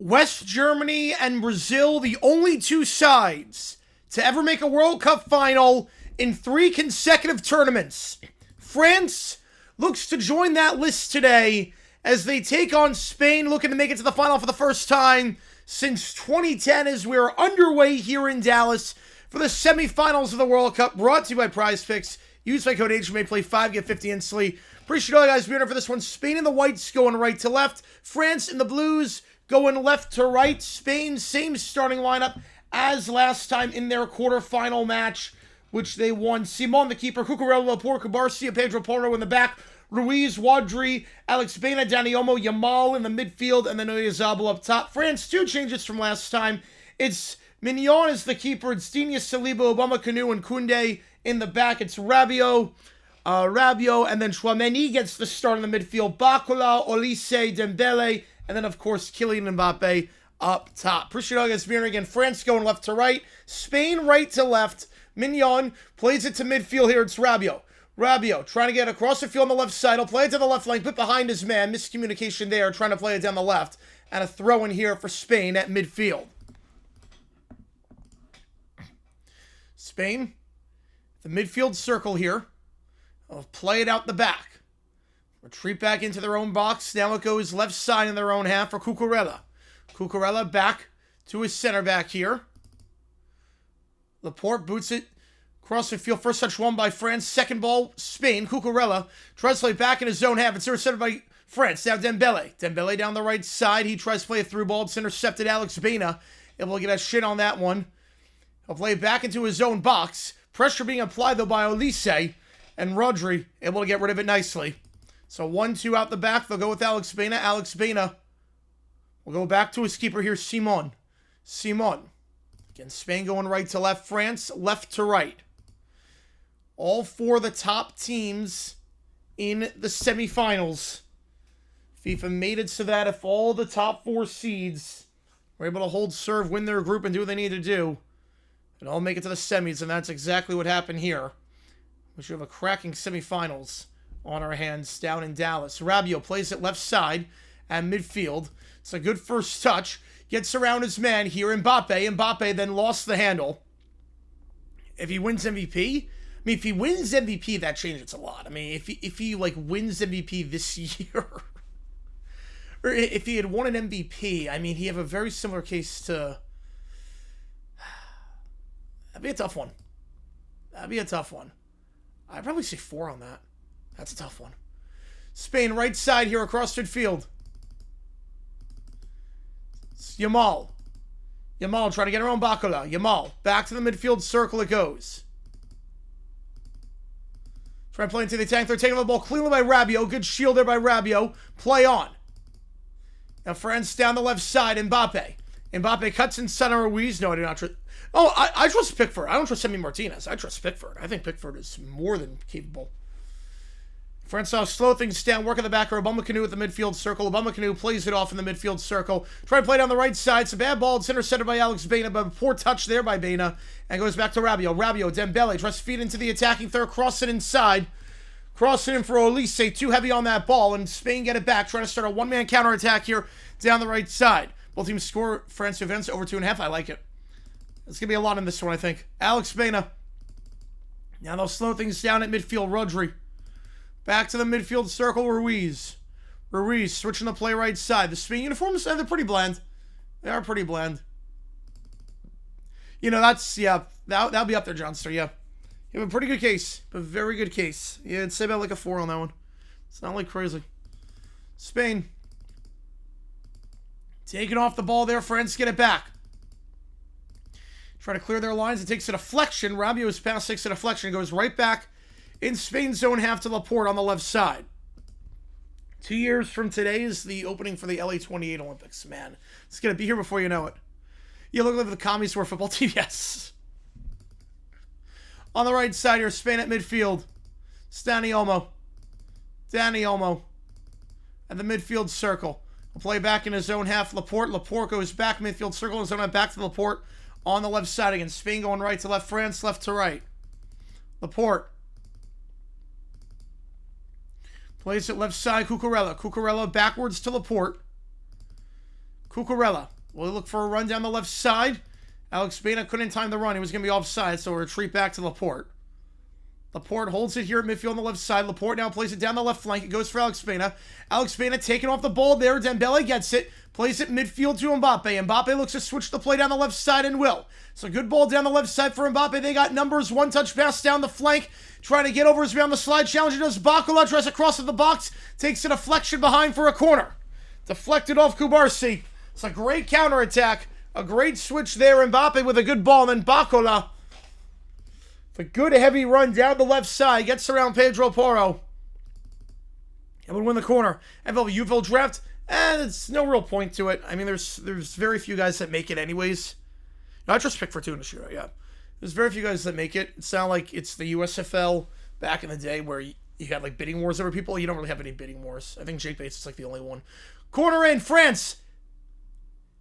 West Germany and Brazil, the only two sides to ever make a World Cup final in 3 consecutive tournaments. France looks to join that list today as they take on Spain, looking to make it to the final for the first time since 2010 as we're underway here in Dallas for the semifinals of the World Cup, brought to you by Prize Picks. Use my code HMA, play 5, get 50 instantly. Appreciate all you guys being here for this one. Spain in the whites going right to left. France in the blues going left to right. Spain, same starting lineup as last time in their quarterfinal match, which they won. Simon, the keeper. Cucurella, Laporte, Barcia, Pedro Porro in the back. Ruiz, Wadri, Alex Baena, Dani Olmo, Yamal in the midfield, and then Oyarzabal up top. France, 2 changes from last time. It's Mignon as the keeper. It's Digne, Saliba, Obama, Kanu, and Koundé in the back. It's Rabiot, and then Chouameni gets the start in the midfield. Bakula, Olise, Dembele, and then, of course, Kylian Mbappe up top. Appreciate all you guys being here again. France going left to right. Spain right to left. Mignon plays it to midfield here. It's Rabiot. Rabiot trying to get across the field on the left side. He'll play it to the left flank, but behind his man. Miscommunication there, trying to play it down the left. And a throw in here for Spain at midfield. Spain, the midfield circle here. They'll play it out the back. Retreat back into their own box. Now it goes left side in their own half for Cucurella. Cucurella back to his center back here. Laporte boots it across the field. First touch won by France. Second ball, Spain. Cucurella tries to play back in his own half. It's intercepted by France. Now Dembele. Dembele down the right side. He tries to play a through ball. It's intercepted. Alex Baena able to get a shit on that one. He'll play it back into his own box. Pressure being applied, though, by Olise. And Rodri able to get rid of it nicely. So 1-2 out the back. They'll go with Alex Baena. Alex Baena will go back to his keeper here, Simon. Simon Again, Spain going right to left, France left to right. All four of the top teams in the semifinals. FIFA made it so that if all the top four seeds were able to hold serve, win their group, and do what they need to do, and all make it to the semis, and that's exactly what happened here. We should have a cracking semifinals on our hands down in Dallas. Rabiot plays it left side at midfield. It's a good first touch. Gets around his man here, Mbappe. Mbappe then lost the handle. If he wins MVP, if he wins MVP, that changes a lot. I mean, if he like wins MVP this year, or if he had won an MVP, I mean, he'd have a very similar case to. That'd be a tough one. I'd probably say 4 on that. That's a tough one. Spain right side here across midfield. Yamal trying to get around Bakula. Yamal back to the midfield circle it goes. Trying to play into the tank. They're taking the ball cleanly by Rabiot. Good shield there by Rabiot. Play on. Now France down the left side. Mbappe. Mbappe cuts inside on Ruiz. No, I do not trust. Oh, I trust Pickford. I don't trust Semi Martinez. I trust Pickford. I think Pickford is more than capable. Francois slow things down, work at the back. Upamecano at the midfield circle. Upamecano plays it off in the midfield circle. Try to play down the right side. It's a bad ball. It's intercepted by Alex Baena, but a poor touch there by Baena. And goes back to Rabiot. Rabiot, Dembele tries to feed into the attacking third. Cross it inside. Cross it in for Olise. Too heavy on that ball. And Spain get it back. Trying to start a one-man counterattack here down the right side. Both teams score. France events over 2.5. I like it. There's going to be a lot in this one, I think. Alex Baena. Now they'll slow things down at midfield. Rodri. Back to the midfield circle, Ruiz. Ruiz switching the play right side. The Spain uniforms, they're pretty bland. They are pretty bland. You know, that's, yeah, that'll be up there, Johnster, yeah. You have a pretty good case. A very good case. Yeah, I'd say about like a 4 on that one. It's not like crazy. Spain. Taking off the ball there. France get it back. Trying to clear their lines. It takes a deflection. Rabiot's pass takes a deflection. It goes right back in Spain's zone half to Laporte on the left side. 2 years from today is the opening for the LA 28 Olympics. Man, it's going to be here before you know it. You look like the commies were football team. Yes. On the right side here, Spain at midfield. It's Dani Olmo. At the midfield circle. We'll play back in his own half. Laporte goes back midfield circle in his own half back to Laporte on the left side again. Spain going right to left. France left to right. Laporte. Plays it left side, Cucurella. Cucurella backwards to Laporte. Cucurella will look for a run down the left side. Alex Baena couldn't time the run. He was going to be offside, so a retreat back to Laporte. Laporte holds it here at midfield on the left side. Laporte now plays it down the left flank. It goes for Alex Baena. Alex Baena taking off the ball there. Dembele gets it. Plays it midfield to Mbappe. Mbappe looks to switch the play down the left side and will. So good ball down the left side for Mbappe. They got numbers. One touch pass down the flank. Trying to get over his man on the slide. Challenge does Bakula. Tries to cross at the box. Takes a deflection behind for a corner. Deflected off Kubarsi. It's a great counterattack. A great switch there. Mbappe with a good ball. And then Bakula. A good heavy run down the left side. Gets around Pedro Porro. And would win the corner. Juve draft. And it's no real point to it. I mean, there's very few guys that make it anyways. No, I trust Pickford too in the shootout, yeah. There's very few guys that make it. It's not like it's the USFL back in the day where you had like bidding wars over people. You don't really have any bidding wars. I think Jake Bates is like the only one. Corner in, France.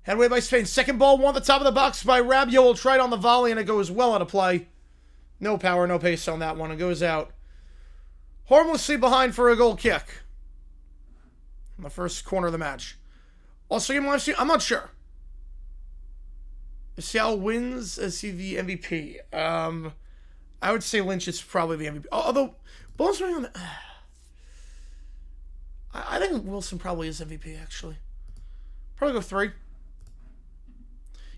Headway by Spain. Second ball, one at the top of the box by Rabiot. Will try it on the volley and it goes well out of play. No power, no pace on that one. It goes out. Harmlessly behind for a goal kick. In the first corner of the match. Also, I'm not sure. Is Seattle wins? Is he the MVP? I would say Lynch is probably the MVP. Although, Bones running on the... I think Wilson probably is MVP, actually. Probably go 3.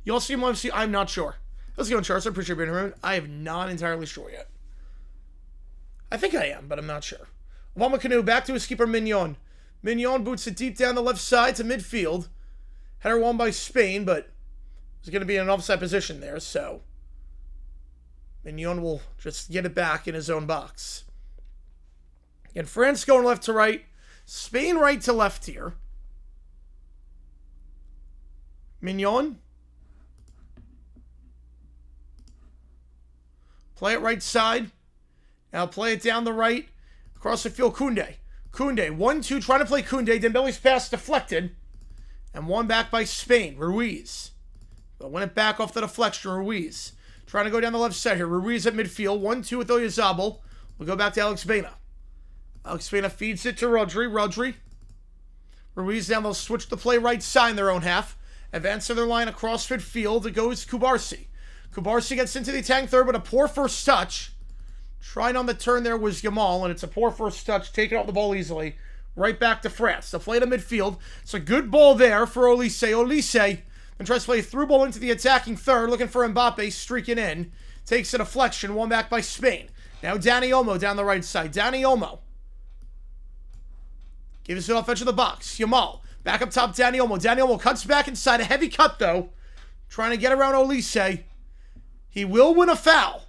You also see I'm not sure. Let's go on charts. I appreciate being around. I am not entirely sure yet. I think I am, but I'm not sure. Upamecano back to his keeper, Mignon. Mignon boots it deep down the left side to midfield. Header won by Spain, but there's going to be an offside position there, so Mignon will just get it back in his own box. And France going left to right. Spain right to left here. Mignon. Play it right side. Now play it down the right. Across the field, Koundé. Koundé, 1-2, trying to play Koundé. Dembele's pass deflected. And one back by Spain. Ruiz. They'll win it back off the deflection. Ruiz. Trying to go down the left side here. Ruiz at midfield. 1-2 with Oyarzabal. We'll go back to Alex Baena. Alex Baena feeds it to Rodri. Rodri. Ruiz down. They'll switch the play right side in their own half. Advancing their line across midfield. It goes Kubarsi. Kubarsi gets into the attacking third, but a poor first touch. Trying on the turn there was Yamal, and it's a poor first touch. Taking off the ball easily. Right back to France. They'll play to midfield. It's a good ball there for Olise. Olise then tries to play a through ball into the attacking third. Looking for Mbappe streaking in. Takes a deflection. One back by Spain. Now Dani Olmo down the right side. Dani Olmo gives it off edge of the box. Yamal. Back up top, Dani Olmo. Dani Olmo cuts back inside. A heavy cut, though. Trying to get around Olise. He will win a foul.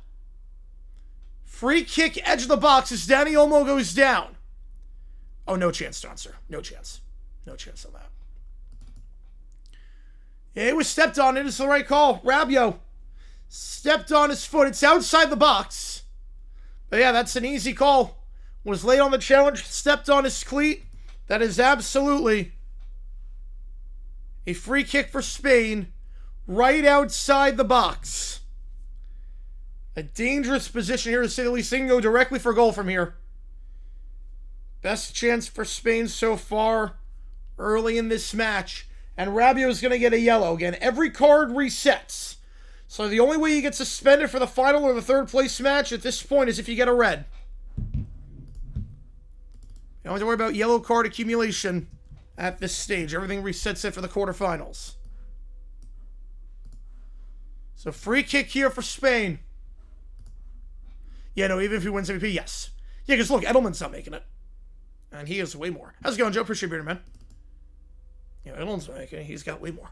Free kick, edge of the box as Dani Olmo goes down. Oh, no chance, Stonser. No chance. No chance on that. Yeah, it was stepped on. It is the right call. Rabiot stepped on his foot. It's outside the box. But yeah, that's an easy call. Was late on the challenge. Stepped on his cleat. That is absolutely a free kick for Spain right outside the box. A dangerous position here to say the least. They can go directly for goal from here. Best chance for Spain so far early in this match. And Rabiot is going to get a yellow. Again, every card resets. So the only way you get suspended for the final or the third place match at this point is if you get a red. You don't have to worry about yellow card accumulation at this stage. Everything resets it for the quarterfinals. So free kick here for Spain. Yeah, no, even if he wins MVP, yes. Yeah, because look, Edelman's not making it. And he is way more. How's it going, Joe? Appreciate you, man. Yeah, Edelman's not making it. He's got way more.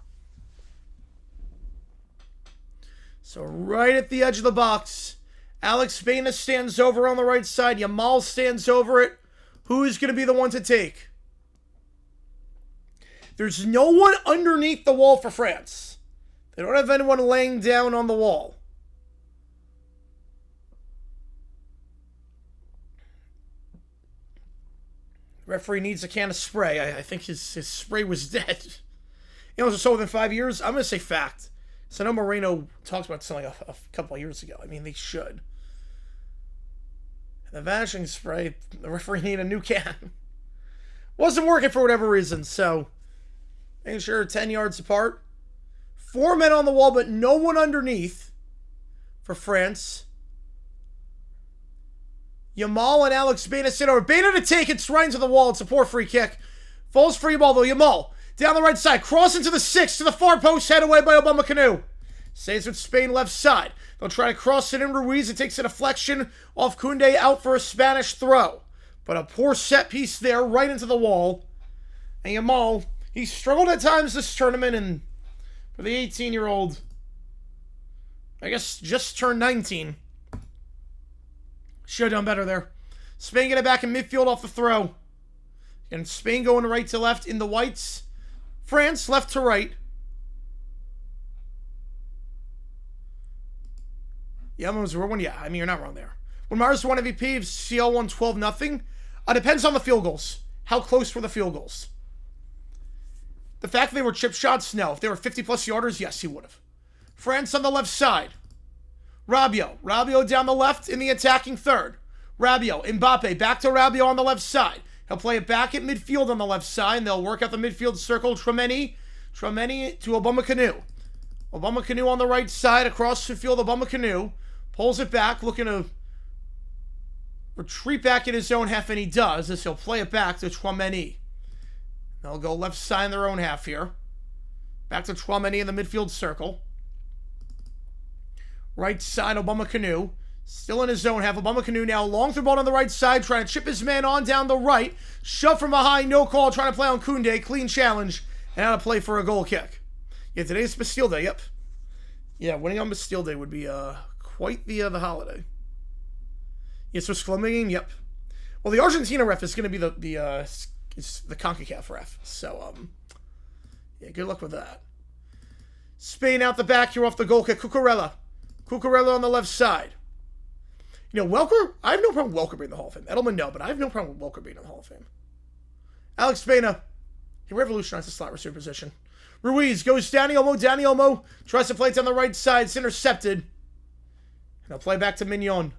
So right at the edge of the box, Alex Baena stands over on the right side. Yamal stands over it. Who is going to be the one to take? There's no one underneath the wall for France. They don't have anyone laying down on the wall. The referee needs a can of spray. I think his spray was dead. You know, so within 5 years, I'm going to say fact. So I know Moreno talked about something a couple of years ago. I mean, they should. The vanishing spray, the referee needed a new can. Wasn't working for whatever reason, so making sure 10 yards apart. 4 men on the wall, but no one underneath for France. Yamal and Alex Baena sit over. Baena to take, it's right into the wall. It's a poor free kick. Falls free ball, though. Yamal down the right side. Cross into the 6 to the far post. Head away by Obama Canoe. Stays with Spain left side. They'll try to cross it in. Ruiz. It takes a deflection off Koundé out for a Spanish throw. But a poor set piece there right into the wall. And Yamal, he struggled at times this tournament. And for the 18-year-old, I guess just turned 19. Should have done better there. Spain get it back in midfield off the throw. And Spain going right to left in the whites. France left to right. Yeah, I mean, you're not wrong there. When Mars won MVP, if CL won 12-0, depends on the field goals. How close were the field goals? The fact that they were chip shots, no. If they were 50-plus yarders, yes, he would have. France on the left side. Rabiot down the left in the attacking third. Rabiot, Mbappe, back to Rabiot on the left side. He'll play it back at midfield on the left side, and they'll work out the midfield circle. Tchouameni to Obama Canoe. Obama Canoe on the right side, across the field, Obama Canoe. Pulls it back, looking to retreat back in his own half, and he does, as he'll play it back to Tchouameni. They'll go left side in their own half here. Back to Tchouameni in the midfield circle. Right side, Obama Canoe. Still in his zone half. Obama Canoe now long through ball on the right side, trying to chip his man on down the right. Shove from behind, no call, trying to play on Koundé. Clean challenge, and out of play for a goal kick. Yeah, today's Bastille Day, yep. Yeah, winning on Bastille Day would be quite the holiday. Yes, so Schlumberger game, yep. Well, the Argentina ref is going to be the CONCACAF ref. So, yeah, good luck with that. Spain out the back here off the goal kick. Cucurella on the left side. You know, Welker, I have no problem with Welker being in the Hall of Fame. Edelman, no, but I have no problem with Welker being in the Hall of Fame. Alex Spina, he revolutionized the slot receiver position. Ruiz goes Dani Olmo tries to play it down the right side. It's intercepted. And he'll play back to Mignon.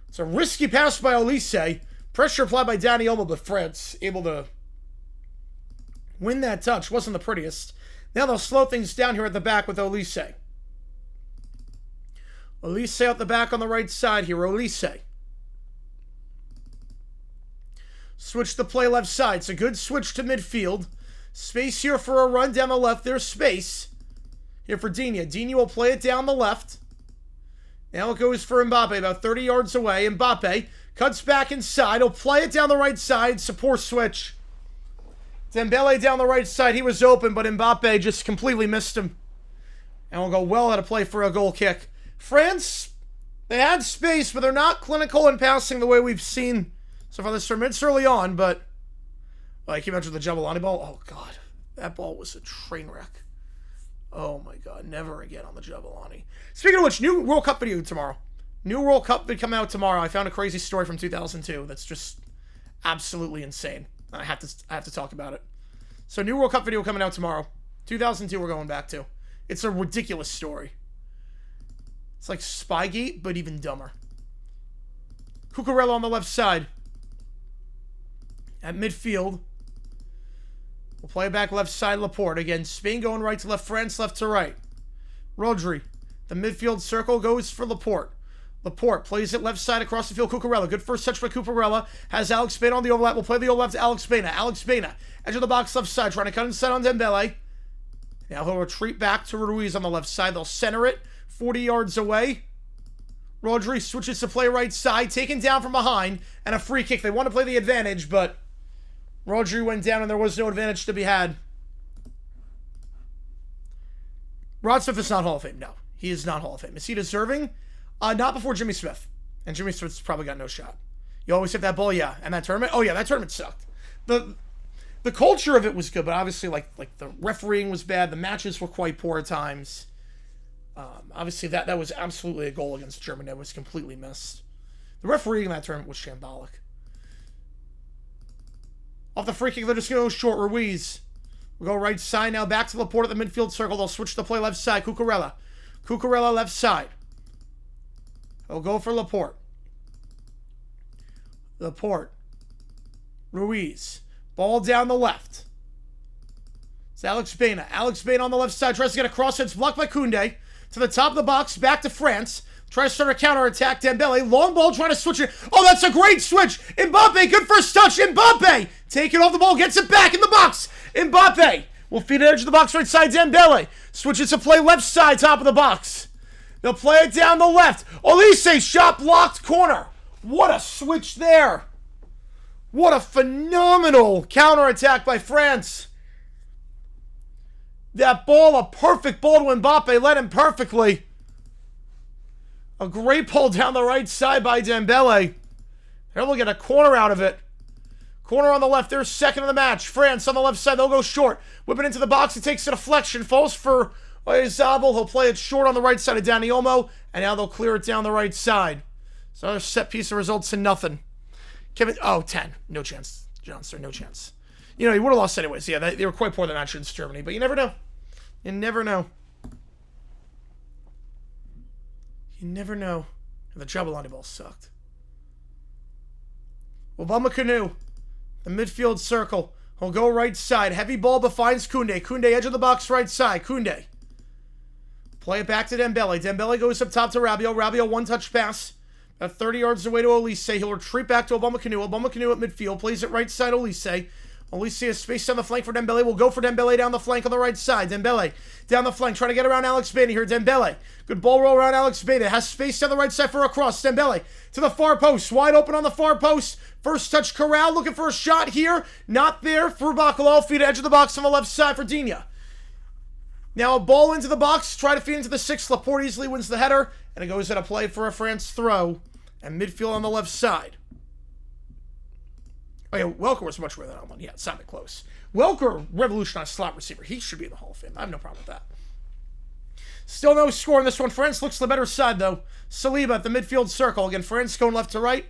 It's a risky pass by Olise. Pressure applied by Dani Olmo, but France able to win that touch. Wasn't the prettiest. Now they'll slow things down here at the back with Olise. Olise out the back on the right side here. Olise. Switch the play left side. It's a good switch to midfield. Space here for a run down the left. There's space here for Digne. Digne will play it down the left. Now it goes for Mbappe about 30 yards away. Mbappe cuts back inside. He'll play it down the right side. It's a poor switch. Dembele down the right side. He was open, but Mbappe just completely missed him. And we'll go well out of play for a goal kick. France, they had space, but they're not clinical in passing the way we've seen so far this tournament. It's early on, but I came out with the Jabulani ball. Oh, God. That ball was a train wreck. Oh, my God. Never again on the Jabulani. Speaking of which, new World Cup video tomorrow. New World Cup video coming out tomorrow. I found a crazy story from 2002 that's just absolutely insane. I have to talk about it. So, new World Cup video coming out tomorrow. 2002 we're going back to. It's a ridiculous story. It's like Spygate, but even dumber. Cucurella on the left side. At midfield. We'll play back left side, Laporte. Again, Spain going right to left, France left to right. Rodri. The midfield circle goes for Laporte. Laporte plays it left side across the field. Cucurella. Good first touch by Cucurella. Has Alex Spina on the overlap. We'll play the overlap to Alex Spina. Alex Spina. Edge of the box left side. Trying to cut inside on Dembele. Now he'll retreat back to Ruiz on the left side. They'll center it 40 yards away. Rodri switches to play right side. Taken down from behind. And a free kick. They want to play the advantage, but Rodri went down and there was no advantage to be had. Rod Smith is not Hall of Fame. No, he is not Hall of Fame. Is he deserving? Not before Jimmy Smith. And Jimmy Smith's probably got no shot. You always hit that ball, yeah. And that tournament? Oh, yeah, that tournament sucked. The culture of it was good, but obviously, like the refereeing was bad. The matches were quite poor at times. Obviously, that was absolutely a goal against Germany that was completely missed. The refereeing in that tournament was shambolic. Off the free kick, they're just going to go short. Ruiz. We'll go right side now. Back to Laporte at the midfield circle. They'll switch to play left side. Cucurella. Cucurella left side. They'll go for Laporte. Laporte. Ruiz. Ball down the left. It's Alex Spina. Alex Spina on the left side. Tries to get a cross. It's blocked by Koundé. To the top of the box. Back to France. Tries to start a counter-attack. Dembele. Long ball trying to switch it. Oh, that's a great switch. Mbappe. Good first touch. Mbappe. Taking off the ball. Gets it back in the box. Mbappe. Will feed it edge of the box right side. Dembele. Switches to play left side. Top of the box. They'll play it down the left. Olise. Shot blocked. Corner. What a switch there. What a phenomenal counter-attack by France. That ball, a perfect ball to Mbappe. Led him perfectly. A great pull down the right side by Dembele. They're able to get a corner out of it. Corner on the left. They're second of the match. France on the left side. They'll go short. Whip it into the box. He takes a deflection. Falls for Oyarzabal. He'll play it short on the right side of Dani Olmo. And now they'll clear it down the right side. So another set piece of results in nothing. Kevin, 10. No chance. Johnson, no chance. You know, he would have lost anyways. Yeah, they were quite poor that match against Germany. But you never know. You never know. You never know. And the Jabulani ball sucked. Upamecano, the midfield circle. He'll go right side. Heavy ball but finds Koundé. Koundé, edge of the box, right side. Koundé. Play it back to Dembele. Dembele goes up top to Rabiot. Rabiot, one-touch pass. About 30 yards away to Olise. He'll retreat back to Upamecano. Upamecano at midfield. Plays it right side, Olise. Olise has space down the flank for Dembele. We'll go for Dembele down the flank on the right side. Dembele down the flank. Trying to get around Alex Spina here. Dembele. Good ball roll around Alex Spina. Has space down the right side for a cross. Dembele to the far post. Wide open on the far post. First touch Corral. Looking for a shot here. Not there for Bacalao. Feed edge of the box on the left side for Digne. Now a ball into the box. Try to feed into the six. Laporte easily wins the header. And it goes at a play for a France throw. And midfield on the left side. Oh yeah, Welker was much better than that one. Yeah, it sounded close. Welker revolutionized slot receiver. He should be in the Hall of Fame. I have no problem with that. Still no score in this one. France looks the better side, though. Saliba at the midfield circle. Again, France going left to right.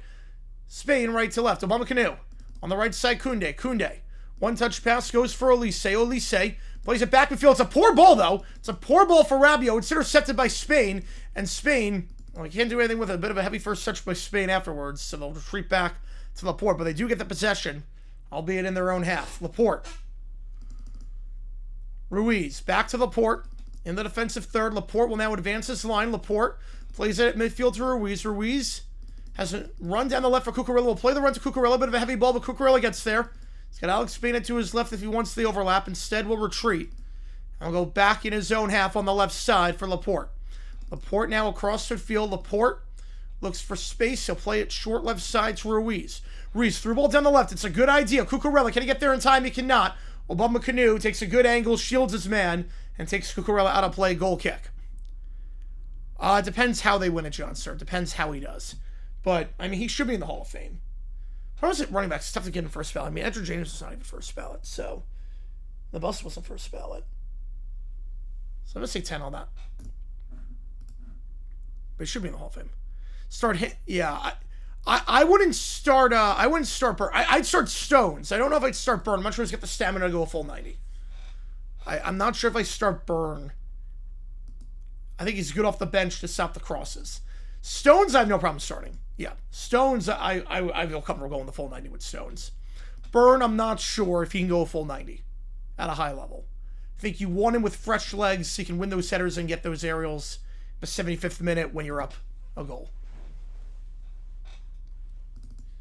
Spain right to left. Obama Canoe. On the right side, Koundé. Koundé. One-touch pass goes for Olise. Olise plays it back midfield. It's a poor ball, though. It's a poor ball for Rabiot. It's intercepted by Spain. And Spain, well, you can't do anything with it. A bit of a heavy first touch by Spain afterwards. So they'll retreat back to Laporte. But they do get the possession, albeit in their own half. Laporte. Ruiz. Back to Laporte. In the defensive third. Laporte will now advance his line. Laporte plays it at midfield to Ruiz. Ruiz has a run down the left for Cucurella. Will play the run to Cucurella. A bit of a heavy ball, but Cucurella gets there. He's got Alex Spain to his left if he wants the overlap. Instead, will retreat. And will go back in his own half on the left side for Laporte. Laporte now across midfield. Laporte looks for space. He'll play it short left side to Ruiz. Ruiz through ball down the left. It's a good idea. Cucurella, can he get there in time? He cannot. Obama Canoe takes a good angle, shields his man, and takes Cucurella out of play. Goal kick. It depends how they win it, John, sir. It depends how he does. But, I mean, he should be in the Hall of Fame. How is it running back? It's tough to get in first ballot. I mean, Edgar James was not even first ballot, so the bus wasn't first ballot. So I'm going to say 10 on that. But he should be in the Hall of Fame. Start hit. Yeah, I wouldn't start. I wouldn't start Burn. I'd start Stones. I don't know if I'd start Burn. I'm not sure he's got the stamina to go a full 90. I'm not sure if I start Burn. I think he's good off the bench to stop the crosses. Stones, I have no problem starting. Yeah, Stones, I feel comfortable going the full 90 with Stones. Burn, I'm not sure if he can go a full 90 at a high level. I think you want him with fresh legs so he can win those headers and get those aerials the 75th minute when you're up a goal.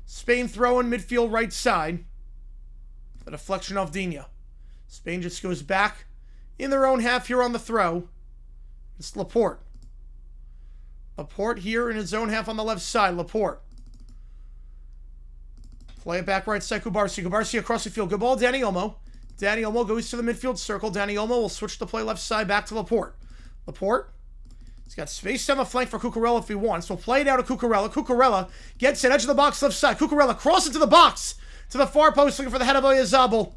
Spain throwing midfield right side. A deflection off Digne. Spain just goes back in their own half here on the throw. It's Laporte. Laporte here in his own half on the left side. Laporte. Play it back right side. Kubarsi. Kubarsi across the field. Good ball. Dani Olmo. Dani Olmo goes to the midfield circle. Dani Olmo will switch the play left side back to Laporte. Laporte. He's got space down the flank for Cucurella if he wants. We'll play it out to Cucurella. Cucurella gets it. Edge of the box left side. Cucurella crosses into the box. To the far post looking for the head of Oyarzabal.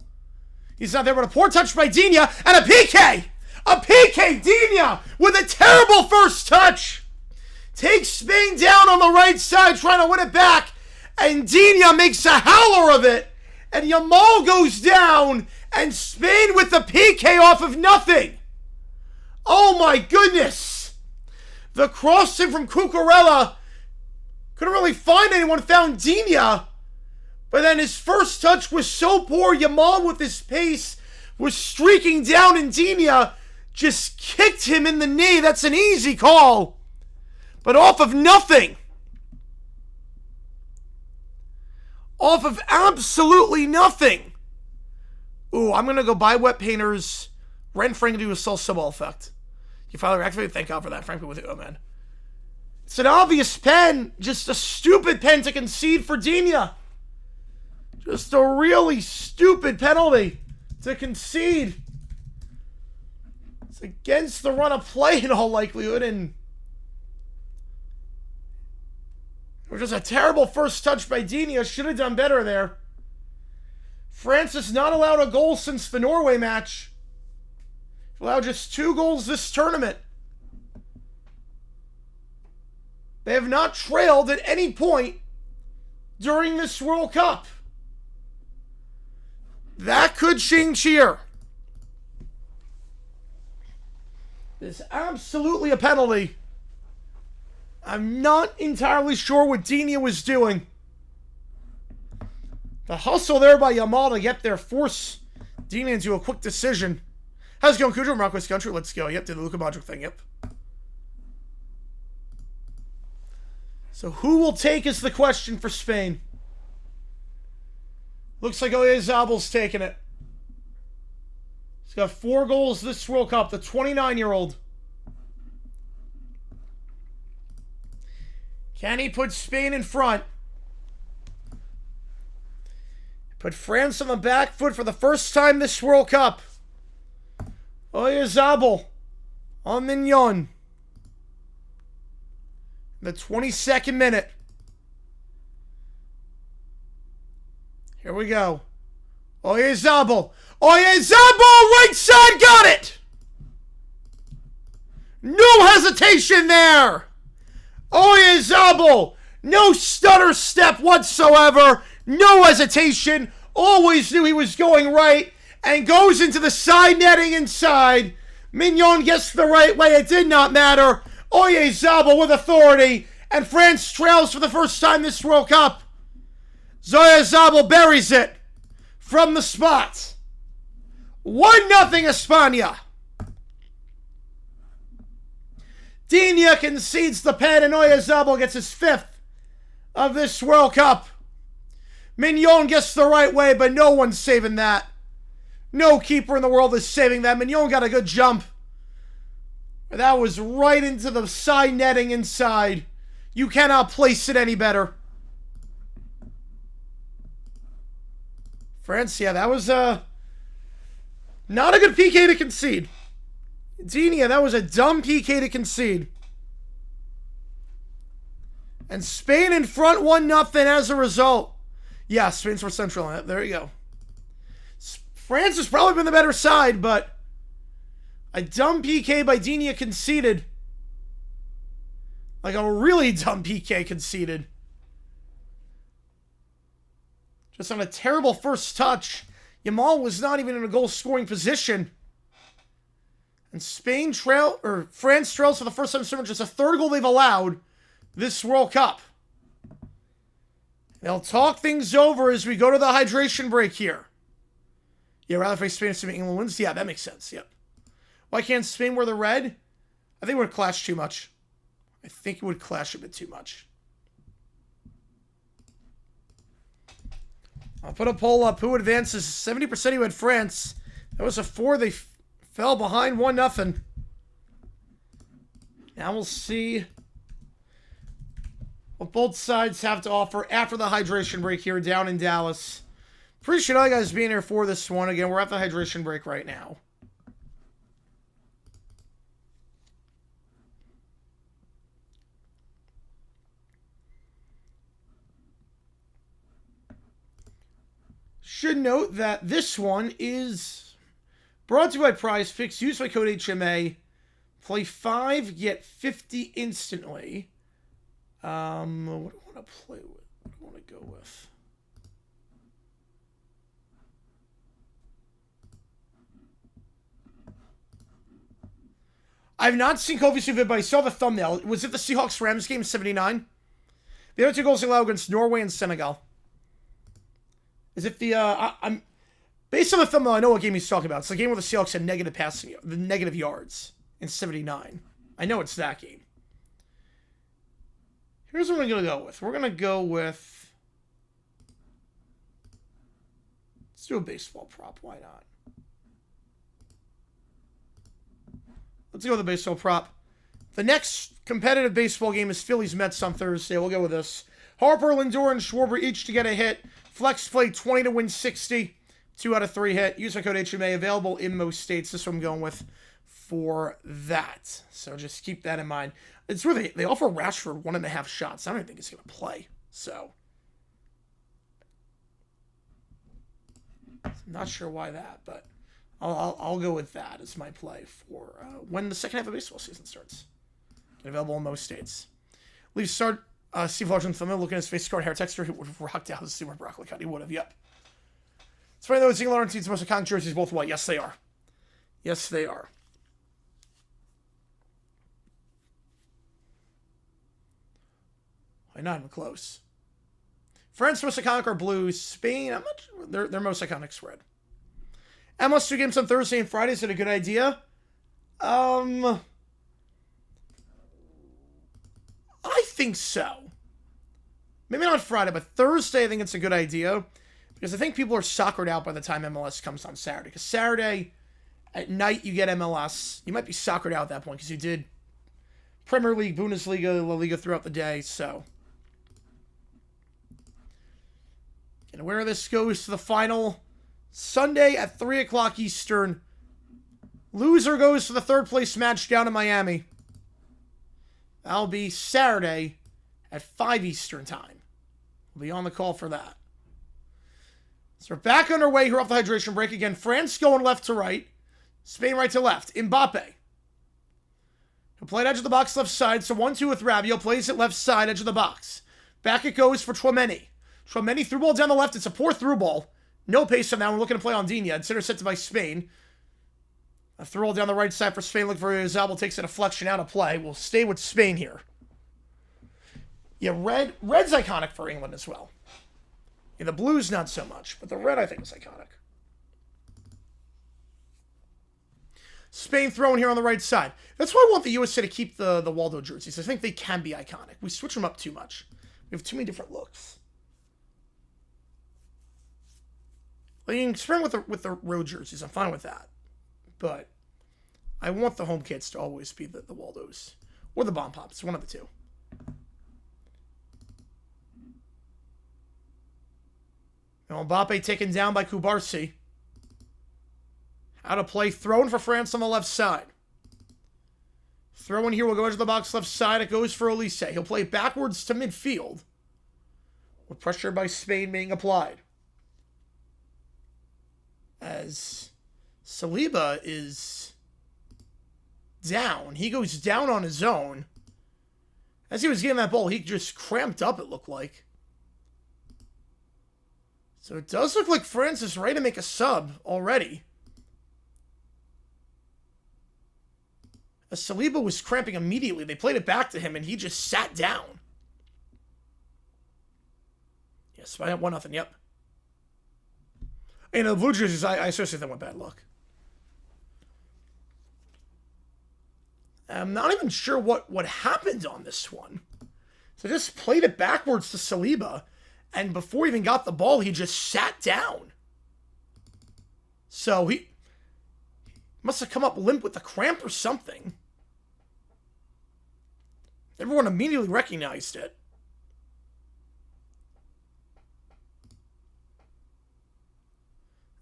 He's not there, but a poor touch by Digne. And a PK! A PK! Digne with a terrible first touch. Takes Spain down on the right side, trying to win it back. And Digne makes a howler of it. And Yamal goes down. And Spain with the PK off of nothing. Oh my goodness. The crossing from Cucurella. Couldn't really find anyone. Found Digne. But then his first touch was so poor. Yamal with his pace was streaking down. And Digne just kicked him in the knee. That's an easy call. But off of nothing. Off of absolutely nothing. Ooh, I'm going to go buy wet painters. Rent Frank and do a Salsa effect. You finally activated. Thank God for that, Frank. With it, oh man. It's an obvious pen. Just a stupid pen to concede for Digne. Just a really stupid penalty to concede. It's against the run of play in all likelihood, and it was just a terrible first touch by Digne. Should have done better there. France has not allowed a goal since the Norway match. Allowed just 2 goals this tournament. They have not trailed at any point during this World Cup. That could change here. It's absolutely a penalty. I'm not entirely sure what Digne was doing. The hustle there by Yamal to get there, force Digne into a quick decision. How's it going, Cujo? Morocco's country. Let's go. Yep, did the Luka Modric thing. Yep. So who will take is the question for Spain. Looks like Oyarzabal's taking it. He's got 4 goals this World Cup. The 29-year-old. Can he put Spain in front? Put France on the back foot for the first time this World Cup. Oyarzabal on Mignon. The 22nd minute. Here we go. Oyarzabal. Oyarzabal, right side, got it! No hesitation there. Oyarzabal, no stutter step whatsoever. No hesitation. Always knew he was going right. And goes into the side netting inside. Mignon gets the right way. It did not matter. Oyarzabal with authority. And France trails for the first time this World Cup. Oyarzabal buries it from the spot. 1-0 España. Digne concedes the pen and Oyarzabal gets his 5th of this World Cup. Mignon gets the right way, but no one's saving that. No keeper in the world is saving that. Mignon got a good jump. That was right into the side netting inside. You cannot place it any better. France, yeah, that was not a good PK to concede. Digne, that was a dumb PK to concede. And Spain in front 1-0 as a result. Yeah, Spain's more central on it. There you go. France has probably been the better side, but a dumb PK by Digne conceded. Like a really dumb PK conceded. Just on a terrible first touch. Yamal was not even in a goal-scoring position. And France trails for the first time in just a third goal they've allowed this World Cup. They'll talk things over as we go to the hydration break here. Yeah, rather face Spain if England wins? Yeah, that makes sense. Yep. Why can't Spain wear the red? I think it would clash too much. I think it would clash a bit too much. I'll put a poll up. Who advances? 70% who had France. That was a 4. They fell behind 1-0. Now we'll see what both sides have to offer after the hydration break here down in Dallas. Appreciate all you guys being here for this one. Again, we're at the hydration break right now. Should note that this one is brought to you by Prize Picks. Use my code HMA. Play 5, get 50 instantly. What do I want to play with? What do I want to go with? I've not seen Kofi's vid, but I saw the thumbnail. Was it the Seahawks-Rams game, 79? The other 2 goals allowed against Norway and Senegal. Is it the, I'm, based on the thumbnail, I know what game he's talking about. It's the game where the Seahawks had negative yards in 79. I know it's that game. Here's what we're going to go with. We're going to go with, let's do a baseball prop. Why not? Let's go with the baseball prop. The next competitive baseball game is Phillies-Mets on Thursday. We'll go with this. Harper, Lindor, and Schwarber each to get a hit. Flex play 20 to win 60. 2 out of 3 hit. Use my code HMA. Available in most states. This is what I'm going with for that. So just keep that in mind. It's where they offer Rashford 1.5 shots. I don't even think he's going to play. So I'm not sure why that, but I'll go with that as my play for when the second half of baseball season starts. Available in most states. Leafs start Steve Larson thumbnail. Looking at his face card hair texture, he would have rocked out the super broccoli cut. He would have, yep. It's funny though, Zingler and teams most iconic jerseys both white. Yes, they are. Yes, they are. Why not even close? France most iconic are blue. Spain, I'm not sure. Their most iconic red. MLS 2 games on Thursday and Friday. Is it a good idea? I think so. Maybe not Friday, but Thursday I think it's a good idea. Because I think people are soccered out by the time MLS comes on Saturday. Because Saturday at night you get MLS. You might be soccered out at that point because you did Premier League, Bundesliga, La Liga throughout the day. So, and where this goes to the final Sunday at 3 o'clock Eastern. Loser goes to the third place match down in Miami. That'll be Saturday at 5 Eastern time. We'll be on the call for that. So we're back underway here off the hydration break. Again, France going left to right. Spain right to left. Mbappe. He'll play it edge of the box left side. So 1-2 with Rabiot. Plays it left side, edge of the box. Back it goes for Tchouaméni. Tchouaméni through ball down the left. It's a poor through ball. No pace on that. We're looking to play on Digne. It's intercepted by Spain. A through ball down the right side for Spain. Look for Zabel. Takes a deflection out of play. We'll stay with Spain here. Yeah, red's iconic for England as well. Yeah, the blue's not so much, but the red I think is iconic. Spain throwing here on the right side. That's why I want the USA to keep the Waldo jerseys. I think they can be iconic. We switch them up too much. We have too many different looks. Well, you can experiment with the road jerseys. I'm fine with that. But I want the home kits to always be the Waldos. Or the Bomb Pops. One of the two. Now Mbappe taken down by Kubarsi. Out of play. Throwing for France on the left side. Throw in here. We'll go into the box left side. It goes for Olise. He'll play backwards to midfield. With pressure by Spain being applied. As Saliba is down. He goes down on his own. As he was getting that ball, he just cramped up, it looked like. So it does look like France is ready to make a sub already. As Saliba was cramping immediately, they played it back to him, and he just sat down. Yes, I have 1-0, yep. And the Blue Jerseys, I seriously think went bad luck. I'm not even sure what happened on this one. So just played it backwards to Saliba, and before he even got the ball, he just sat down. So he must have come up limp with a cramp or something. Everyone immediately recognized it.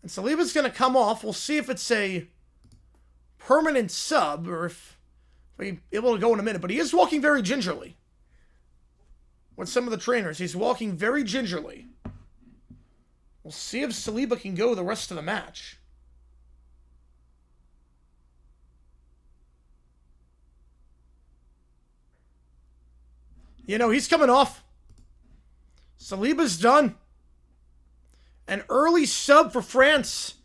And Saliba's going to come off. We'll see if it's a permanent sub or if we'll be able to go in a minute. But he is walking very gingerly. With some of the trainers, he's walking very gingerly. We'll see if Saliba can go the rest of the match. You know, he's coming off. Saliba's done. An early sub for France.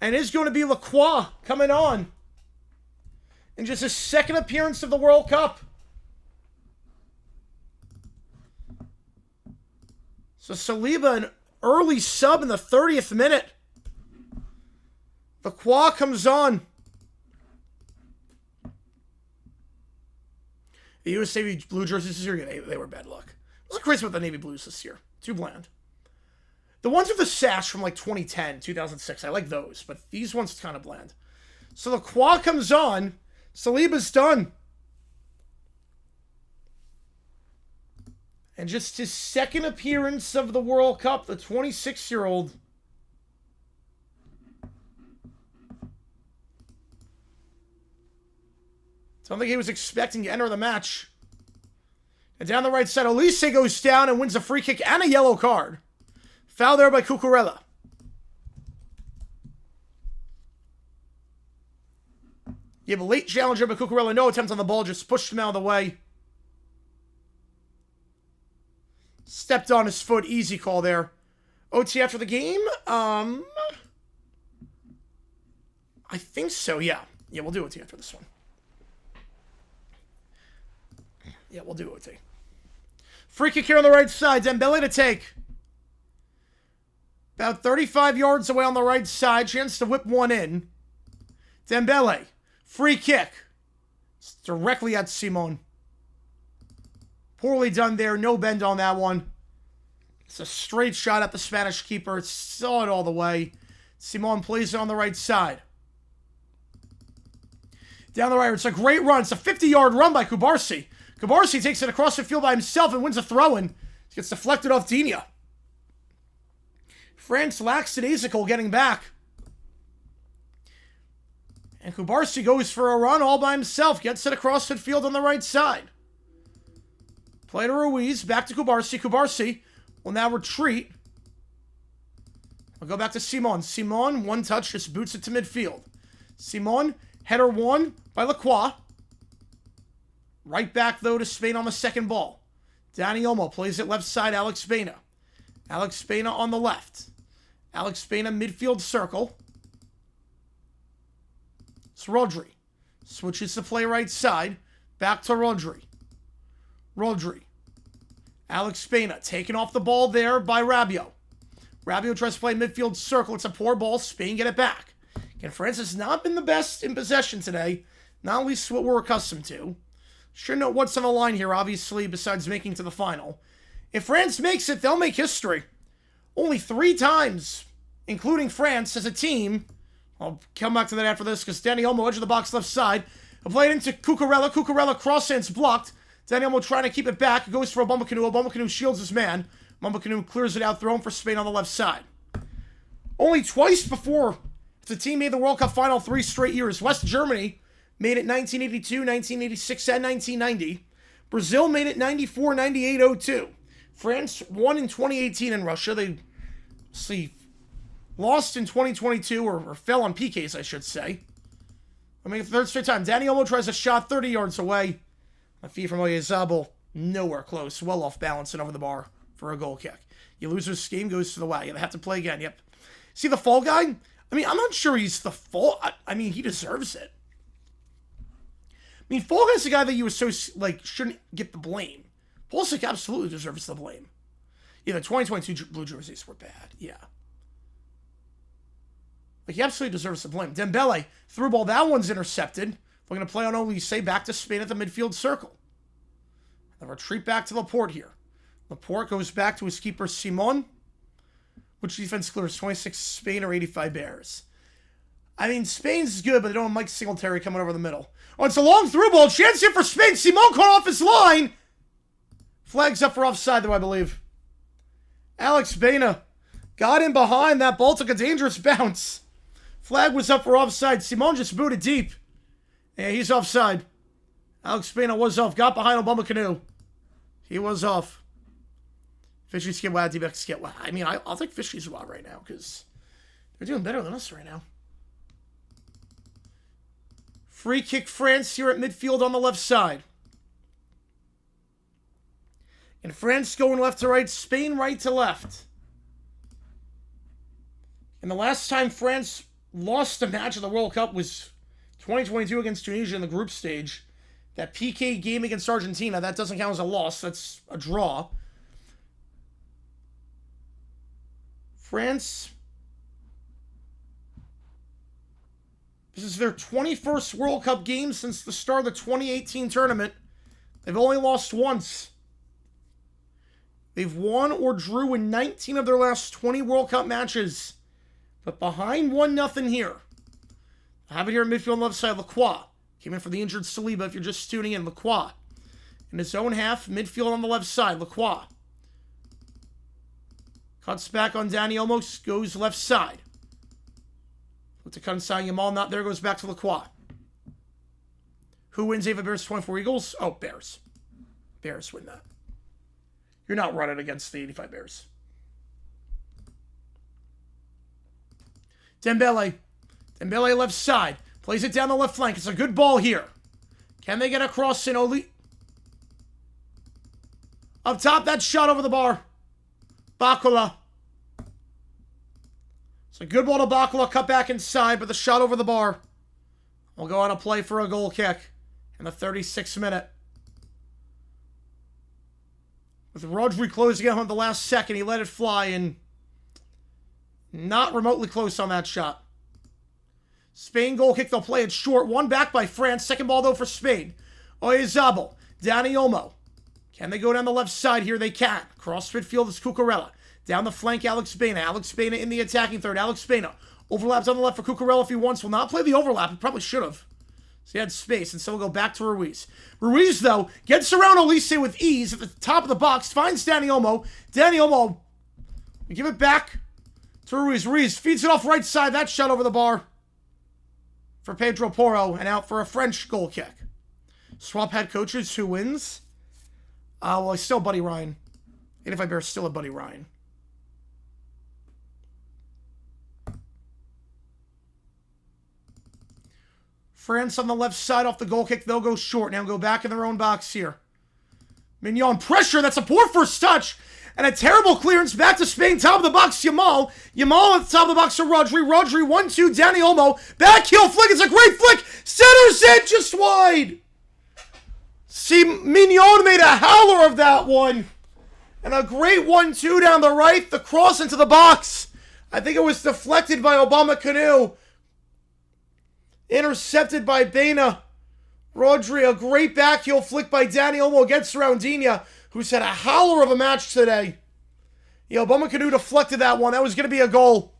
And is going to be Lacroix coming on. In just his second appearance of the World Cup. So Saliba, an early sub in the 30th minute. Lacroix comes on. The USA Navy Blue jerseys this year, they were bad luck. I was crazy about the Navy Blues this year. Too bland. The ones with the sash from like 2010, 2006, I like those. But these ones kind of bland. So Lacroix comes on. Saliba's done. And just his second appearance of the World Cup, the 26-year-old. Don't think he was expecting to enter the match. And down the right side, Olise goes down and wins a free kick and a yellow card. Foul there by Cucurella. You have a late challenger by Cucurella. No attempt on the ball, just pushed him out of the way. Stepped on his foot. Easy call there. OT after the game? I think so, yeah. Yeah, we'll do OT after this one. Yeah, we'll do OT. Free kick here on the right side. Dembele to take. About 35 yards away on the right side. Chance to whip one in. Dembele. Free kick. It's directly at Simon. Poorly done there. No bend on that one. It's a straight shot at the Spanish keeper. It saw it all the way. Simon plays it on the right side. Down the right. It's a great run. It's a 50-yard run by Kubarsi. Kubarsi takes it across the field by himself and wins a throw-in. Gets deflected off Digne. France lackadaisical getting back. And Kubarsi goes for a run all by himself. Gets it across the field on the right side. Play to Ruiz. Back to Kubarsi. Kubarsi will now retreat. I'll go back to Simon. Simon, one touch, just boots it to midfield. Simon, header one by Lacroix. Right back, though, to Spain on the second ball. Dani Olmo plays it left side, Alex Baena. Alex Baena on the left. Alex Baena midfield circle. It's Rodri. Switches to play right side. Back to Rodri. Rodri. Alex Baena taken off the ball there by Rabiot. Rabiot tries to play midfield circle. It's a poor ball. Spain get it back. And France has not been the best in possession today. Not at least what we're accustomed to. Sure know what's on the line here, obviously, besides making to the final. If France makes it, they'll make history. Only 3 times, including France as a team. I'll come back to that after this, because Dani Olmo, edge of the box left side. He'll play it into Cucurella. Cucurella cross-hand's blocked. Dani Olmo trying to keep it back. Goes for Obama-Kanu. Obama-Kanu shields his man. Obama-Kanu clears it out, thrown for Spain on the left side. Only twice before the team made the World Cup final 3 straight years. West Germany made it 1982, 1986, and 1990. Brazil made it 94, 98, 02. France won in 2018 in Russia. They lost in 2022, or fell on PKs, I should say. I mean, third straight time. Dani Olmo tries a shot 30 yards away. A feed from Oyarzabal, nowhere close. Well off balance and over the bar for a goal kick. You lose this game, goes to the way. They have to play again. Yep. See the fall guy? I mean, I'm not sure he's the fall. I mean, he deserves it. I mean, Fall Guy's the guy that you shouldn't get the blame. Pulisic absolutely deserves the blame. Yeah, the 2022 blue jerseys were bad. Yeah. He absolutely deserves the blame. Dembele, through ball. That one's intercepted. We're going to play on Olise, back to Spain at the midfield circle. The retreat back to Laporte here. Laporte goes back to his keeper, Simon. Which defense clears? 26 Spain or 85 Bears? I mean, Spain's good, but they don't have Mike Singletary coming over the middle. Oh, it's a long through ball. Chance here for Spain. Simon caught off his line. Flags up for offside, though, I believe. Alex Baena got in behind. That ball took a dangerous bounce. Flag was up for offside. Simon just booted deep. Yeah, he's offside. Alex Baena was off. Got behind Obama-Kanu. He was off. Fishy's get wild. D-Bex get wild. I mean, I'll take Fishy's wild right now because they're doing better than us right now. Free kick France here at midfield on the left side. And France going left to right. Spain right to left. And the last time France lost a match of the World Cup was 2022 against Tunisia in the group stage. That PK game against Argentina, that doesn't count as a loss. That's a draw. France. This is their 21st World Cup game since the start of the 2018 tournament. They've only lost once. They've won or drew in 19 of their last 20 World Cup matches. But behind 1-0 here. I have it here in midfield on the left side. Lacroix came in for the injured Saliba if you're just tuning in. Lacroix in his own half. Midfield on the left side. Lacroix cuts back on Dani Olmo. Goes left side. With the cut inside Yamal. Not there. Goes back to Lacroix. Who wins Ava Bears 24 Eagles? Oh, Bears. Bears win that. You're not running against the 85 Bears. Dembele. Dembele left side. Plays it down the left flank. It's a good ball here. Can they get across in Oli? Up top, that shot over the bar. Bakula. It's a good ball to Bakula. Cut back inside, but the shot over the bar. We'll go on a play for a goal kick in the 36th minute. With Rodri closing out on the last second, he let it fly and not remotely close on that shot. Spain goal kick, they'll play it short. One back by France. Second ball, though, for Spain. Oyarzabal. Dani Olmo. Can they go down the left side here? They can. Cross midfield is Cucurella. Down the flank, Alex Baena. Alex Baena in the attacking third. Alex Baena. Overlaps on the left for Cucurella if he wants. Will not play the overlap. He probably should have. So he had space, and so we'll go back to Ruiz. Ruiz, though, gets around Olise with ease at the top of the box. Finds Dani Olmo. Dani Olmo. We give it back to Ruiz. Ruiz feeds it off right side. That shot over the bar for Pedro Porro, and out for a French goal kick. Swap head coaches. Who wins? Well, it's still Buddy Ryan. 85 Bears still a Buddy Ryan. France on the left side off the goal kick. They'll go short. Now go back in their own box here. Mignon pressure. That's a poor first touch. And a terrible clearance back to Spain. Top of the box, Yamal. Yamal at the top of the box to Rodri. Rodri 1-2. Dani Olmo. Back heel flick. It's a great flick. Centers it just wide. See, Mignon made a howler of that one. And a great 1-2 down the right. The cross into the box. I think it was deflected by Obama Canoe. Intercepted by Baena. Rodri, a great back heel flick by Dani Olmo against Roundinha, who's had a howler of a match today. Yeah, Obama Canoe deflected that one. That was going to be a goal.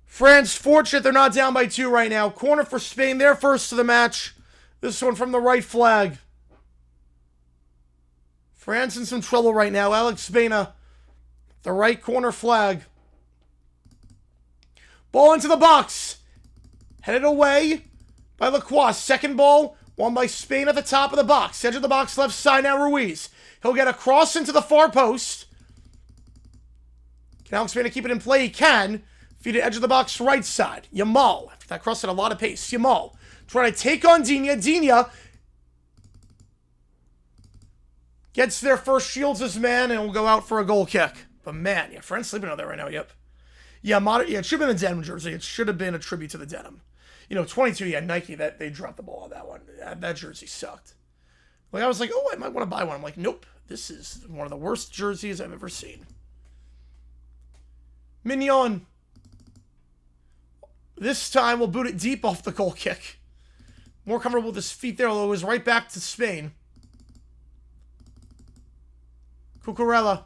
France, fortunate they're not down by 2 right now. Corner for Spain, their first of the match. This one from the right flag. France in some trouble right now. Alex Baena, the right corner flag. Ball into the box. Headed away by Lacroix. Second ball, won by Spain at the top of the box. Edge of the box, left side now, Ruiz. He'll get a cross into the far post. Can Alex Baena keep it in play? He can. Feed it edge of the box, right side. Yamal. After that cross had a lot of pace. Yamal trying to take on Digne. Digne gets there first, shields his man, and will go out for a goal kick. But man, yeah, France sleeping out there right now, yep. Yeah, it should have been the denim jersey. It should have been a tribute to the denim. 22, yeah, Nike, that they dropped the ball on that one. That jersey sucked. Like, I was like, oh, I might want to buy one. I'm like, nope. This is one of the worst jerseys I've ever seen. Mignon. This time, we'll boot it deep off the goal kick. More comfortable with his feet there, although it was right back to Spain. Cucurella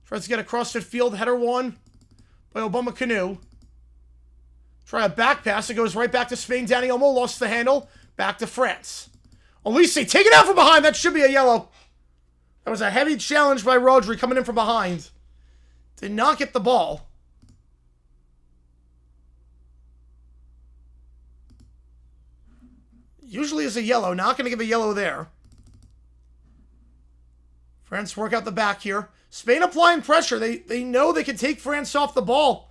tries to get across the field. Header one by Obama Canoe. Try a back pass. It goes right back to Spain. Dani Olmo lost the handle. Back to France. Elise, take it out from behind. That should be a yellow. That was a heavy challenge by Rodri coming in from behind. Did not get the ball. Usually is a yellow. Not going to give a yellow there. France work out the back here. Spain applying pressure. They know they can take France off the ball.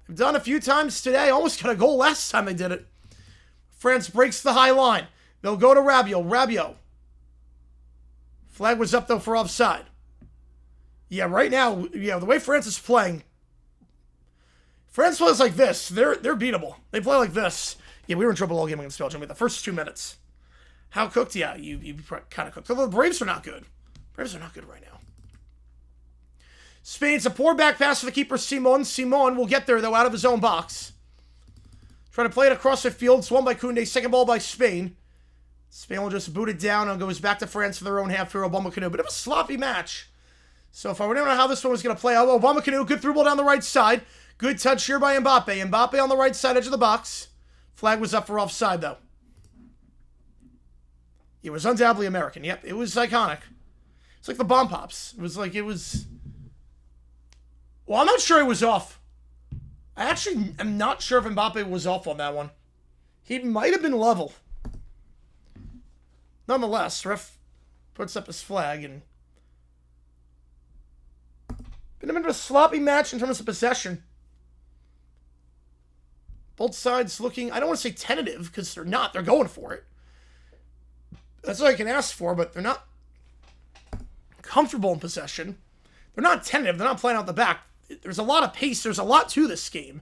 They've done a few times today. Almost got a goal last time they did it. France breaks the high line. They'll go to Rabiot. Rabiot. Flag was up, though, for offside. Yeah, right now, the way France is playing. France plays like this. They're beatable. They play like this. Yeah, we were in trouble all game against Belgium. The first 2 minutes. How cooked? Yeah, you kind of cooked. Although the Braves are not good. Braves are not good right now. Spain's a poor back pass for the keeper, Simon. Simon will get there, though, out of his own box. Trying to play it across the field. It's won by Koundé. Second ball by Spain. Spain will just boot it down and goes back to France for their own half for Obama Canoe. Bit of a sloppy match. So if I were to know how this one was going to play out, Obama Canoe, good through ball down the right side. Good touch here by Mbappe. Mbappe on the right side, edge of the box. Flag was up for offside, though. It was undoubtedly American. Yep, it was iconic. It's like the bomb pops. It was... Well, I'm not sure he was off. I actually am not sure if Mbappe was off on that one. He might have been level. Nonetheless, ref puts up his flag and... Been a bit of a sloppy match in terms of possession. Both sides looking, I don't want to say tentative, because they're not. They're going for it. That's all I can ask for, but they're not comfortable in possession. They're not tentative. They're not playing out the back. There's a lot of pace. There's a lot to this game.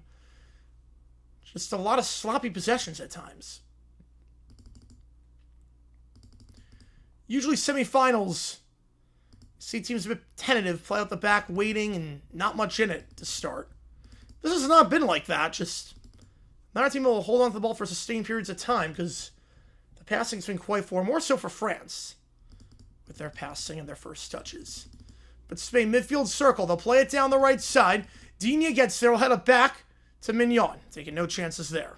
Just a lot of sloppy possessions at times. Usually semifinals, see teams a bit tentative, play out the back, waiting, and not much in it to start. This has not been like that. Just not a team will hold on to the ball for sustained periods of time because the passing's been quite poor. More so for France with their passing and their first touches. But Spain, midfield circle. They'll play it down the right side. Digne gets there. Will head it back to Mignon. Taking no chances there.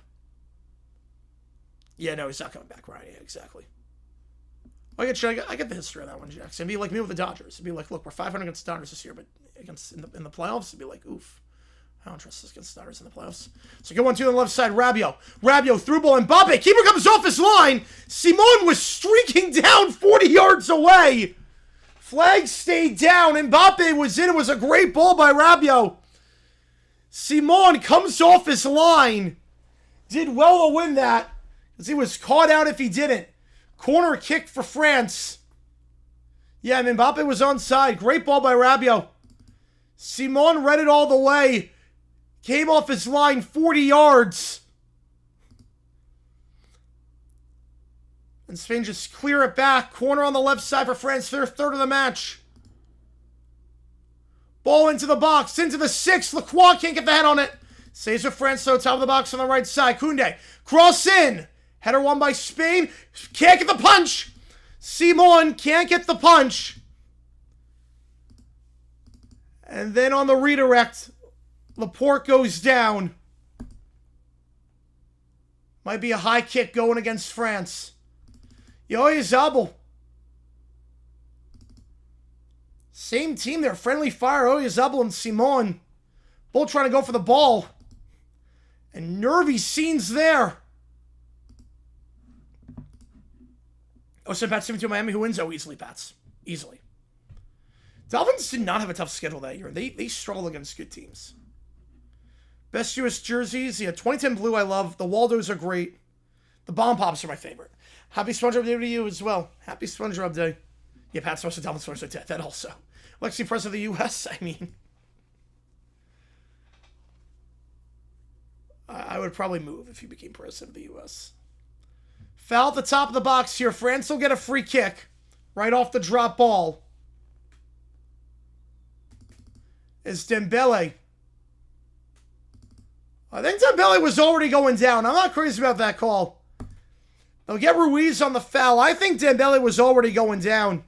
Yeah, no, he's not coming back. Right, yeah, exactly. I get the history of that one, Jackson. It'd be like me with the Dodgers. It'd be like, look, we're 500 against the Dodgers this year, but in the playoffs, it'd be like, oof. I don't trust this against the Dodgers in the playoffs. So go 1-2 on the left side. Rabiot. Rabiot through ball. Mbappe. Keeper comes off his line. Simon was streaking down 40 yards away. Flag stayed down. Mbappe was in. It was a great ball by Rabiot. Simon comes off his line. Did well to win that, because he was caught out if he didn't. Corner kick for France. Yeah, Mbappe was onside. Great ball by Rabiot. Simon read it all the way. Came off his line 40 yards. And Spain just clear it back. Corner on the left side for France. Their third of the match. Ball into the box. Into the 6. Lacroix can't get the head on it. Saves with France, though. Top of the box on the right side. Koundé. Cross in. Header won by Spain. Can't get the punch. Simon can't get the punch. And then on the redirect, Laporte goes down. Might be a high kick going against France. Oyarzabal. Same team there. Friendly fire. Oyarzabal and Simon. Both trying to go for the ball. And nervy scenes there. Send Pats 7-2 Miami. Who wins? Easily, Pats. Easily. Dolphins did not have a tough schedule that year. They struggled against good teams. Best U.S. jerseys. Yeah, 2010 blue I love. The Waldos are great. The Bomb Pops are my favorite. Happy SpongeBob Day to you as well. Happy SpongeBob Day. Yeah, Pat Source of Dolphins Source of Death. That also. Lexi Press of the U.S. I mean. I would probably move if he became president of the U.S. Foul at the top of the box here. France will get a free kick. Right off the drop ball. Is Dembele. I think Dembele was already going down. I'm not crazy about that call. They'll get Ruiz on the foul. I think Dembele was already going down.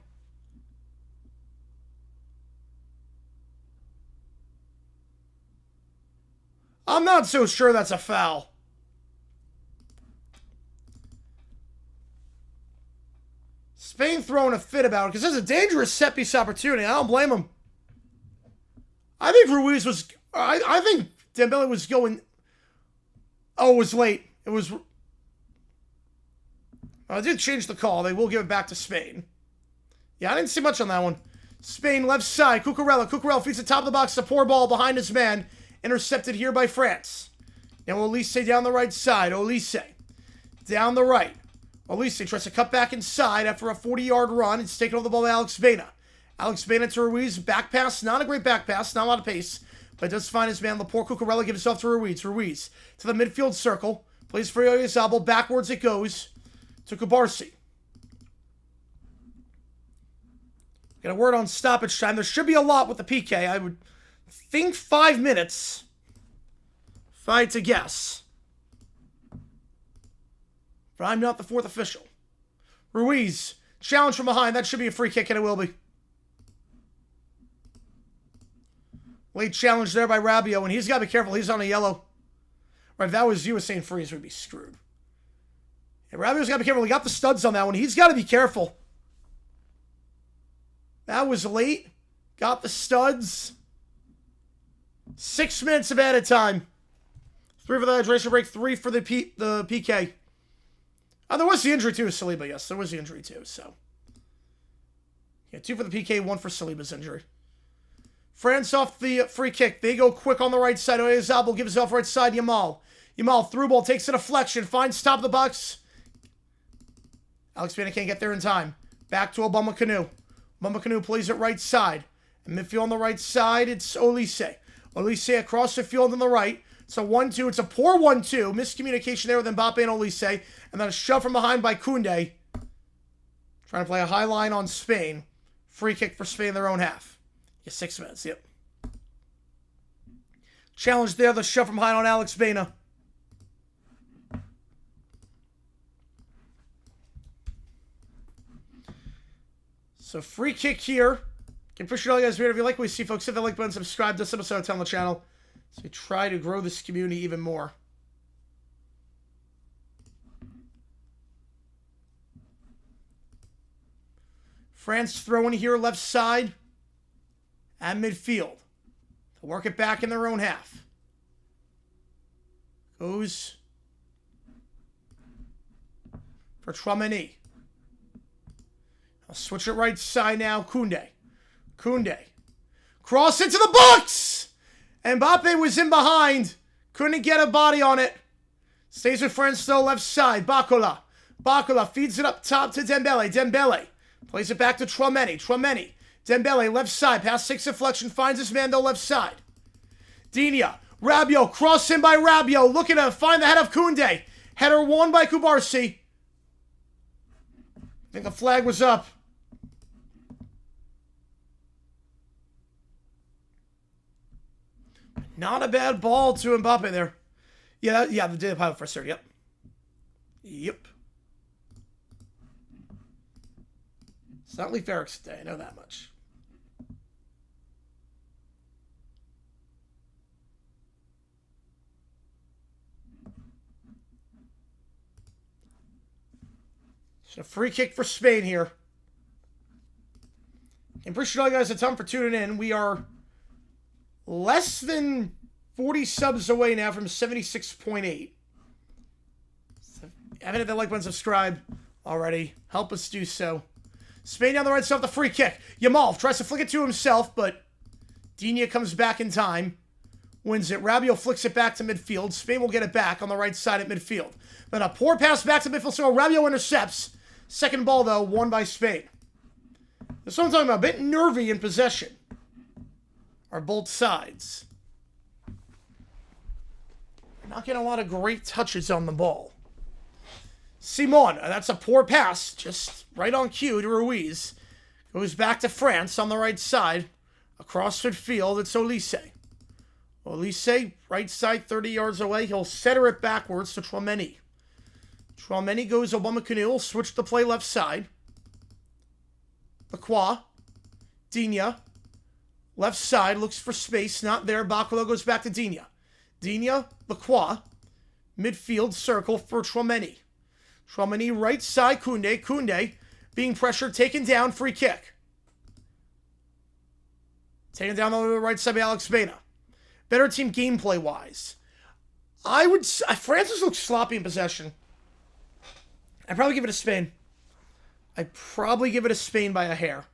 I'm not so sure that's a foul. Spain throwing a fit about it because this is a dangerous set-piece opportunity. I don't blame him. I think Ruiz was... I think Dembele was going... Oh, it was late. It was... I did change the call. They will give it back to Spain. Yeah, I didn't see much on that one. Spain, left side. Cucurella. Cucurella feeds the top of the box. A poor ball behind his man. Intercepted here by France. Now Olise down the right side. Olise. Down the right. Olise tries to cut back inside after a 40-yard run. It's taken over the ball by Alex Baena. Alex Baena to Ruiz. Back pass. Not a great back pass. Not a lot of pace. But does find his man. Laporte. Cucurella gives it off to Ruiz. Ruiz to the midfield circle. Plays for Oyarzabal. Backwards it goes to Kubarsi. Got a word on stoppage time. There should be a lot with the PK. I would think 5 minutes. If I had to guess. But I'm not the fourth official. Ruiz. Challenge from behind. That should be a free kick, and it will be. Late challenge there by Rabiot, and he's got to be careful. He's on a yellow. Right, if that was you saying freeze, we'd be screwed. And Rabiot's got to be careful. He got the studs on that one. He's got to be careful. That was late. Got the studs. 6 minutes of added time. 3 for the hydration break. 3 for the PK. Oh, there was the injury too, Saliba. Yes, there was the injury too. So, yeah, 2 for the PK, 1 for Saliba's injury. France off the free kick. They go quick on the right side. Oyarzabal gives it off right side. Yamal. Yamal through ball, takes a deflection, finds top of the box. Alex Baena can't get there in time. Back to Obama Kanu. Obama Kanu plays it right side. And midfield on the right side, it's Olise. Olise across the field on the right. It's a 1-2. It's a poor 1-2. Miscommunication there with Mbappe and Olise. And then a shove from behind by Koundé. Trying to play a high line on Spain. Free kick for Spain in their own half. Yeah, 6 minutes, yep. Challenge there, the shove from behind on Alex Baena. So free kick here. Can appreciate all you guys here. If you like what we see, folks, hit the like button, subscribe to this episode, tell on the channel. So we try to grow this community even more. France throwing here left side and midfield. They'll work it back in their own half. Goes for Tchouaméni. I'll switch it right side now. Koundé. Koundé. Cross into the box! Mbappe was in behind. Couldn't get a body on it. Stays with France though, left side. Bacola. Bacola feeds it up top to Dembele. Dembele plays it back to Tchouaméni. Tchouaméni. Dembele, left side. Past 6 deflection. Finds his man though, left side. Digne. Rabiot. Cross in by Rabiot. Looking to find the head of Koundé. Header won by Kubarsi. I think the flag was up. Not a bad ball to Mbappe there. Yeah, the day the pilot first third. Yep. It's not Leif Eriksen Day, I know that much. So a free kick for Spain here. I appreciate all you guys a ton for tuning in. We are less than 40 subs away now from 76.8. So if you haven't hit that like button, subscribe already. Help us do so. Spain down the right side with the free kick. Yamal tries to flick it to himself, but Digne comes back in time. Wins it. Rabiot flicks it back to midfield. Spain will get it back on the right side at midfield. Then a poor pass back to midfield, so Rabiot intercepts. Second ball, though, won by Spain. That's what I'm talking about. A bit nervy in possession. Are both sides. Not getting a lot of great touches on the ball. Simon, that's a poor pass. Just right on cue to Ruiz. Goes back to France on the right side. Across midfield, it's Olise. Olise, right side, 30 yards away. He'll center it backwards to Tchouaméni. Tchouaméni goes Aubameyang, switch the play left side. Lacroix. Digne. Left side, looks for space, not there. Bacola goes back to Digne. Digne, Lacroix. Midfield circle for Tchouaméni. Tchouaméni, right side, Koundé. Koundé being pressured, taken down, free kick. Taken down on the right side by Alex Baena. Better team gameplay-wise. I would... Francis looks sloppy in possession. I'd probably give it to Spain. I'd probably give it to Spain by a hair.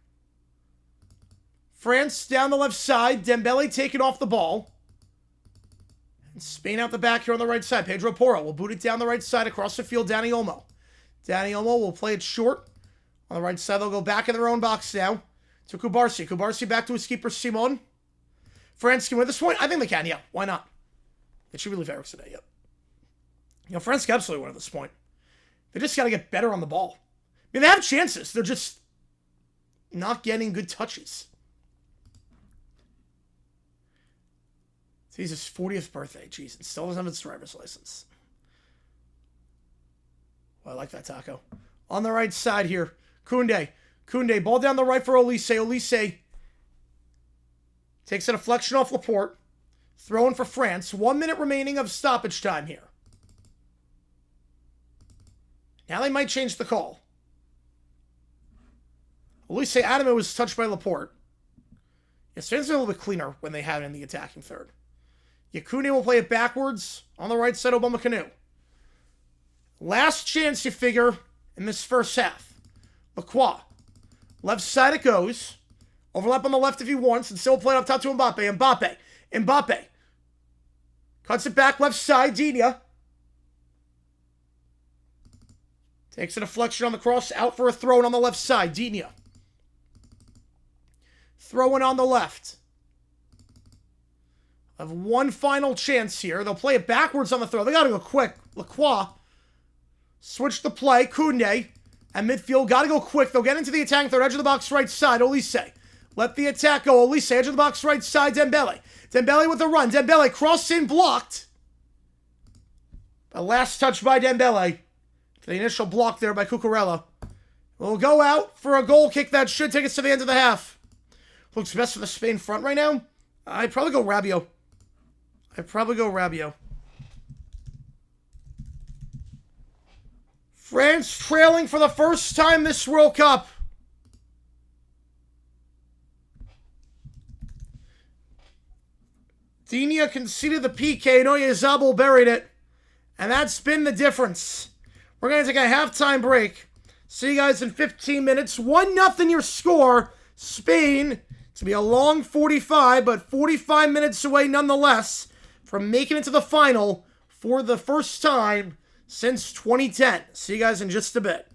France down the left side. Dembele taking off the ball. And Spain out the back here on the right side. Pedro Porro will boot it down the right side across the field. Dani Olmo. Dani Olmo will play it short. On the right side, they'll go back in their own box now. To Kubarsi. Kubarsi back to his keeper, Simon. France can win this point? I think they can, yeah. Why not? It should be Leif Eriksen Day, yep. You know, France can absolutely win at this point. They just got to get better on the ball. I mean, they have chances. They're just not getting good touches. It's his 40th birthday. Jeez, and still doesn't have his driver's license. Well, I like that, Taco. On the right side here, Koundé. Koundé, ball down the right for Olise. Olise takes a deflection off Laporte. Throwing for France. 1 minute remaining of stoppage time here. Now they might change the call. Olise Adamo was touched by Laporte. Yes, Spain's a little bit cleaner when they have it in the attacking third. Koundé will play it backwards on the right side of Aubameyang. Last chance, you figure, in this first half. Lacroix. Left side it goes. Overlap on the left if he wants, and still play it up top to Mbappe. Mbappe. Cuts it back left side, Digne. Takes a deflection on the cross, out for a throw on the left side, Digne. Throwing on the left. Have one final chance here. They'll play it backwards on the throw. They got to go quick. Lacroix. Switch the play. Koundé. And midfield. Got to go quick. They'll get into the attacking third. Edge of the box right side. Olise. Let the attack go. Olise. Edge of the box right side. Dembele. Dembele with the run. Dembele. Cross in. Blocked. The last touch by Dembele. The initial block there by Cucurella. We'll go out for a goal kick that should take us to the end of the half. Looks best for the Spain front right now. I'd probably go Rabiot. France trailing for the first time this World Cup. Digne conceded the PK. Oyarzabal buried it. And that's been the difference. We're going to take a halftime break. See you guys in 15 minutes. 1-0 your score. Spain. It's going to be a long 45, but 45 minutes away nonetheless from making it to the final. for the first time since 2010. See you guys in just a bit.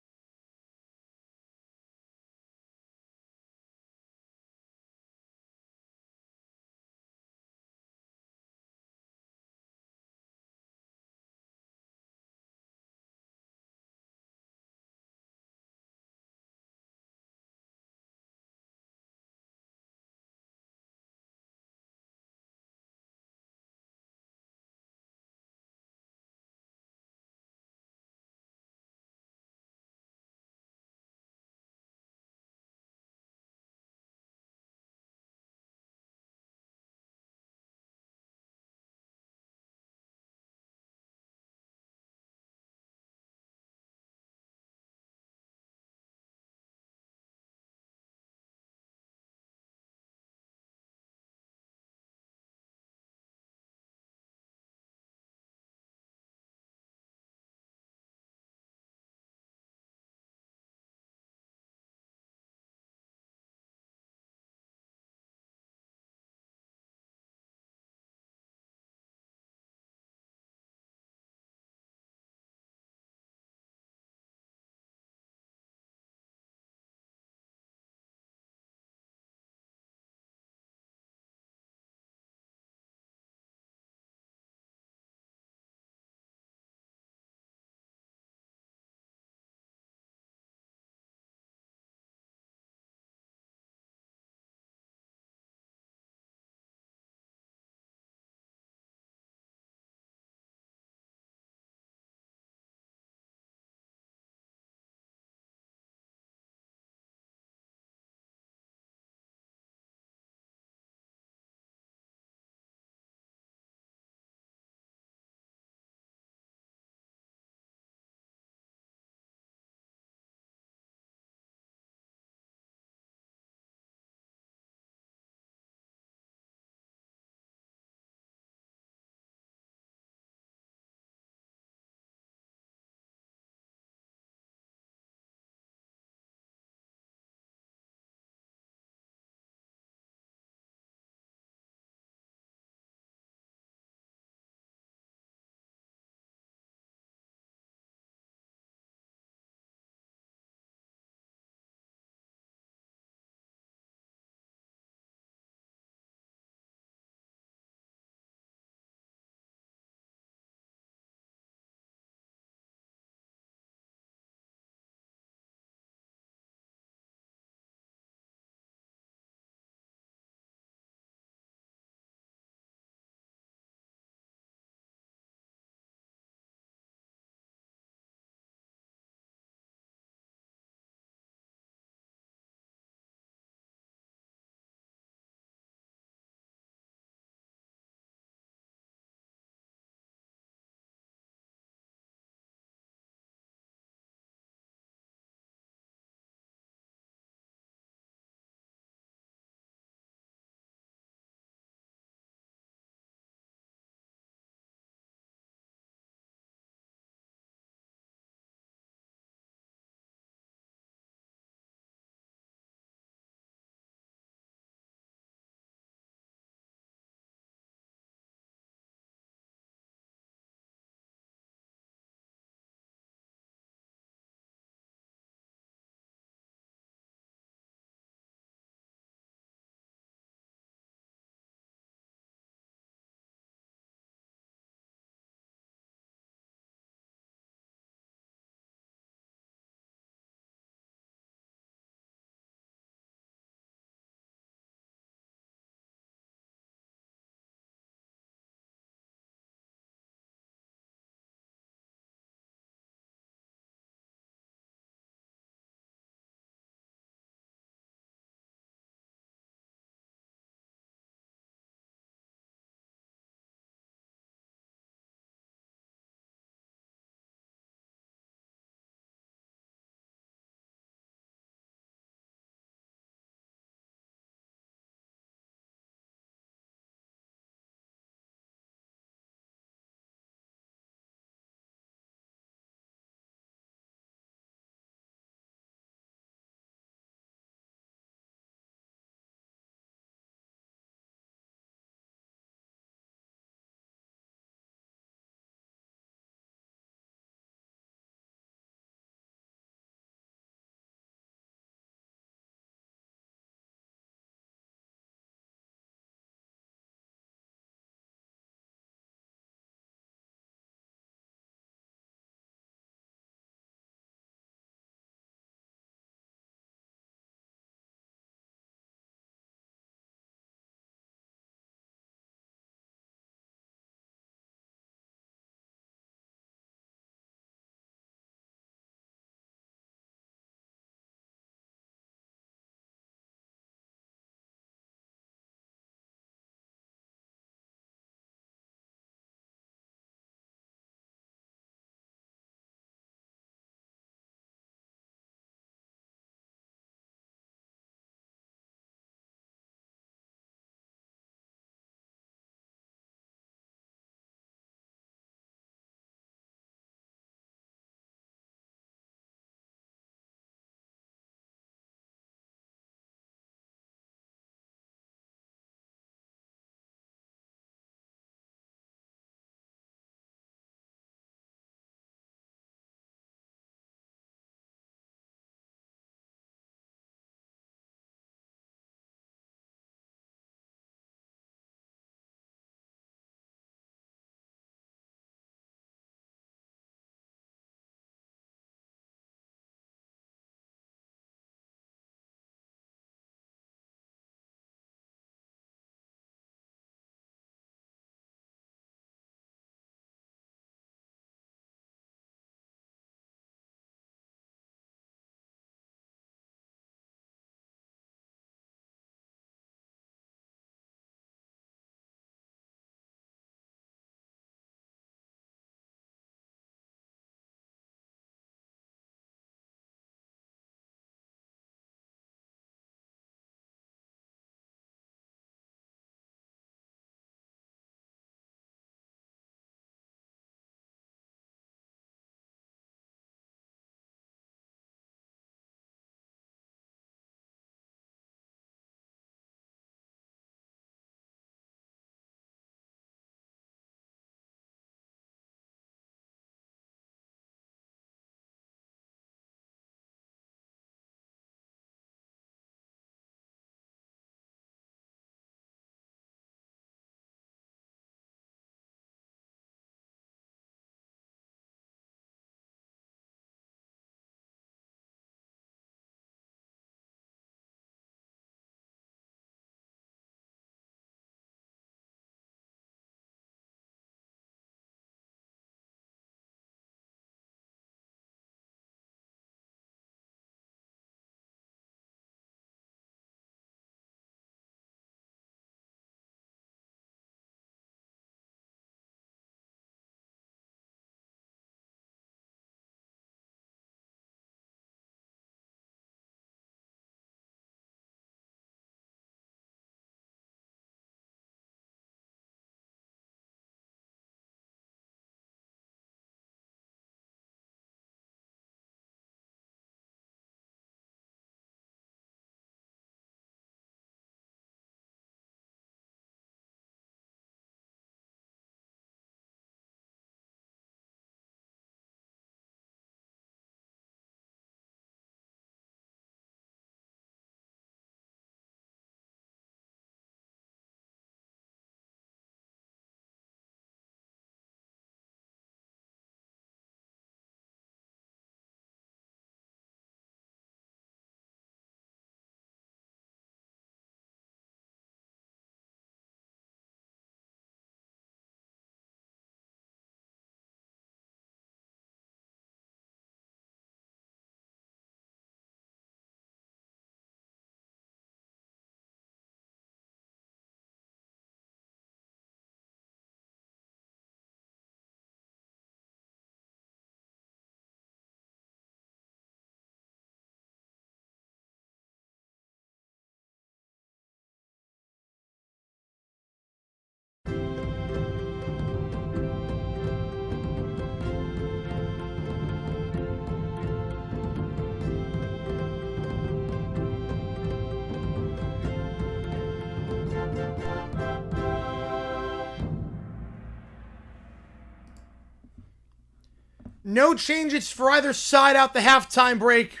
No changes for either side out the halftime break.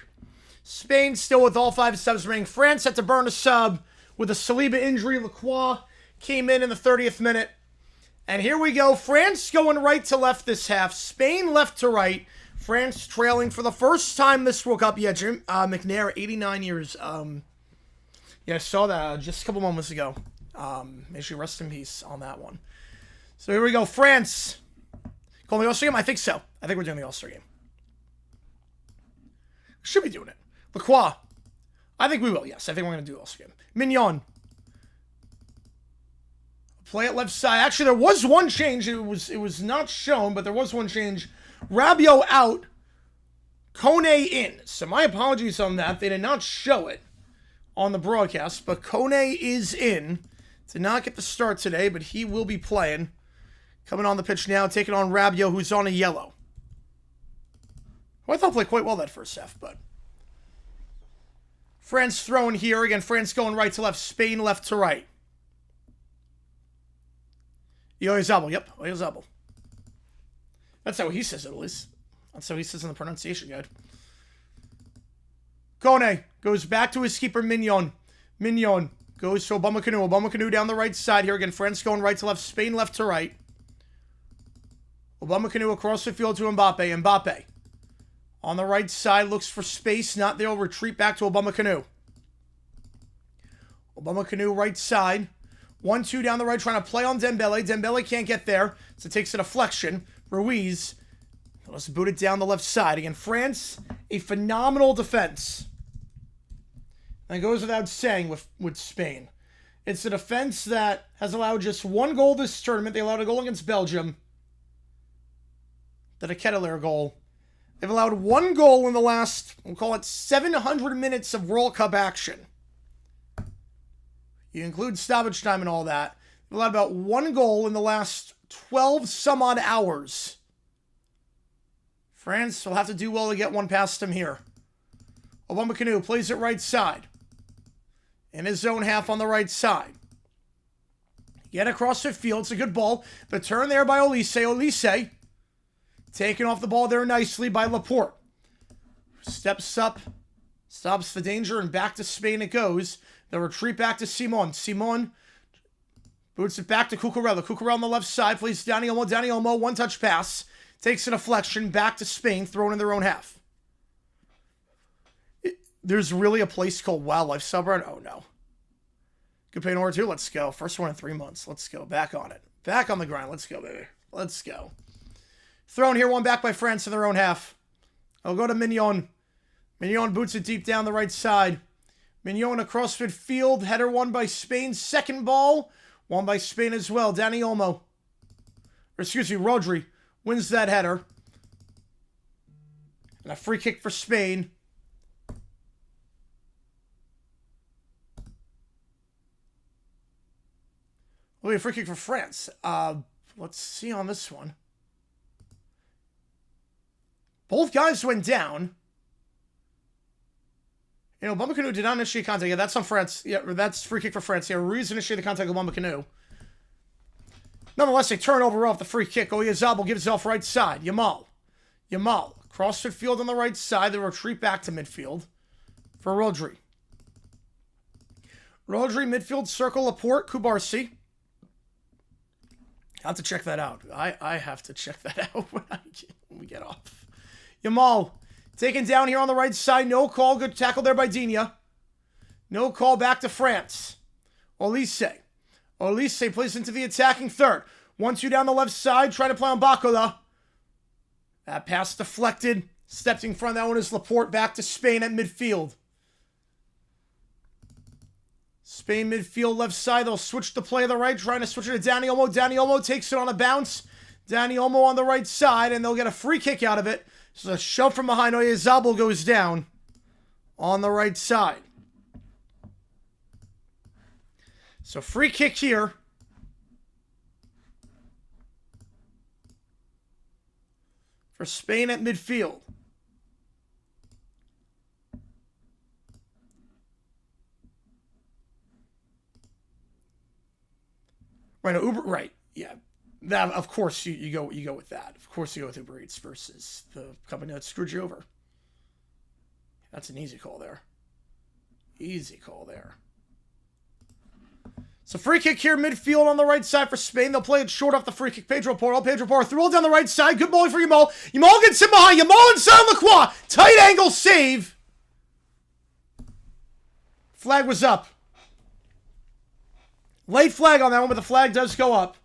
Spain still with all 5 subs remaining. France had to burn a sub with a Saliba injury. Lacroix came in the 30th minute. And here we go. France going right to left this half. Spain left to right. France trailing for the first time this World Cup. Yeah, Jim McNair, 89 years. Yeah, I saw that just a couple moments ago. May she rest in peace on that one. So here we go. France. Calling the All-Star game? I think so. I think we're doing the All-Star game. Should be doing it. Lacroix. I think we will, yes. I think we're going to do the All-Star game. Mignon. Play it left side. Actually, there was one change. It was not shown, but there was one change. Rabiot out. Kone in. So my apologies on that. They did not show it on the broadcast, but Kone is in. Did not get the start today, but he will be playing. Coming on the pitch now, taking on Rabiot, who's on a yellow. Who I thought played quite well that first half, but... France throwing here. Again, France going right to left. Spain left to right. Oyarzabal. Yep, Oyarzabal. That's how he says it, at least. That's how he says in the pronunciation guide. Kone goes back to his keeper, Mignon. Mignon goes to Upamecano. Upamecano down the right side here. Again, France going right to left. Spain left to right. Upamecano across the field to Mbappe. Mbappe on the right side looks for space. Not there. Will retreat back to Upamecano. Upamecano right side. 1-2 down the right, trying to play on Dembele. Dembele can't get there, so it takes a deflection. Ruiz, let's boot it down the left side. Again, France, a phenomenal defense. And it goes without saying with Spain. It's a defense that has allowed just 1 goal this tournament. They allowed a goal against Belgium. The Ketelaere goal. They've allowed 1 goal in the last, we'll call it 700 minutes of World Cup action. You include stoppage time and all that. They've allowed about 1 goal in the last 12 some odd hours. France will have to do well to get one past them here. Upamecano plays it right side. In his own half on the right side. Get across the field. It's a good ball. The turn there by Olise. Olise taking off the ball there nicely by Laporte. Steps up. Stops the danger and back to Spain it goes. The retreat back to Simon. Simon boots it back to Cucurella. Cucurella on the left side. Plays Dani Olmo. Dani Olmo, 1-touch pass. Takes a deflection back to Spain. Thrown in their own half. There's really a place called Wildlife Suburb. Oh, no. Good pay in order 2. Let's go. First one in 3 months. Let's go. Back on it. Back on the grind. Let's go, baby. Let's go. Thrown here. One back by France in their own half. I'll go to Mignon. Mignon boots it deep down the right side. Mignon across midfield. Header won by Spain. Second ball. Won by Spain as well. Dani Olmo. Or excuse me, Rodri wins that header. And a free kick for Spain. Oh, a free kick for France. Let's see on this one. Both guys went down. You know, Upamecano did not initiate contact. Yeah, that's on France. Yeah, that's free kick for France. Yeah, Ruiz initiated the contact with Upamecano. Nonetheless, a turnover off the free kick. Oyarzabal gives it off right side. Yamal. Cross midfield on the right side. They retreat back to midfield for Rodri. Rodri, midfield circle, Laporte, Kubarsi. I have to check that out. I have to check that out when we get off. Yamal. Taken down here on the right side. No call. Good tackle there by Digne. No call back to France. Olise. Olise plays into the attacking third. 1-2 down the left side. Trying to play on Bacola. That pass deflected. Stepped in front of that one is Laporte. Back to Spain at midfield. Spain midfield left side. They'll switch the play to the right. Trying to switch it to Dani Olmo. Dani Olmo takes it on a bounce. Dani Olmo on the right side. And they'll get a free kick out of it. So a shove from behind. Oyarzabal goes down on the right side. So free kick here. For Spain at midfield. Right, no, Uber, right, yeah. That, of course, you go with that. Of course you go with Uber Eats versus the company that screwed you over. That's an easy call there. Easy call there. So free kick here, midfield on the right side for Spain. They'll play it short off the free kick. Pedro Porro through all down the right side. Good ball for Yamal. Yamal gets him behind. Yamal inside Lacroix. Tight angle save. Flag was up. Late flag on that one, but the flag does go up.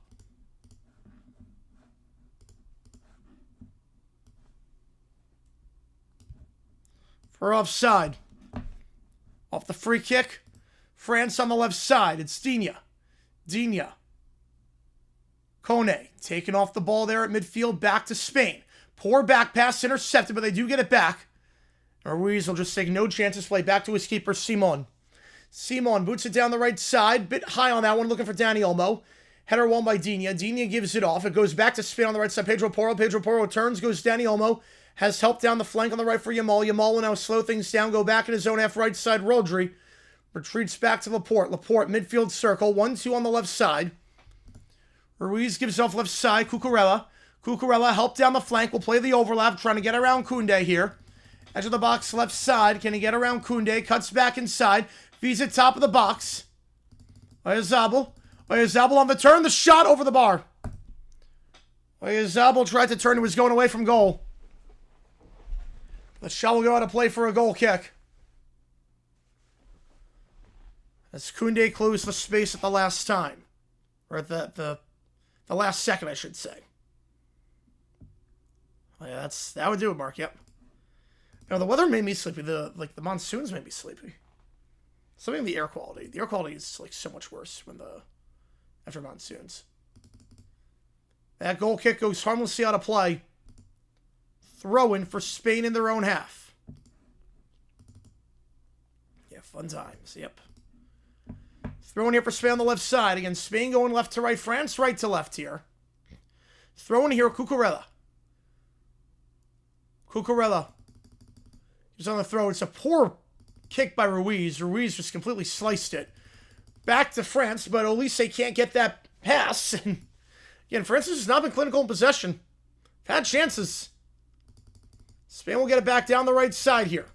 For offside. Off the free kick. France on the left side. It's Digne. Kone taking off the ball there at midfield. Back to Spain. Poor back pass intercepted, but they do get it back. Ruiz will just take no chances. Play back to his keeper, Simon. Simon boots it down the right side. Bit high on that one. Looking for Dani Olmo. Header won by Digne. Digne gives it off. It goes back to Spain on the right side. Pedro Porro turns. Goes Dani Olmo. Has help down the flank on the right for Yamal. Yamal will now slow things down. Go back in his own half right side. Rodri retreats back to Laporte. Laporte, midfield circle. 1-2 on the left side. Ruiz gives off left side. Cucurella help down the flank. Will play the overlap. Trying to get around Koundé here. Edge of the box, left side. Can he get around Koundé? Cuts back inside. Feeds it top of the box. Oyarzabal on the turn. The shot over the bar. Oyarzabal tried to turn. He was going away from goal. The shot will go out of play for a goal kick. As Koundé closed the space at the last time. Or at the last second, I should say. Oh, yeah, that would do it, Mark. Yep. No, the weather made me sleepy. The monsoons made me sleepy. Something the air quality. The air quality is like so much worse after monsoons. That goal kick goes harmlessly out of play. Throw in for Spain in their own half. Yeah, fun times. Yep. Throw in here for Spain on the left side. Again, Spain going left to right. France right to left here. Throw in here, Cucurella. He's on the throw. It's a poor kick by Ruiz. Ruiz just completely sliced it. Back to France, but Olise can't get that pass. And again, France has not been clinical in possession. Had chances. Spain will get it back down the right side here.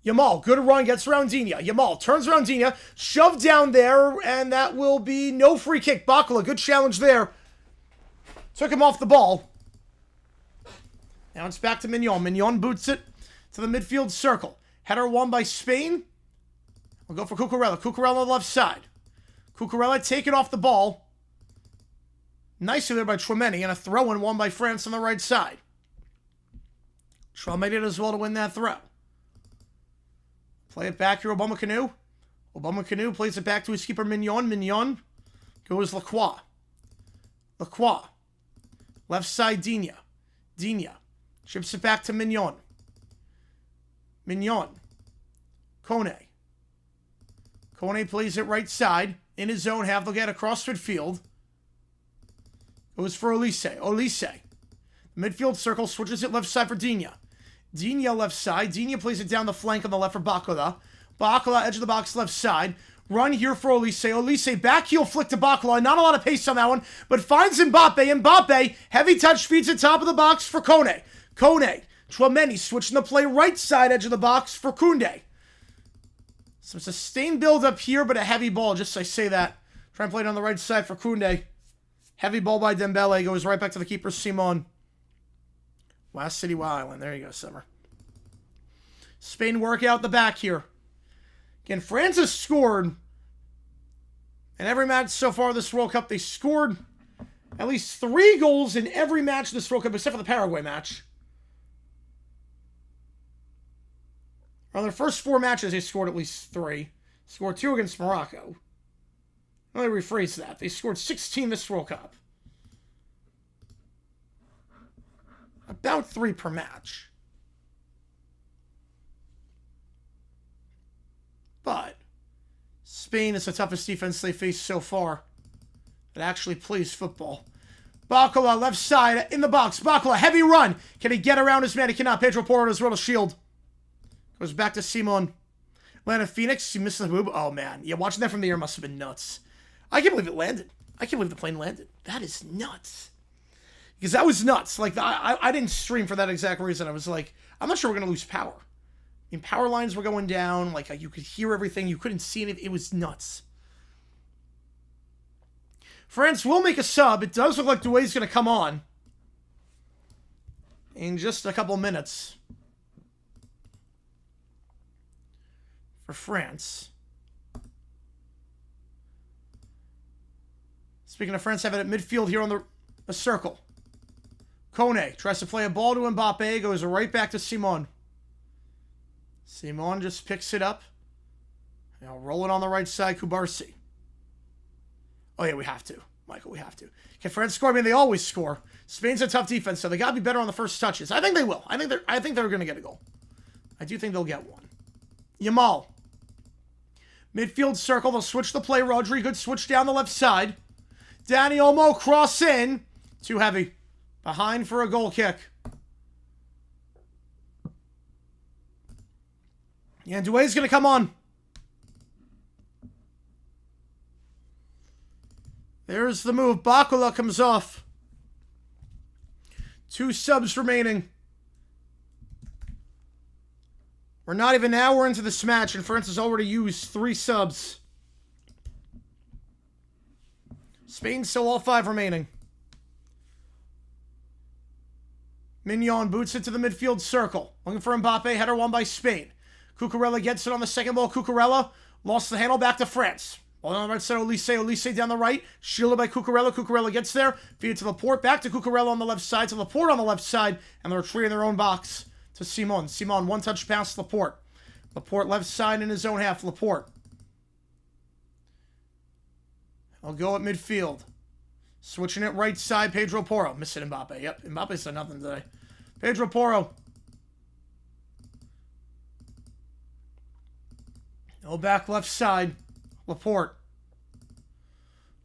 Yamal, good run, gets around Digne. Yamal turns around Digne, shoved down there, and that will be no free kick. Bakala, good challenge there. Took him off the ball. Now it's back to Mignon. Mignon boots it to the midfield circle. Header won by Spain. We'll go for Cucurella. Cucurella on the left side. Cucurella taking off the ball. Nicely there by Tchouameni, and a throw-in won by France on the right side. Tchouameni did as well to win that throw. Play it back here, Obama Canoe plays it back to his keeper, Mignon. Mignon goes Lacroix. Left side, Digne. Chips it back to Mignon. Kone plays it right side. In his own half, they'll get across midfield. Goes for Olise. Midfield circle, switches it left side for Digne. Digne left side. Digne plays it down the flank on the left for Bakala. Bakala, edge of the box, left side. Run here for Olise. Olise, back heel flick to Bakala. Not a lot of pace on that one, but finds Mbappe. Mbappe, heavy touch, feeds it top of the box for Kone. Tchouameni switching the play right side, edge of the box for Koundé. Some sustained build up here, but a heavy ball, just I say that. Try and play it on the right side for Koundé. Heavy ball by Dembele, goes right back to the keeper, Simon. Last City, Wild Island. There you go, Summer. Spain work out the back here. Again, France has scored in every match so far this World Cup. They scored at least 3 goals in every match this World Cup, except for the Paraguay match. On their first 4 matches, they scored at least 3. Scored 2 against Morocco. Let me rephrase that. They scored 16 this World Cup. About 3 per match. But Spain is the toughest defense they faced so far that actually plays football. Bakala, left side, in the box. Bakala, heavy run. Can he get around his man? He cannot. Pedro Porro has rolled a shield. Goes back to Simon. Atlanta Phoenix, he missed the move. Oh, man. Yeah, watching that from the air must have been nuts. I can't believe it landed. I can't believe the plane landed. That is nuts. Because that was nuts. Like, I didn't stream for that exact reason. I was like, I'm not sure we're going to lose power. I mean, power lines were going down. Like, you could hear everything. You couldn't see anything. It was nuts. France will make a sub. It does look like Douay's going to come on in just a couple minutes for France. Speaking of France, have it at midfield here on the circle. Kone tries to play a ball to Mbappe, goes right back to Simon. Simon just picks it up. Now roll it on the right side, Kubarsi. Oh yeah, we have to. Michael, we have to. Can France score? I mean, they always score. Spain's a tough defense, so they got to be better on the first touches. I think they will. I think they're going to get a goal. I do think they'll get one. Yamal. Midfield circle. They'll switch the play. Rodri, good switch down the left side. Dani Olmo cross in. Too heavy. Behind for a goal kick. And Douay's going to come on. There's the move. Bakula comes off. 2 subs remaining. We're not even an hour into this match, and France has already used 3 subs. Spain still all 5 remaining. Mignon boots it to the midfield circle. Looking for Mbappe. Header won by Spain. Cucurella gets it on the second ball. Cucurella lost the handle back to France. Ball on the right side, Olise down the right. Shielded by Cucurella. Cucurella gets there. Feed it to Laporte. Back to Cucurella on the left side. To Laporte on the left side. And they're retreating their own box to Simon. Simon, one-touch pass to Laporte. Laporte left side in his own half. Laporte. I'll go at midfield. Switching it right side. Pedro Porro. Missing Mbappe. Yep, Mbappe's done nothing today. Pedro Porro. No back left side. Laporte.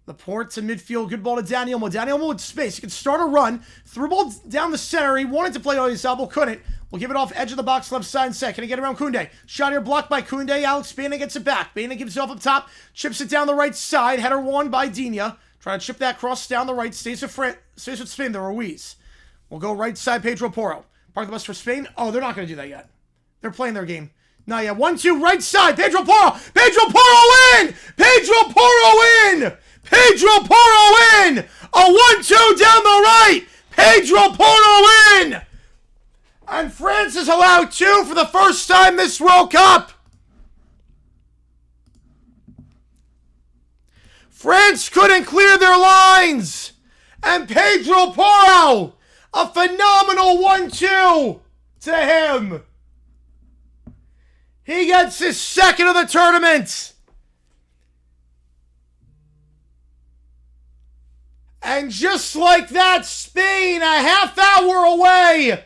Laporte to midfield. Good ball to Dani Olmo. Dani Olmo with space. He can start a run. Threw ball down the center. He wanted to play Oyarzabal. Couldn't. We'll give it off edge of the box left side set. Can he get around Koundé? Shot here blocked by Koundé. Alex Baena gets it back. Baena gives it off up top. Chips it down the right side. Header won by Digne. Trying to chip that cross down the right. Stays with Spain. The Ruiz. We'll go right side. Pedro Porro. Park the bus for Spain. Oh, they're not going to do that yet. They're playing their game. Not yet. 1-2 right side. Pedro Porro. Pedro Porro in. Pedro Porro in. Pedro Porro in. A 1-2 down the right. Pedro Porro in. And France is allowed 2 for the first time this World Cup. France couldn't clear their lines. And Pedro Porro, a phenomenal 1-2 to him. He gets his 2nd of the tournament. And just like that, Spain a half hour away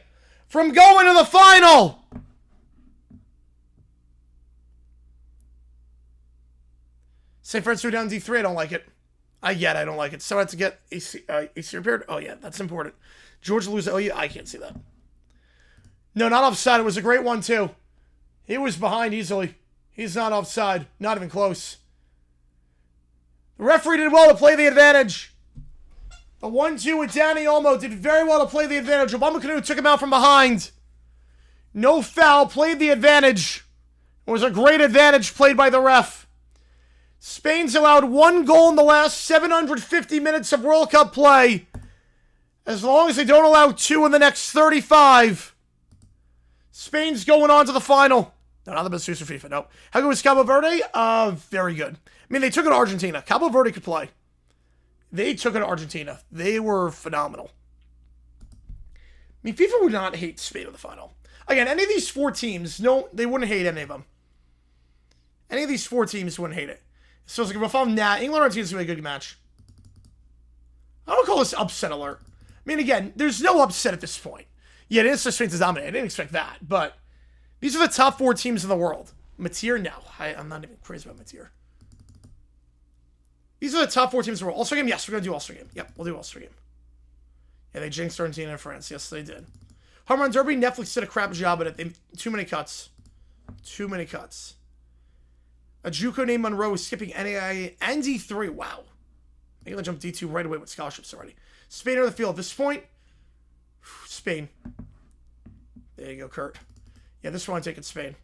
from going to the final. St. France are down D3. I don't like it. I don't like it. So I have to get AC repaired. Oh, yeah, that's important. George lose. Oh, yeah, I can't see that. No, not offside. It was a great one, too. He was behind easily. He's not offside. Not even close. The referee did well to play the advantage. The 1-2 with Dani Olmo did very well to play the advantage. Obama Kanu took him out from behind. No foul. Played the advantage. It was a great advantage played by the ref. Spain's allowed 1 goal in the last 750 minutes of World Cup play. As long as they don't allow 2 in the next 35. Spain's going on to the final. No, not the best use for FIFA, no. How good was Cabo Verde? Very good. I mean, they took it to Argentina. Cabo Verde could play. They took it to Argentina. They were phenomenal. I mean, FIFA would not hate Spain in the final. Again, any of these 4 teams, no, they wouldn't hate any of them. Any of these 4 teams wouldn't hate it. So it's like, if I'm not, England Argentina's going to be a good match. I don't call this upset alert. I mean, again, there's no upset at this point. Yeah, it is Spain to dominate. I didn't expect that, but these are the top 4 teams in the world. Matir, no. I'm not even crazy about Matir. These are the top 4 teams in the world. All-Star game? Yes, we're going to do All-Star game. Yep, we'll do All-Star game. Yeah, they jinxed Argentina and France. Yes, they did. Home Run Derby, Netflix did a crap job at it. They too many cuts. Too many cuts. A Juco named Monroe is skipping NAI and D3. Wow. They're going to jump D2 right away with scholarships already. Spain are the field. At this point, Spain. There you go, Kurt. Yeah, this one I'm taking Spain.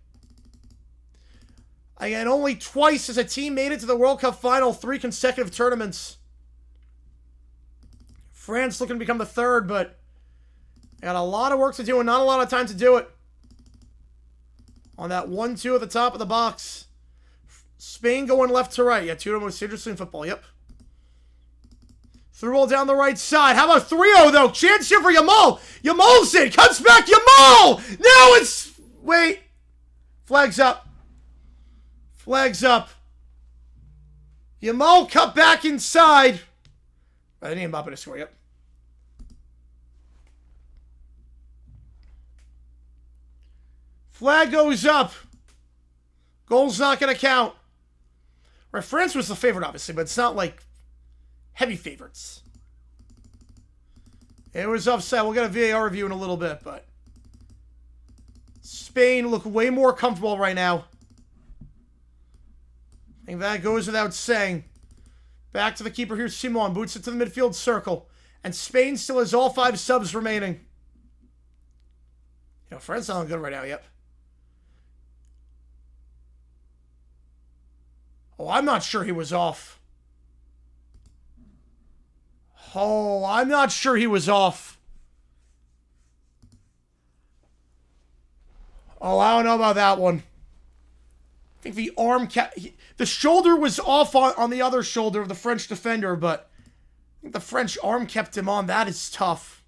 Again, only twice has a team made it to the World Cup final, 3 consecutive tournaments. France looking to become the third, but got a lot of work to do and not a lot of time to do it. On that 1-2 at the top of the box. Spain going left to right. Yeah, 2 of the most interesting in football. Yep. Through ball down the right side. How about 3-0, though? Chance here for Yamal. Yamal's in. Cuts back. Yamal! Now it's... Wait. Flags up. Flags up. Yamal cut back inside. I need Mbappe to score. Yep. Flag goes up. Goal's not going to count. Right, France was the favorite, obviously, but it's not like heavy favorites. It was offside. We'll get a VAR review in a little bit, but Spain look way more comfortable right now. I think that goes without saying. Back to the keeper here, Simon. Boots it to the midfield circle. And Spain still has all 5 subs remaining. You know, France not good right now, yep. Oh, I'm not sure he was off. Oh, I'm not sure he was off. Oh, I don't know about that one. I think the arm the shoulder was off on the other shoulder of the French defender, but I think the French arm kept him on. That is tough.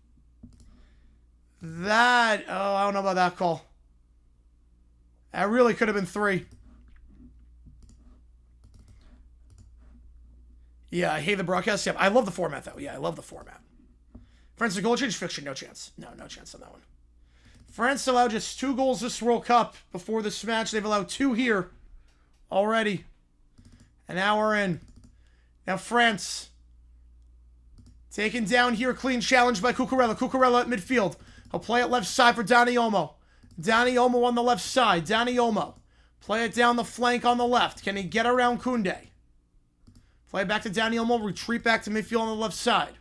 I don't know about that call. That really could have been 3. Yeah, I hate the broadcast. Yeah, I love the format, though. Yeah, I love the format. France, a goal change fiction. No chance. No chance on that one. France allowed just 2 goals this World Cup before this match. They've allowed 2 here already. And now we're in. Now France. Taken down here. Clean challenge by Cucurella. Cucurella at midfield. He'll play it left side for Dani Olmo. Dani Olmo on the left side. Dani Olmo. Play it down the flank on the left. Can he get around Koundé? Play back to Dani Olmo. Retreat back to midfield on the left side.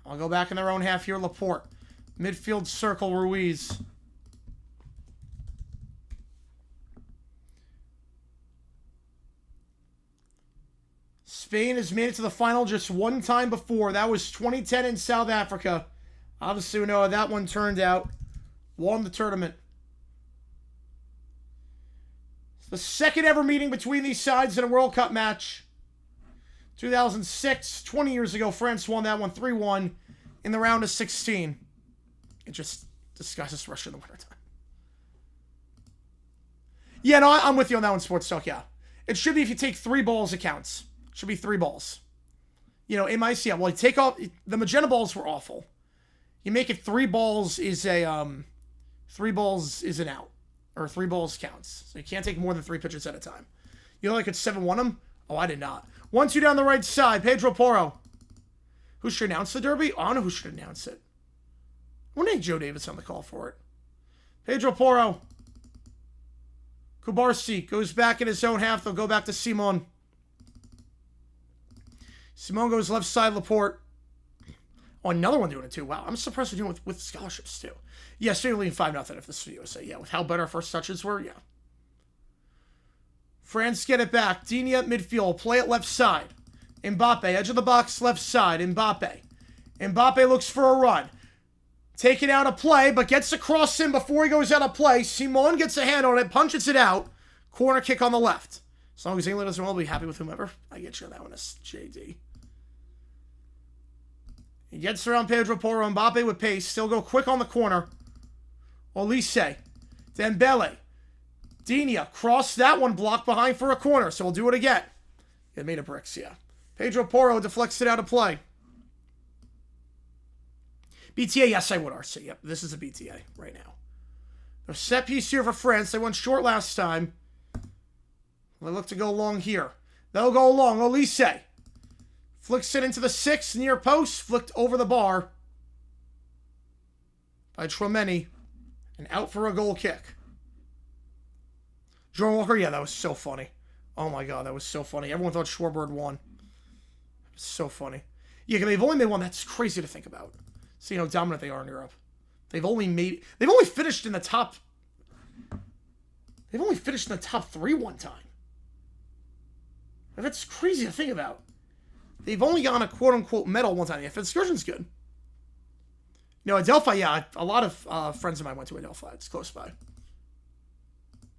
I'll go back in their own half here. Laporte. Midfield circle, Ruiz. Spain has made it to the final just one time before. That was 2010 in South Africa. Obviously, we know how that one turned out. Won the tournament. It's the second ever meeting between these sides in a World Cup match. 2006, 20 years ago, France won that one 3-1 in the round of 16. It just discusses Russia in the wintertime. Yeah, no, I'm with you on that one, Sports Talk, yeah. It should be if you take 3 balls, it counts. It should be 3 balls. You know, in my CM, well, you take off, the magenta balls were awful. You make it 3 balls is a, 3 balls is an out. Or 3 balls counts. So you can't take more than 3 pitches at a time. You know, like it's 7-1 them? Oh, I did not. 1-2 down the right side. Pedro Porro. Who should announce the derby? I don't know who should announce it. I wonder if Joe Davis on the call for it. Pedro Porro. Kubarsi goes back in his own half. They'll go back to Simon. Simon goes left side, Laporte. Oh, another one doing it too. Wow, I'm surprised we're doing it with scholarships too. Yeah, still leading 5-0 if this video say. Yeah, with how better our first touches were, yeah. France get it back. Dini at midfield. Play it left side. Mbappe, edge of the box, left side. Mbappe. Mbappe looks for a run. Taking out a play, but gets across him before he goes out of play. Simon gets a hand on it, punches it out. Corner kick on the left. As long as England doesn't want to be happy with whomever. I get you on that one. It's JD. He gets around Pedro Porro. Mbappe with pace. Still go quick on the corner. Olise. Dembele. Dinia. Cross that one. Blocked behind for a corner. So we'll do it again. It made a bricks, yeah. Pedro Porro deflects it out of play. BTA, yes, I would, RC. Yep, this is a BTA right now. A set piece here for France. They went short last time. They look to go long here. They'll go long. Olise. Flicks it into the 6 near post. Flicked over the bar by Tchouaméni. And out for a goal kick. Jordan Walker, yeah, that was so funny. Oh my god, that was so funny. Everyone thought Schwarberg won. So funny. Yeah, they've only made one. That's crazy to think about. See how dominant they are in Europe. They've only finished in the top. They've only finished in the top 3 one time. That's crazy to think about. They've only gotten a quote-unquote medal one time. Yeah, Excursion's good. No, Adelphi, yeah, a lot of friends of mine went to Adelphi. It's close by.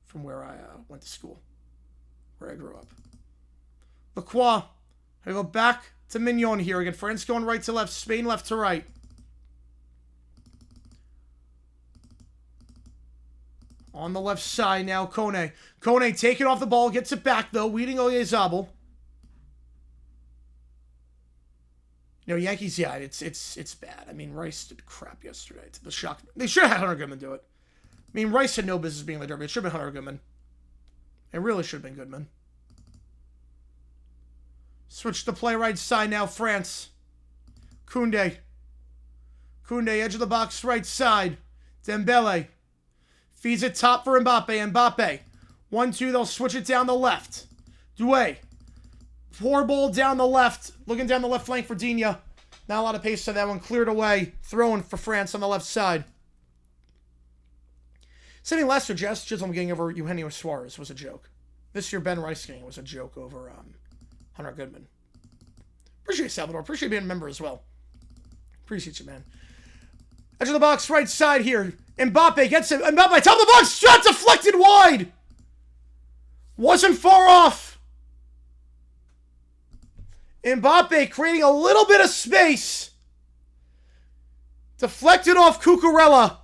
From where I went to school. Where I grew up. Lacroix. I go back to Mignon here again. France going right to left. Spain left to right. On the left side now, Kone. Kone taking off the ball. Gets it back, though. Weeding Oyezabal. You know, Yankees, yeah, it's bad. I mean, Rice did crap yesterday. To the shock. They should have had Hunter Goodman do it. I mean, Rice had no business being in the Derby. It should have been Hunter Goodman. It really should have been Goodman. Switch to play right side now, France. Koundé. Koundé, edge of the box, right side. Dembele. Feeds it top for Mbappe. Mbappe. 1-2, they'll switch it down the left. Doué. Poor ball down the left. Looking down the left flank for Digne. Not a lot of pace to that one. Cleared away. Thrown for France on the left side. Sitting last year, Jess Chisholm getting over Eugenio Suarez was a joke. This year, Ben Rice getting was a joke over Hunter Goodman. Appreciate you, Salvador. Appreciate you being a member as well. Appreciate you, man. Edge of the box, right side here. Mbappe gets it. Mbappe, top of the box. Shot deflected wide. Wasn't far off. Mbappe creating a little bit of space. Deflected off Cucurella.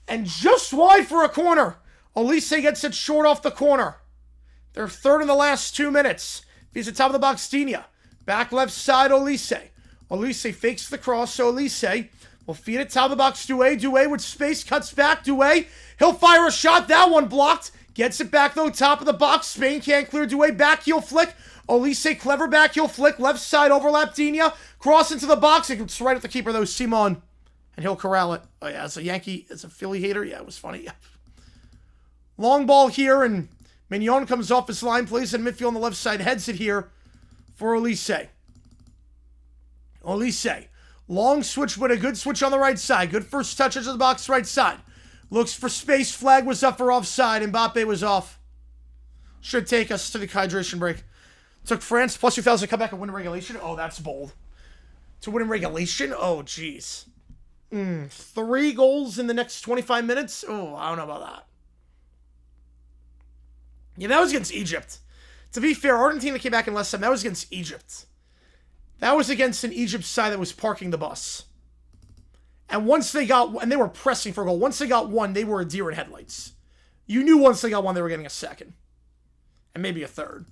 And just wide for a corner. Olise gets it short off the corner. They're third in the last 2 minutes. He's at top of the box, Digne. Back left side, Olise. Olise fakes the cross, so Olise will feed it top of the box, Doué. Doué with space, cuts back, Doué. He'll fire a shot, that one blocked. Gets it back, though, top of the box. Spain can't clear Doué. Back heel flick. Olise, clever back heel flick. Left side overlap, Digne. Cross into the box. It's right at the keeper, though, Simon. And he'll corral it. Oh, yeah, as a Yankee, as a Philly hater, yeah, it was funny. Yeah. Long ball here, and Mignon comes off his line, plays in midfield on the left side, heads it here for Olise. Olise. Long switch, but a good switch on the right side. Good first touch into the box, right side. Looks for space. Flag was up for offside. Mbappe was off. Should take us to the hydration break. Took France plus 2,000 to come back and win in regulation. Oh, that's bold. To win in regulation? Oh, jeez. 3 goals in the next 25 minutes? Oh, I don't know about that. Yeah, that was against Egypt. To be fair, Argentina came back in less time. That was against Egypt. That was against an Egypt side that was parking the bus. And once they got, and they were pressing for a goal. Once they got one, they were a deer in headlights. You knew once they got one, they were getting a second. And maybe a third.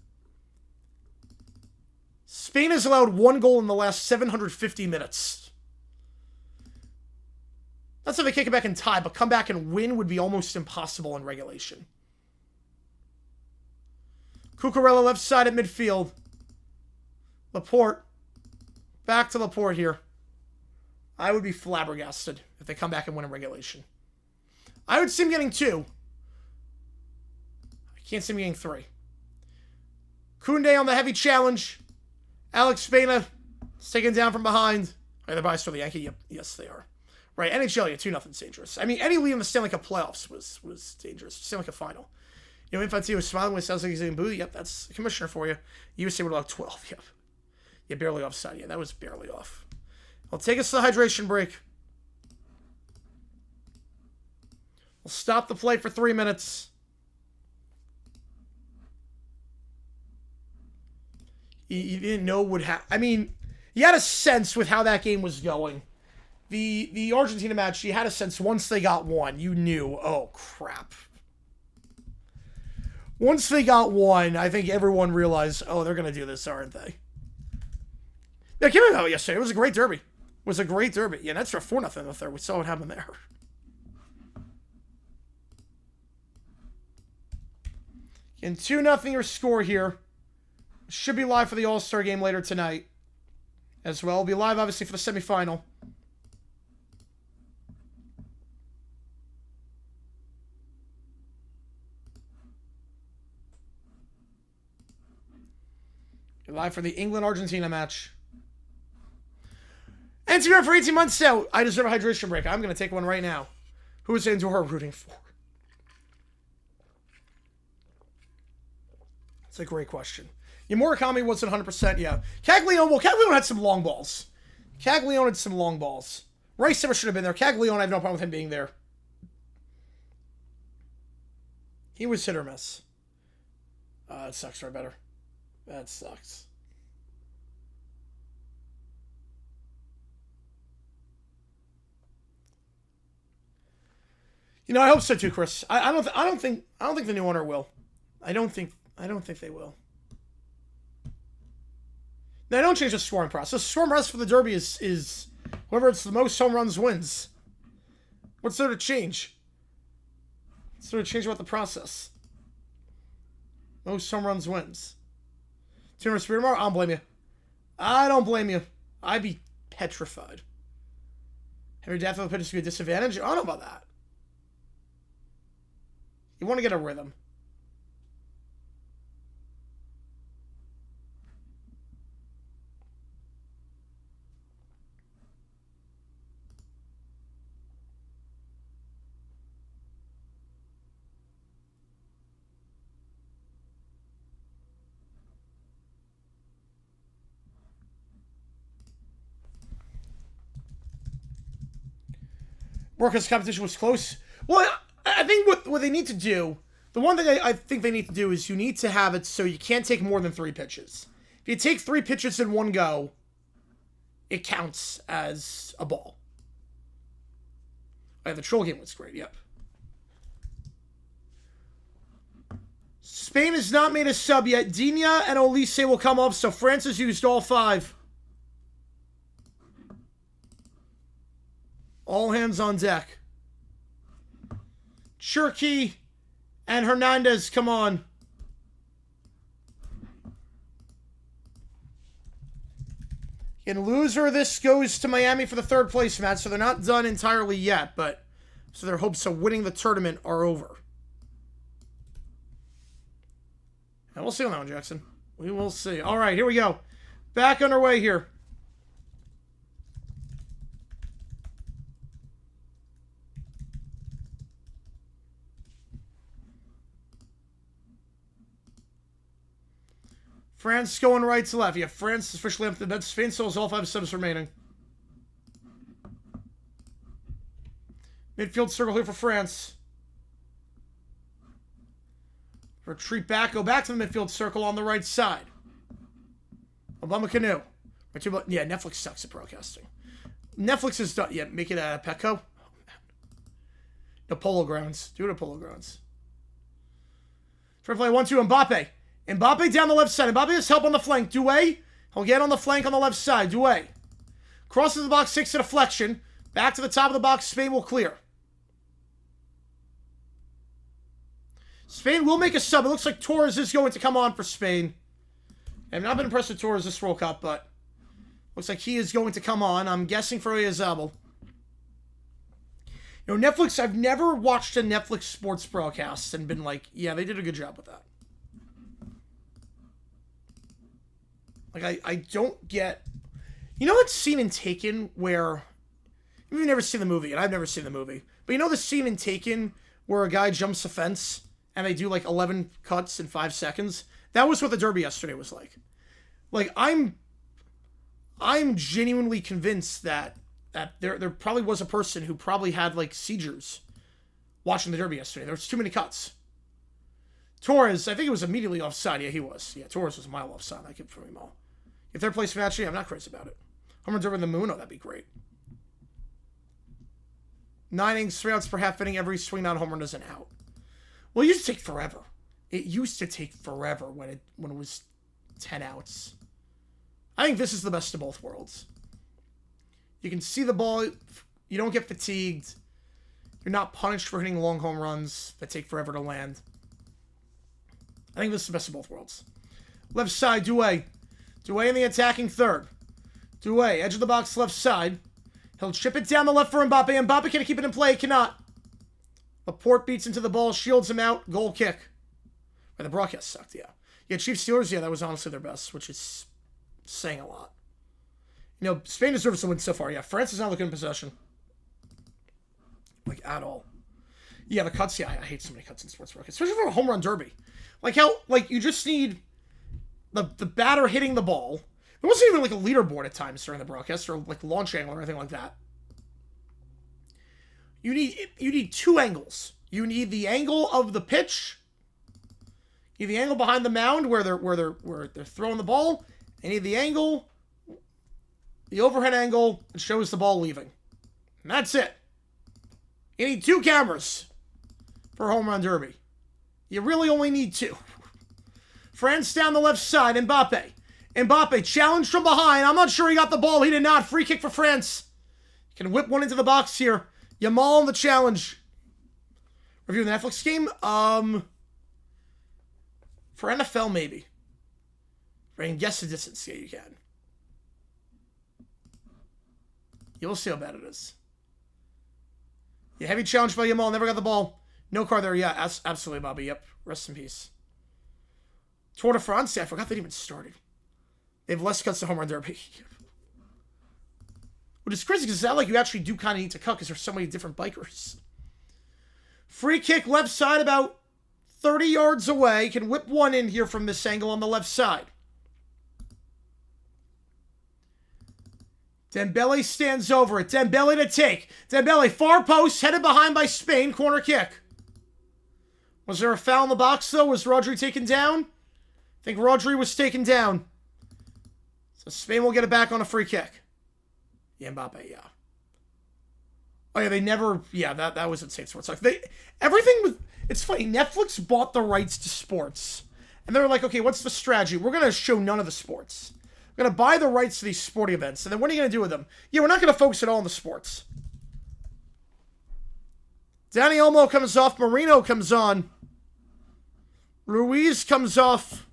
Spain has allowed 1 goal in the last 750 minutes. That's if they kick it back and tie, but come back and win would be almost impossible in regulation. Cucurella left side at midfield. Laporte. Back to Laporte here. I would be flabbergasted if they come back and win in regulation. I would see him getting 2. I can't see him getting 3. Koundé on the heavy challenge. Alex Spina is taken down from behind. Are they biased for the Yankee? Yep. Yes, they are. Right, NHL, yeah, 2-0's dangerous. I mean, any lead in the Stanley Cup playoffs was dangerous. Stanley Cup final. You know, Infantino was smiling when it sounds like he's getting booed. Yep, that's the commissioner for you. USA would have 12. Yep. Yeah, barely offside. Yeah, that was barely off. I'll take us to the hydration break. We'll stop the play for 3 minutes. You didn't know what happened. I mean, you had a sense with how that game was going. The Argentina match, you had a sense once they got one, you knew, oh, crap. Once they got one, I think everyone realized, oh, they're going to do this, aren't they? Yeah, came out yesterday. It was a great derby. It was a great derby. Yeah, that's for 4-0 in the third. We saw what happened there. And 2-0 your score here. Should be live for the All-Star game later tonight as well. We'll be live, obviously, for the semifinal. You're live for the England-Argentina match. And to be for 18 months out, I deserve a hydration break. I'm going to take one right now. Who is Andorra rooting for? It's a great question. Yeah, Murakami wasn't 100%, yeah. Caglione had some long balls. Caglione had some long balls. Rice never should have been there. Caglione, I have no problem with him being there. He was hit or miss. That sucks right better. That sucks. You know, I hope so too, Chris. I don't think the new owner will. I don't think they will. They don't change the scoring process. The scoring process for the Derby is whoever it's the most home runs wins. What's there to change? What's there to change about the process? Most home runs wins. 200 speed tomorrow? I don't blame you. I don't blame you. I'd be petrified. Henry Daffodil pitches to be a disadvantage? I don't know about that. You want to get a rhythm. Workers' competition was close. Well, I think what they need to do, the one thing I think they need to do is you need to have it so you can't take more than 3 pitches. If you take 3 pitches in one go, it counts as a ball. The troll game was great, yep. Spain has not made a sub yet. Dina and Olise will come up, so France has used all 5. All hands on deck. Cherky and Hernandez, come on. In loser, this goes to Miami for the 3rd place match, so they're not done entirely yet, but so their hopes of winning the tournament are over. And we'll see on that one, Jackson. We will see. All right, here we go. Back underway here. France going right to left. Yeah, France is officially up to the bed. Spain still has all 5 subs remaining. Midfield circle here for France. Retreat back. Go back to the midfield circle on the right side. Obama Canoe. Yeah, Netflix sucks at broadcasting. Netflix is done. Yeah, make it a Petco. The Polo Grounds. Do it at Polo Grounds. Try to play 1-2 Mbappe. Mbappe down the left side. Mbappe has help on the flank. Doué. He'll get on the flank on the left side. Doué. Crosses the box 6 to deflection. Back to the top of the box. Spain will clear. Spain will make a sub. It looks like Torres is going to come on for Spain. I've not been impressed with Torres this World Cup, but looks like he is going to come on. I'm guessing for Oyarzabal. You know, Netflix, I've never watched a Netflix sports broadcast and been like, yeah, they did a good job with that. Like, I don't get... You know that scene in Taken where... You've never seen the movie, and I've never seen the movie. But you know the scene in Taken where a guy jumps a fence and they do like 11 cuts in 5 seconds? That was what the Derby yesterday was like. Like, I'm genuinely convinced that there probably was a person who probably had like seizures watching the Derby yesterday. There was too many cuts. Torres, I think it was immediately offside. Yeah, he was. Yeah, Torres was a mile offside. I kept throwing him all. If they're place match, yeah, I'm not crazy about it. Home runs over the moon, oh, that'd be great. 9 innings, 3 outs per half inning. Every swing on home run is an out. Well, it used to take forever. It used to take forever when it was 10 outs. I think this is the best of both worlds. You can see the ball. You don't get fatigued. You're not punished for hitting long home runs that take forever to land. I think this is the best of both worlds. Left side, Doué. Doué in the attacking third. Doué, edge of the box, left side. He'll chip it down the left for Mbappe. Mbappe can keep it in play. Cannot. Laporte beats into the ball, shields him out. Goal kick. Well, the broadcast sucked, yeah. Yeah, Chiefs Steelers, yeah, that was honestly their best, which is saying a lot. You know, Spain deserves to win so far. Yeah, France is not looking in possession. Like, at all. Yeah, the cuts. Yeah, I hate so many cuts in sports broadcast, especially for a home run derby. Like how, like, you just need the batter hitting the ball. There wasn't even like a leaderboard at times during the broadcast, or like launch angle or anything like that. You need two angles. You need the angle of the pitch. You need the angle behind the mound where they're throwing the ball. And you need the angle, the overhead angle that shows the ball leaving. And that's it. You need two cameras for a home run derby. You really only need two. France down the left side. Mbappe. Mbappe challenged from behind. I'm not sure he got the ball. He did not. Free kick for France. Can whip one into the box here. Yamal on the challenge. Review the Netflix game. For NFL, maybe. If I can guess the distance, yeah, you can. You'll see how bad it is. Yeah, heavy challenge by Yamal. Never got the ball. No card there. Yeah, absolutely, Bobby. Yep. Rest in peace. Tour de France. Yeah, I forgot they even started. They have less cuts to home run derby. Which is crazy because it's not like you actually do kind of need to cut because there's so many different bikers. Free kick left side about 30 yards away. Can whip one in here from this angle on the left side. Dembele stands over it. Dembele to take. Dembele far post, headed behind by Spain. Corner kick. Was there a foul in the box though? Was Rodri taken down? I think Rodri was taken down. So Spain will get it back on a free kick. Yeah, Mbappe, yeah. Oh yeah, they never. Yeah, that was insane sports. Like everything with. It's funny. Netflix bought the rights to sports, and they were like, okay, what's the strategy? We're gonna show none of the sports. We're gonna buy the rights to these sporting events, and then what are you gonna do with them? Yeah, we're not gonna focus at all on the sports. Dani Olmo comes off. Marino comes on. Ruiz comes off.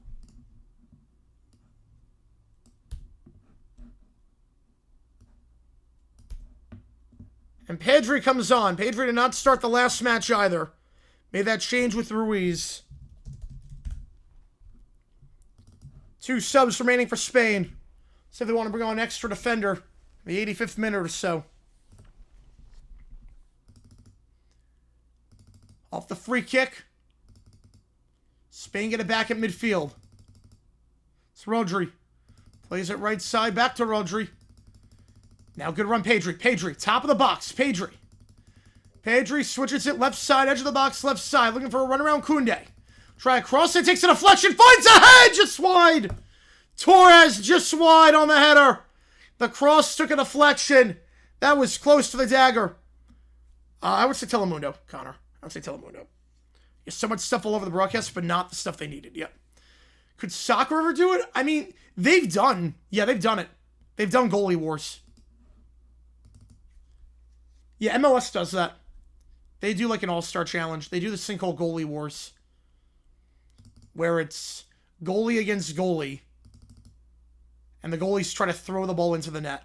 And Pedri comes on. Pedri did not start the last match either. Made that change with Ruiz. 2 subs remaining for Spain. See if they want to bring on an extra defender. The 85th minute or so. Off the free kick. Spain get it back at midfield. It's Rodri. Plays it right side. Back to Rodri. Now good run, Pedri. Pedri, top of the box. Pedri. Pedri switches it left side, edge of the box, left side. Looking for a run around Koundé. Try a cross it, takes a deflection, finds a head, just wide. Torres just wide on the header. The cross took a deflection. That was close to the dagger. I would say Telemundo, Connor. I would say Telemundo. There's so much stuff all over the broadcast, but not the stuff they needed. Yep. Could soccer ever do it? I mean, they've done. Yeah, they've done it. They've done goalie wars. Yeah, MLS does that. They do like an all-star challenge. They do this thing called goalie wars. Where it's goalie against goalie. And the goalies try to throw the ball into the net.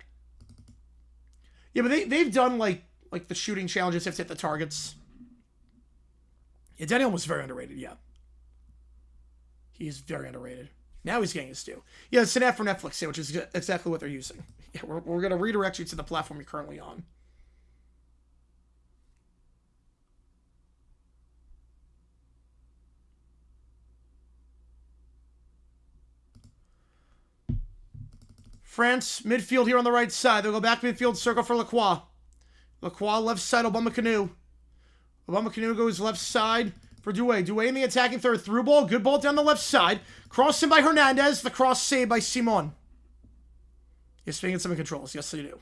Yeah, but they've done like the shooting challenges. Have to hit the targets. Yeah, Daniel was very underrated, yeah. He's very underrated. Now he's getting his due. Yeah, it's an app from Netflix, yeah, which is exactly what they're using. Yeah, we're going to redirect you to the platform you're currently on. France, midfield here on the right side. They'll go back midfield, circle for Lacroix. Lacroix, left side, Obama Canoe. Obama Canoe goes left side for Doué. Doué in the attacking third. Through ball. Good ball down the left side. Crossed in by Hernandez. The cross saved by Simon. Yes, Spain gets some controls. Yes, they do.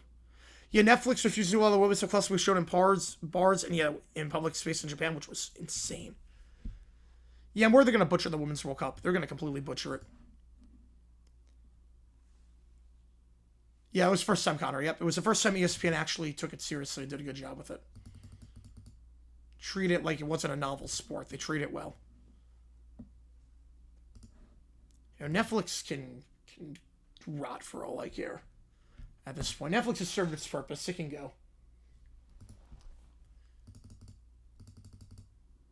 Yeah, Netflix refused to do all the women's clubs we showed in bars, and yeah, in public space in Japan, which was insane. Yeah, I'm worried they're going to butcher the Women's World Cup. They're going to completely butcher it. Yeah, it was first time, Connor. Yep, it was the first time ESPN actually took it seriously and did a good job with it. Treat it like it wasn't a novel sport. They treat it well. You know, Netflix can rot for all I care at this point. Netflix has served its purpose. It can go.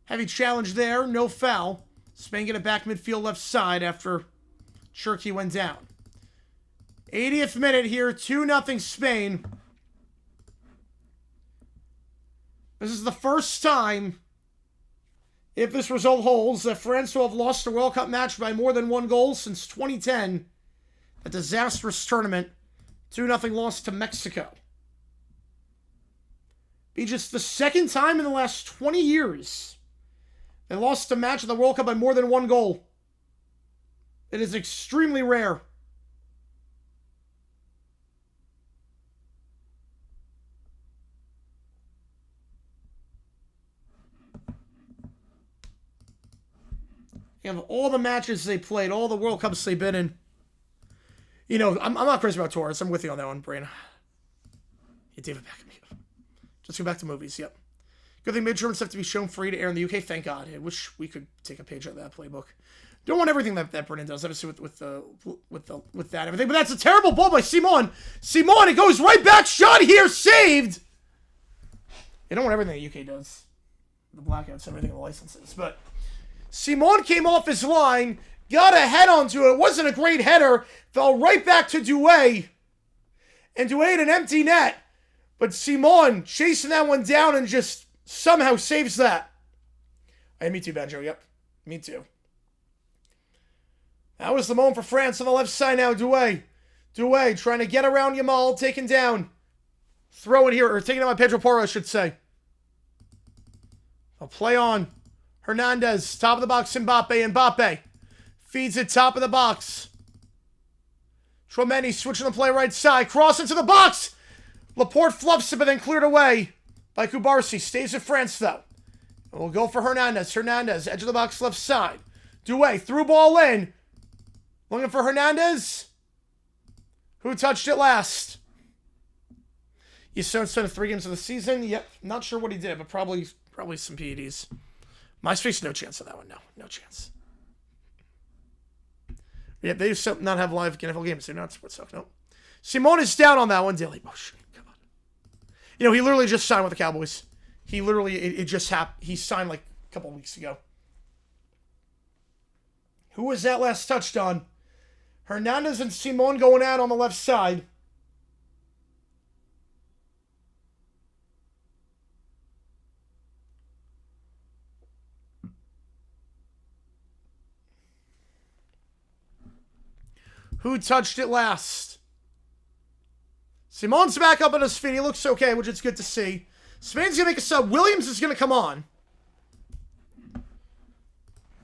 Heavy challenge there. No foul. Spain get it back midfield left side after Cherki went down. 80th minute here, 2-0 Spain. This is the first time, if this result holds, that France will have lost a World Cup match by more than 1 goal since 2010. A disastrous tournament. 2-0 loss to Mexico. Be just the second time in the last 20 years they lost a match in the World Cup by more than 1 goal. It is extremely rare. You have all the matches they played, all the World Cups they've been in. You know, I'm not crazy about Torres. I'm with you on that one, Brain. Yeah, David Beckham. Just go back to movies, yep. Good thing mid-Germans have to be shown free to air in the UK. Thank God. I wish we could take a page out of that playbook. Don't want everything that Brennan does, obviously, with that and everything. But that's a terrible ball by Simon. Simon, it goes right back. Shot here, saved. You don't want everything the UK does. The blackouts, everything, the licenses. But Simon came off his line, got a head onto it. It wasn't a great header. Fell right back to Douay. And Douay had an empty net. But Simon chasing that one down and just somehow saves that. Hey, me too, Banjo. Yep. Me too. That was the moment for France on the left side now. Douay. Douay trying to get around Yamal. Taken down. Throw it here. Or taking it by Pedro Porro, I should say. I'll play on. Hernandez. Top of the box. Mbappe. Feeds it top of the box. Tchouameni switching the play right side. Cross into the box. Laporte fluffs it, but then cleared away by Kubarsi. Stays with France, though. And we'll go for Hernandez. Hernandez, edge of the box, left side. Douay, through ball in. Looking for Hernandez. Who touched it last? Yasson spent 3 games of the season. Yep, not sure what he did, but probably some PEDs. MySpace, no chance on that one. No chance. Yeah, they used to not have live NFL games. They're not sports talk. No. Simone is down on that one. Daily motion. Come on. You know, he literally just signed with the Cowboys. He literally, it just happened. He signed like a couple of weeks ago. Who was that last touched on? Hernandez and Simone going out on the left side. Who touched it last? Simone's back up on his feet. He looks okay, which is good to see. Spain's going to make a sub. Williams is going to come on.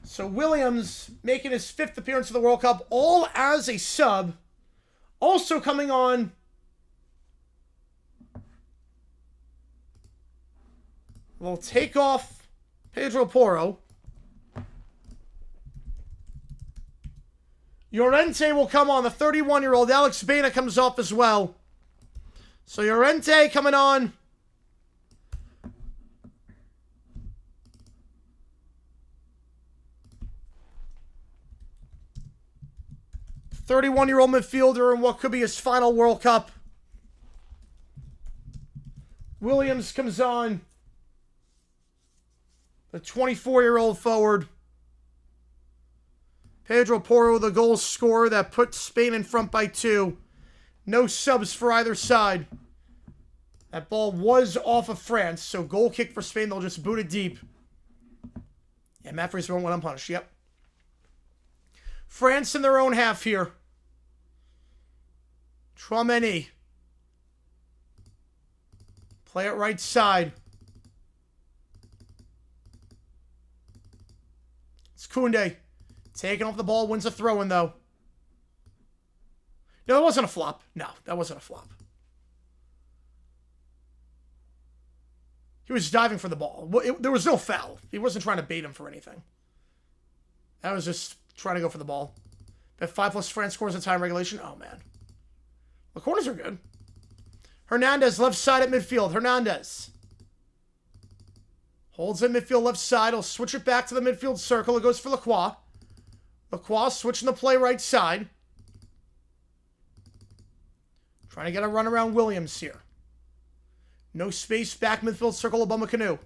So Williams making his 5th appearance of the World Cup, all as a sub. Also coming on. We'll take off Pedro Porro. Llorente will come on. The 31-year-old Alex Baena comes off as well. So Llorente coming on. The 31-year-old midfielder in what could be his final World Cup. Williams comes on. The 24-year-old forward. Pedro Porro, the goal scorer that put Spain in front by 2. No subs for either side. That ball was off of France, so goal kick for Spain. They'll just boot it deep. Yeah, Matt Freese won't let unpunished. Yep. France in their own half here. Tchouameni. Play it right side. It's Koundé. Taking off the ball, wins a throw-in, though. No, that wasn't a flop. No, that wasn't a flop. He was diving for the ball. There was no foul. He wasn't trying to bait him for anything. That was just trying to go for the ball. Bet 5+ France scores in time regulation. Oh, man. The corners are good. Hernandez, left side at midfield. Hernandez. Holds in midfield, left side. He'll switch it back to the midfield circle. It goes for Lacroix. Lacroix switching the play right side. Trying to get a run around Williams here. No space, back midfield circle, Obama-Kanu.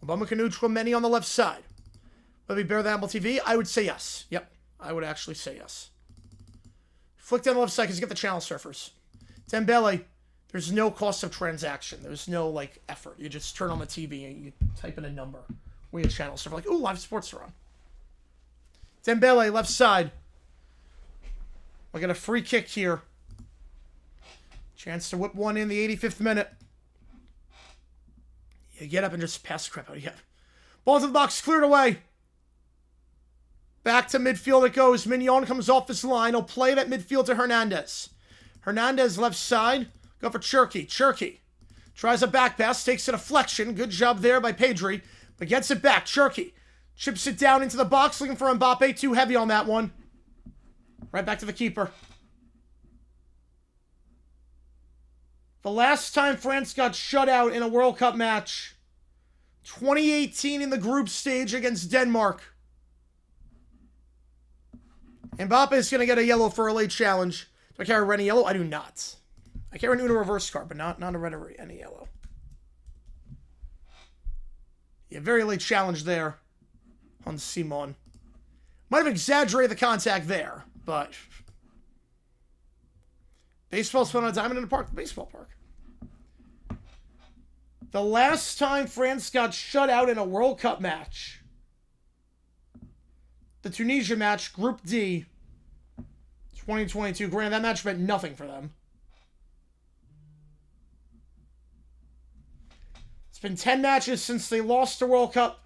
Obama-Kanu, Tchouameni on the left side. Will we bear the Apple TV? I would say yes. Yep, I would actually say yes. Flick down the left side because you get the channel surfers. Dembele, there's no cost of transaction. There's no, like, effort. You just turn on the TV and you type in a number. We have channel surfer. Like, ooh, live sports are on. Dembele, left side. We got a free kick here. Chance to whip one in the 85th minute. You get up and just pass the crap out of you. Ball to the box, cleared away. Back to midfield it goes. Mignon comes off this line. He'll play it at midfield to Hernandez. Hernandez left side. Go for Cherky. Cherky tries a back pass. Takes a deflection. Good job there by Pedri. But gets it back. Cherky chips it down into the box. Looking for Mbappe. Too heavy on that one. Right back to the keeper. The last time France got shut out in a World Cup match. 2018 in the group stage against Denmark. Mbappe is going to get a yellow for a late challenge. Do I carry any yellow? I do not. I carry a reverse card, but not a red or any yellow. Yeah, very late challenge there on Simon. Might have exaggerated the contact there, but baseball's played on a diamond in the park, the baseball park. The last time France got shut out in a World Cup match, the Tunisia match, Group D, 2022. Granted, that match meant nothing for them. It's been 10 matches since they lost the World Cup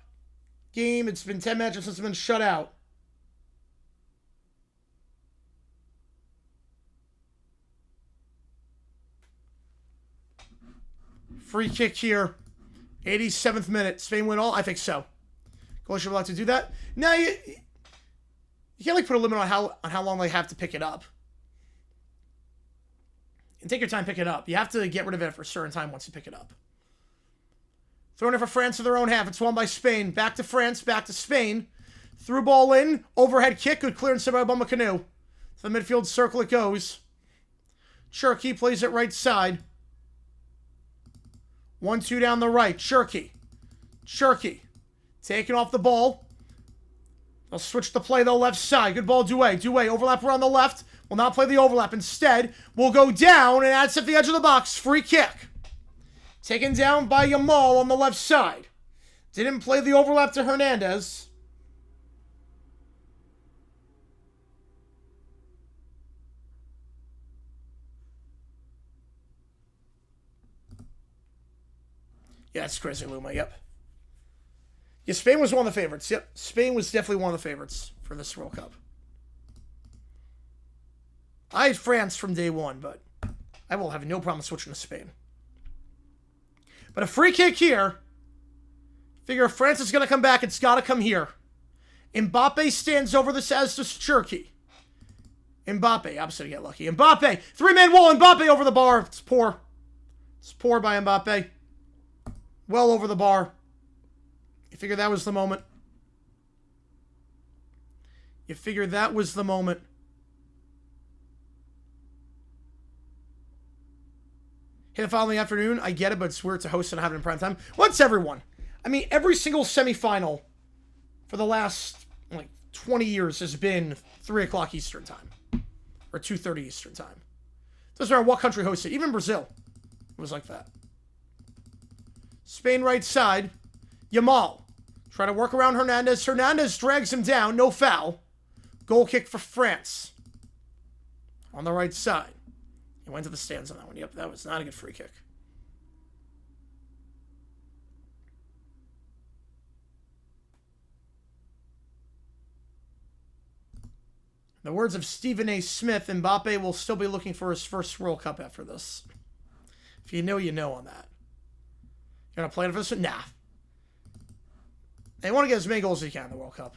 game. It's been 10 matches since they've been shut out. Free kick here. 87th minute. Spain win all? I think so. Goalies are allowed to do that. Now, you can't like put a limit on how long they have to pick it up. And take your time, pick it up. You have to get rid of it for a certain time once you pick it up. Throwing it for France to their own half. It's won by Spain. Back to France, back to Spain. Through ball in. Overhead kick. Good clearance by Bumacanoe. To the midfield circle it goes. Cherky plays it right side. 1-2 down the right. Cherky. Cherky. Taking off the ball. They'll switch the play, though, left side. Good ball, Doué. Doué, overlap around the left. Will not play the overlap. Instead, will go down, and that's at the edge of the box. Free kick. Taken down by Yamal on the left side. Didn't play the overlap to Hernandez. Yeah, that's crazy, Luma. Yep. Yeah, Spain was one of the favorites. Yep, Spain was definitely one of the favorites for this World Cup. I had France from day one, but I will have no problem switching to Spain. But a free kick here. Figure if France is going to come back, it's got to come here. Mbappe stands over this as does Cherky. Mbappe, opposite to get lucky. Mbappe, three-man wall, Mbappe over the bar. It's poor. It's poor by Mbappe. Well over the bar. You figure that was the moment. You figure that was the moment. Hit a foul in the afternoon. I get it, but it's weird to host and have it in prime time. What's everyone? I mean, every single semifinal for the last, 20 years has been 3 o'clock Eastern time. Or 2:30 Eastern time. Doesn't matter what country hosts it. Even Brazil. It was like that. Spain right side. Yamal. Try to work around Hernandez. Hernandez drags him down. No foul. Goal kick for France. On the right side. He went to the stands on that one. Yep, that was not a good free kick. In the words of Stephen A. Smith, Mbappe will still be looking for his first World Cup after this. If you know, you know on that. You want to play it for this one? Nah. They want to get as many goals as they can in the World Cup.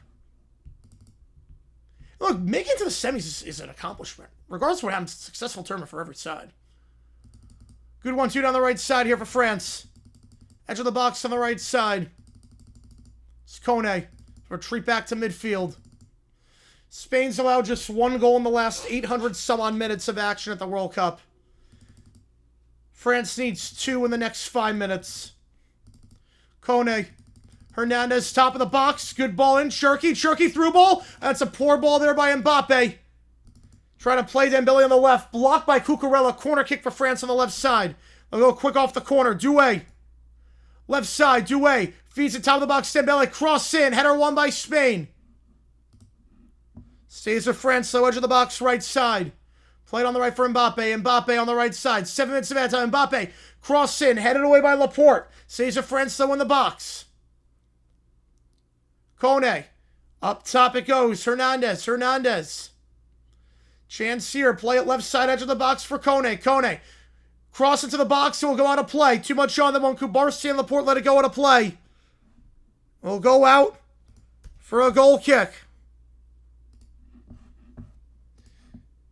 Look, making it to the semis is an accomplishment. Regardless of what happens, it's a successful tournament for every side. Good 1-2 down the right side here for France. Edge of the box on the right side. It's Kone. Retreat back to midfield. Spain's allowed just 1 goal in the last 800 some odd minutes of action at the World Cup. France needs 2 in the next 5 minutes. Kone. Hernandez, top of the box. Good ball in. Cherky through ball. That's a poor ball there by Mbappe. Trying to play Dembele on the left. Blocked by Cucurella. Corner kick for France on the left side. They'll go quick off the corner. Doué. Left side. Doué. Feeds it top of the box. Dembele. Cross in. Header won by Spain. Stays with France. Slow edge of the box. Right side. Played on the right for Mbappe. Mbappe on the right side. 7 minutes of add time. Mbappe. Cross in. Headed away by Laporte. Stays with France. Slow in the box. Kone. Up top it goes. Hernandez. Hernandez. Chance here. Play it left side edge of the box for Kone. Kone. Cross into the box. It will go out of play. Too much on them on Kubarsi and Laporte. Let it go out of play. Will go out for a goal kick.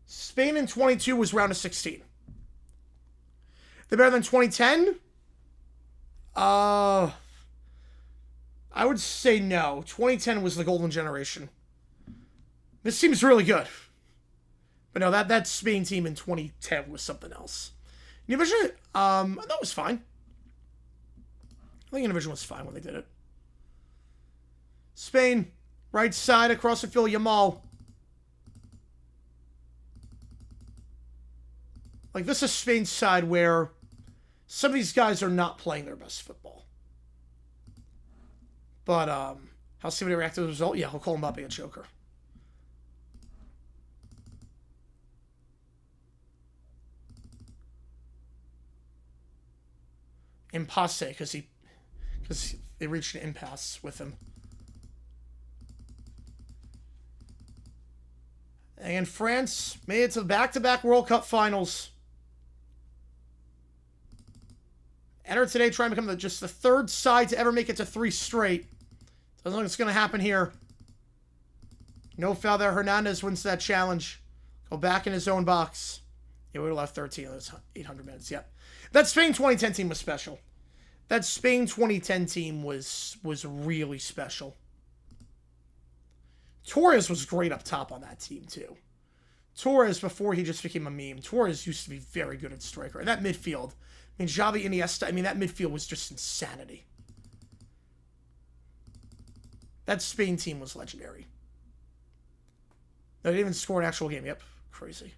Spain in 22 was round of 16. They're better than 2010? I would say no. 2010 was the golden generation. This seems really good. But no, that Spain team in 2010 was something else. Univision, that was fine. I think Univision was fine when they did it. Spain, right side across the field, Yamal. Like, this is Spain's side where some of these guys are not playing their best football. But, how Steven react to the result? Yeah, he'll call Mbappe a joker. Impasse, because they reached an impasse with him. And France made it to the back-to-back World Cup finals. Enter today trying to become just the third side to ever make it to 3 straight. Doesn't look like it's going to happen here. No foul there. Hernandez wins that challenge. Go back in his own box. Yeah, we would have left 13. That's 800 minutes. Yep. That Spain 2010 team was special. That Spain 2010 team was really special. Torres was great up top on that team, too. Torres, before he just became a meme, Torres used to be very good at striker. And that midfield, I mean, Xavi, Iniesta, I mean, that midfield was just insanity. That Spain team was legendary. They didn't even score an actual game. Yep, crazy.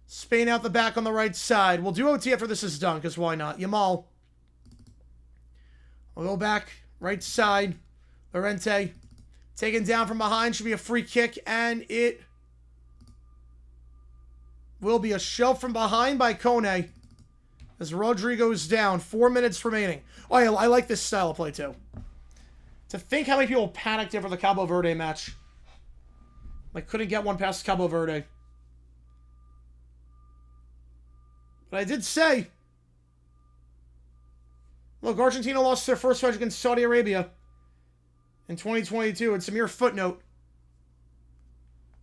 Spain out the back on the right side. We'll do OT after this is done, because why not? Yamal. We'll go back, right side. Llorente. Taken down from behind. Should be a free kick, and it will be a shove from behind by Kone. As Rodri goes down. 4 minutes remaining. Oh, yeah, I like this style of play, too. To think how many people panicked after the Cabo Verde match. Like, couldn't get one past Cabo Verde. But I did say, look, Argentina lost their first match against Saudi Arabia in 2022. It's a mere footnote.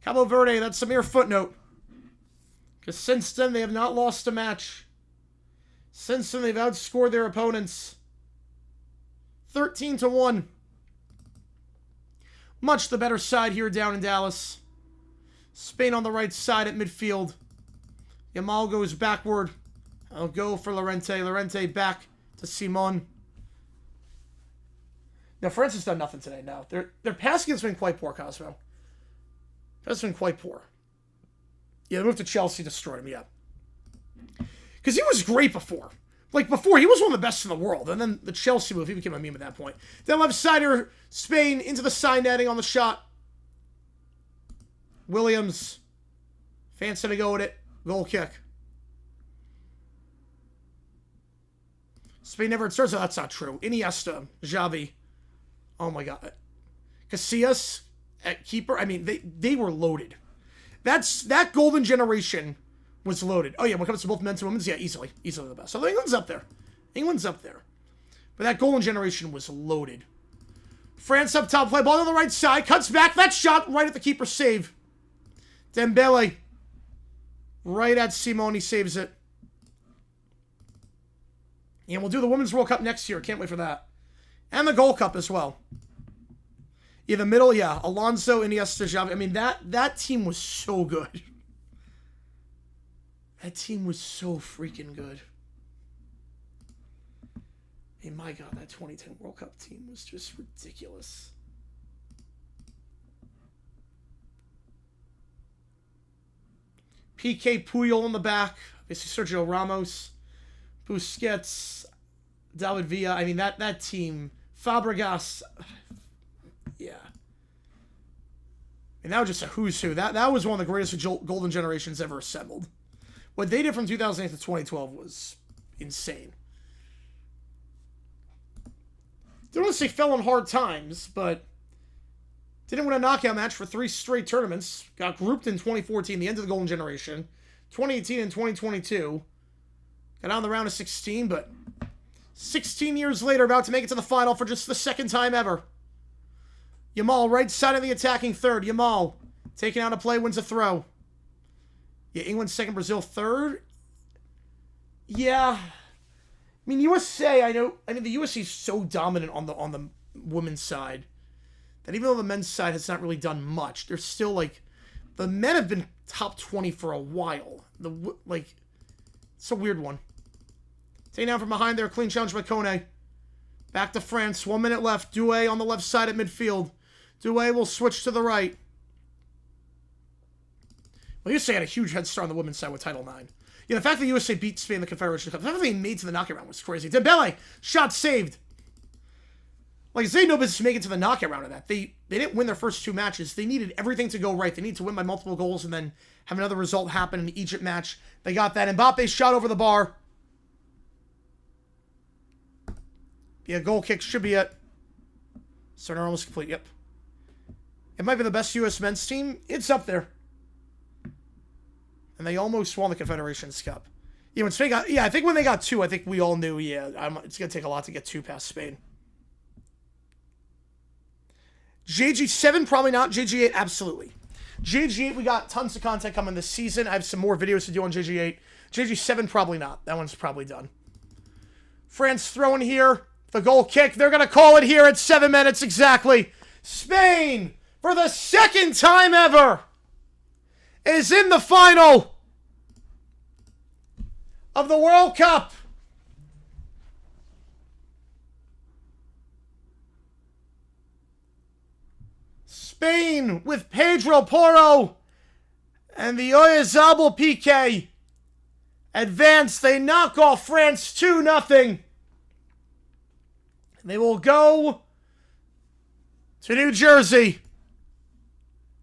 Cabo Verde, that's a mere footnote. Because since then, they have not lost a match. Since then, they've outscored their opponents 13-1. Much the better side here down in Dallas. Spain on the right side at midfield. Yamal goes backward. I'll go for Llorente. Llorente back to Simon. Now, France has done nothing today. No, their passing has been quite poor, Cosmo. That's been quite poor. Yeah, the move to Chelsea destroyed him, yeah. Because he was great before. Like, before, he was one of the best in the world. And then the Chelsea move, he became a meme at that point. Then left-sider, Spain into the side netting on the shot. Williams. Fancy to go with it. Goal kick. Spain never starts. Oh, that's not true. Iniesta, Xavi. Oh my God. Casillas at keeper. I mean, they were loaded. That golden generation was loaded. Oh yeah, when it comes to both men's and women's, yeah, easily the best. So England's up there. England's up there. But that golden generation was loaded. France up top, play ball on the right side, cuts back. That shot right at the keeper save. Dembele. Right at Simone, he saves it. And we'll do the Women's World Cup next year. Can't wait for that. And the Gold Cup as well. Yeah, the middle, yeah. Alonso, Iniesta, Xavi. I mean, that team was so good. That team was so freaking good. Hey, my God, that 2010 World Cup team was just ridiculous. PK Puyol in the back. Obviously Sergio Ramos. Busquets. David Villa. I mean, that team. Fabregas. Yeah. And that was just a who's who. That was one of the greatest golden generations ever assembled. What they did from 2008 to 2012 was insane. Don't want to say fell on hard times, but didn't win a knockout match for 3 straight tournaments. Got grouped in 2014, the end of the golden generation. 2018 and 2022. Got on the round of 16, but 16 years later, about to make it to the final for just the second time ever. Yamal, right side of the attacking third. Yamal, taking out a play, wins a throw. Yeah, England second, Brazil third. Yeah. I mean, USA, I mean, the USA is so dominant on the women's side that even though the men's side has not really done much, they're still, like, the men have been top 20 for a while. It's a weird one. Taking down from behind there, clean challenge by Kone. Back to France, 1 minute left. Doué on the left side at midfield. Doué will switch to the right. Well, USA had a huge head start on the women's side with Title IX. Yeah, the fact that USA beat Spain in the Confederation Cup, the fact that they made to the knockout round was crazy. Dembele, shot saved. Like, they had no business making it to the knockout round of that. They didn't win their first 2 matches. They needed everything to go right. They needed to win by multiple goals and then have another result happen in the Egypt match. They got that. Mbappe shot over the bar. Yeah, goal kick should be it. So they're almost complete. Yep. It might be the best U.S. men's team. It's up there. And they almost won the Confederations Cup. Yeah, when Spain got... Yeah, I think when they got 2, I think we all knew, yeah, it's going to take a lot to get 2 past Spain. JG7, probably not. JG8, absolutely. JG8, we got tons of content coming this season. I have some more videos to do on JG8. JG7, probably not. That one's probably done. France throwing here. The goal kick. They're going to call it here at 7 minutes exactly. Spain, for the second time ever, is in the final of the World Cup. Spain with Pedro Porro and the Oyarzabal PK advance. They knock off France 2-0. They will go to New Jersey,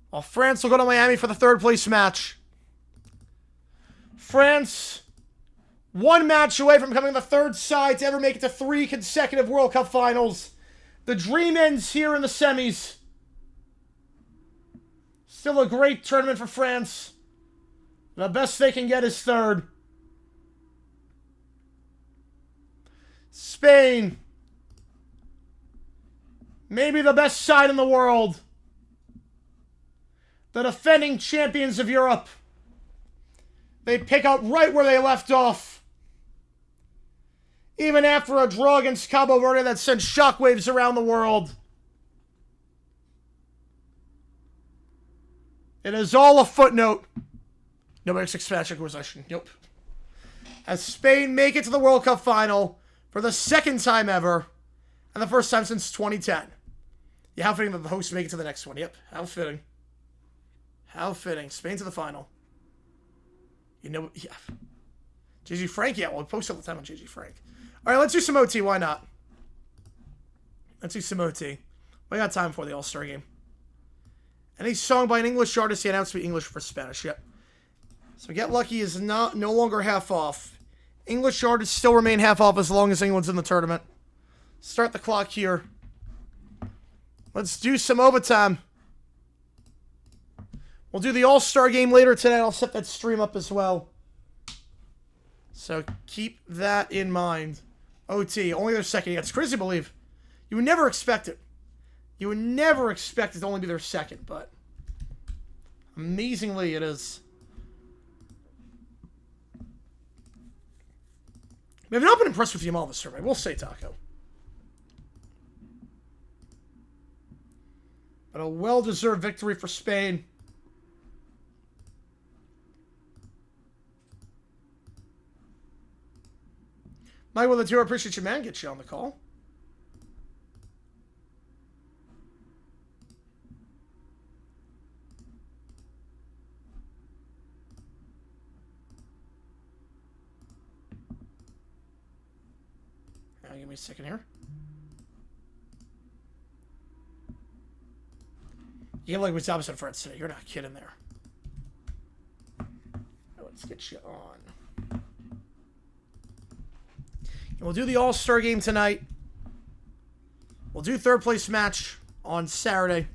while France will go to Miami for the 3rd place match. France, 1 match away from becoming the 3rd side to ever make it to 3 consecutive World Cup finals. The dream ends here in the semis. Still a great tournament for France. The best they can get is 3rd. Spain, maybe the best side in the world. The defending champions of Europe. They pick up right where they left off. Even after a draw against Cabo Verde that sent shockwaves around the world. It is all a footnote. Nobody expects Patrick Acquisition. Nope. As Spain make it to the World Cup final for the 2nd time ever, and the 1st time since 2010. Yeah, how fitting that the hosts make it to the next one. Yep, how fitting. How fitting. Spain to the final. You know, yeah. JG Frank, yeah, well, we post all the time on JG Frank. All right, let's do some OT. Why not? Let's do some OT. We got time for the All-Star game. Any song by an English artist, he announced to be English for Spanish. Yep. So Get Lucky is no longer half off. English artists still remain half off as long as England's in the tournament. Start the clock here. Let's do some overtime. We'll do the All-Star game later today. I'll set that stream up as well. So keep that in mind. OT, only their 2nd. Yeah, it's crazy to believe. You would never expect it. You would never expect it to only be their 2nd, but amazingly it is. I have not been impressed with Yamal this survey. We'll say Taco. But a well-deserved victory for Spain. Mike with the 2, appreciate you, man. Get you on the call. Give me a second here. You get like what's opposite friends today. You're not kidding there. Let's get you on. And we'll do the All-Star game tonight. We'll do third place match on Saturday.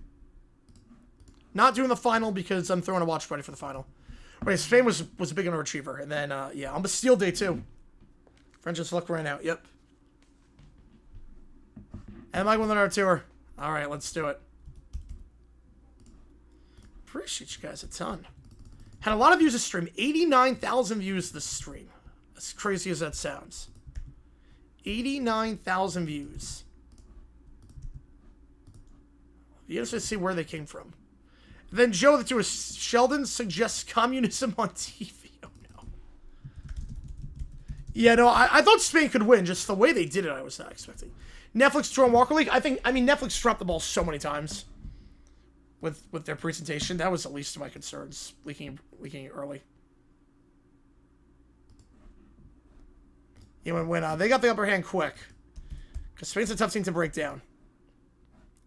Not doing the final because I'm throwing a watch party for the final. Wait, Spain was a big underachiever. And then, yeah, on Bastille Day, too. French just luck ran out. Yep. And Mike with another tour. All right, let's do it. Appreciate you guys a ton. Had a lot of views this stream. 89,000 views this stream. As crazy as that sounds. 89,000 views. You have to see where they came from. Then Joe, the two is Sheldon suggests communism on TV. Oh no. Yeah, no, I thought Spain could win. Just the way they did it, I was not expecting. Netflix Jerome Walker League. I mean, Netflix dropped the ball so many times with their presentation. That was the least of my concerns, leaking it early. You know, when they got the upper hand quick, because Spain's a tough team to break down.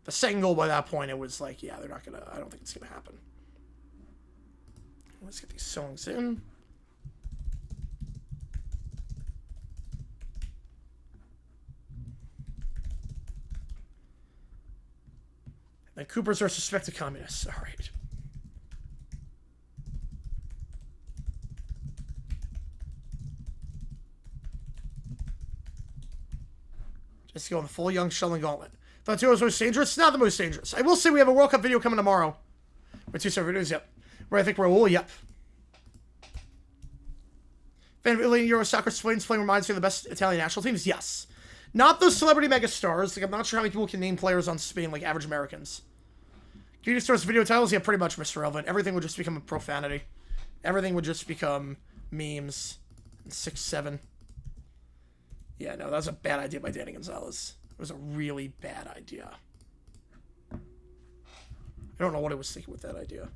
The second goal by that point, it was like, yeah, they're not gonna. I don't think it's gonna happen. Let's get these songs in. The Coopers are suspected communists. All right. Just go on the full young Sheldon gauntlet. Thought 2 was most dangerous. It's not the most dangerous. I will say we have a World Cup video coming tomorrow. With 2 server videos, yep. Where I think Raul, yep. Fan of Euro soccer Spain's playing reminds me of the best Italian national teams? Yes. Not those celebrity megastars. Like, I'm not sure how many people can name players on Spain like average Americans. Convenience stores video titles? Yeah, pretty much, Mr. Relevant. Everything would just become a profanity. Everything would just become memes. 6-7. Yeah, no, that was a bad idea by Danny Gonzalez. It was a really bad idea. I don't know what I was thinking with that idea.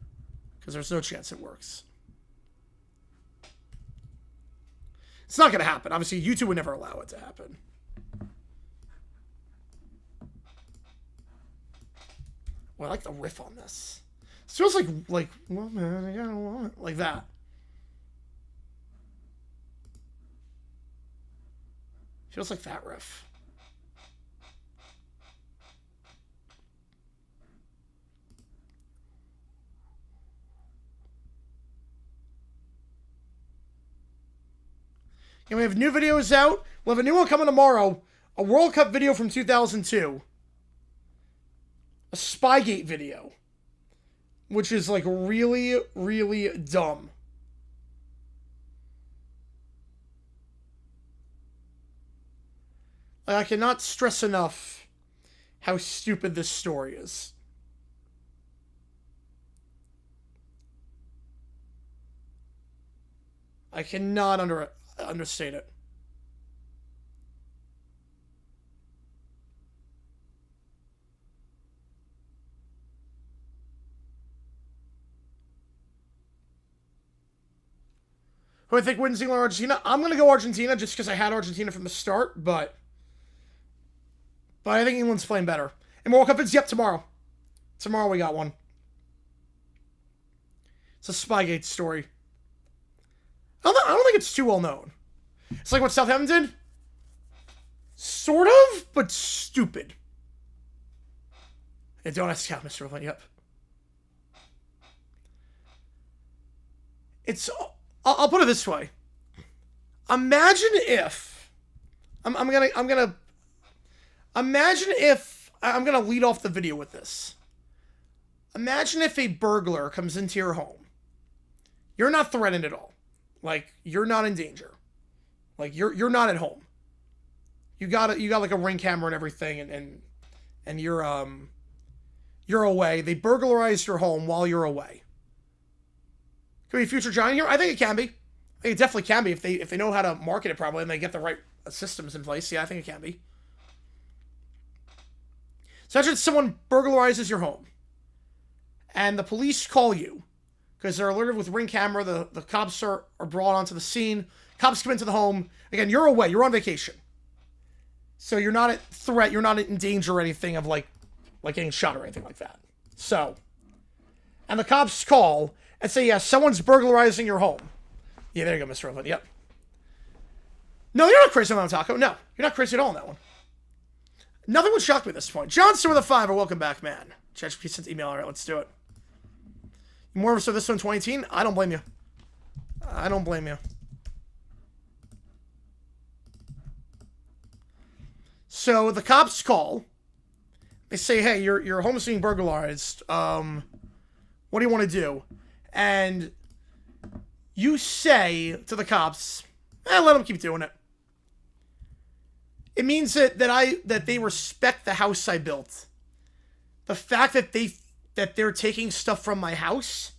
Because there's no chance it works. It's not going to happen. Obviously, YouTube would never allow it to happen. Well, I like the riff on this. It feels like woman, I gotta want it. Like that. Feels like that riff. And we have new videos out. We'll have a new one coming tomorrow. A World Cup video from 2002. A Spygate video. Which is like really, really dumb. I cannot stress enough how stupid this story is. I cannot understate it. Who I think wins England or Argentina? I'm going to go Argentina just because I had Argentina from the start, but I think England's playing better. And World Cup is, yep, tomorrow. Tomorrow we got one. It's a Spygate story. I don't think it's too well known. It's like what Southampton did. Sort of, but stupid. And don't ask out, Mr. Lane. Yep. It's... I'll put it this way. Imagine if... I'm gonna lead off the video with this. Imagine if a burglar comes into your home. You're not threatened at all. Like, you're not in danger. Like, you're not at home. You got like a Ring camera and everything, and you're away. They burglarized your home while you're away. Could be a future giant here? I think it can be. I think it definitely can be if they know how to market it properly and they get the right systems in place. Yeah, I think it can be. So imagine someone burglarizes your home. And the police call you. Because they're alerted with Ring camera. The cops are brought onto the scene. Cops come into the home. Again, you're away. You're on vacation. So you're not at threat. You're not in danger or anything of, like getting shot or anything like that. So, and the cops call and say, yeah, someone's burglarizing your home. Yeah, there you go, Mr. Evelyn. Yep. No, you're not crazy on that, Taco. No, you're not crazy at all on that one. Nothing would shock me at this point. Johnson with a 5. Welcome back, man. ChatGPT sent email. All right, let's do it. More of this one in 2018? I don't blame you. I don't blame you. So the cops call. They say, hey, your home is being burglarized. What do you want to do? And you say to the cops, let them keep doing it. It means that they respect the house I built. The fact that they're taking stuff from my house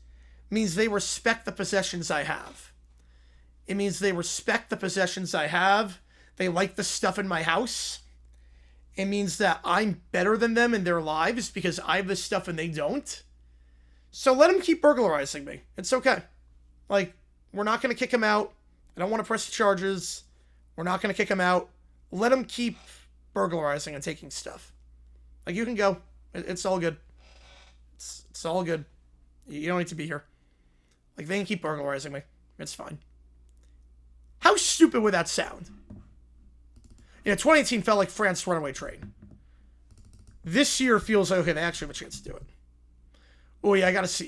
means they respect the possessions I have. It means they respect the possessions I have. They like the stuff in my house. It means that I'm better than them in their lives because I have this stuff and they don't. So let them keep burglarizing me. It's okay. Like, we're not going to kick him out. I don't want to press the charges. We're not going to kick him out. Let them keep burglarizing and taking stuff. Like, you can go. It's all good. It's all good. You don't need to be here. Like, they can keep burglarizing me. It's fine. How stupid would that sound? 2018 felt like France's runaway train. This year feels like, okay, they actually have a chance to do it. Oh, yeah, I gotta see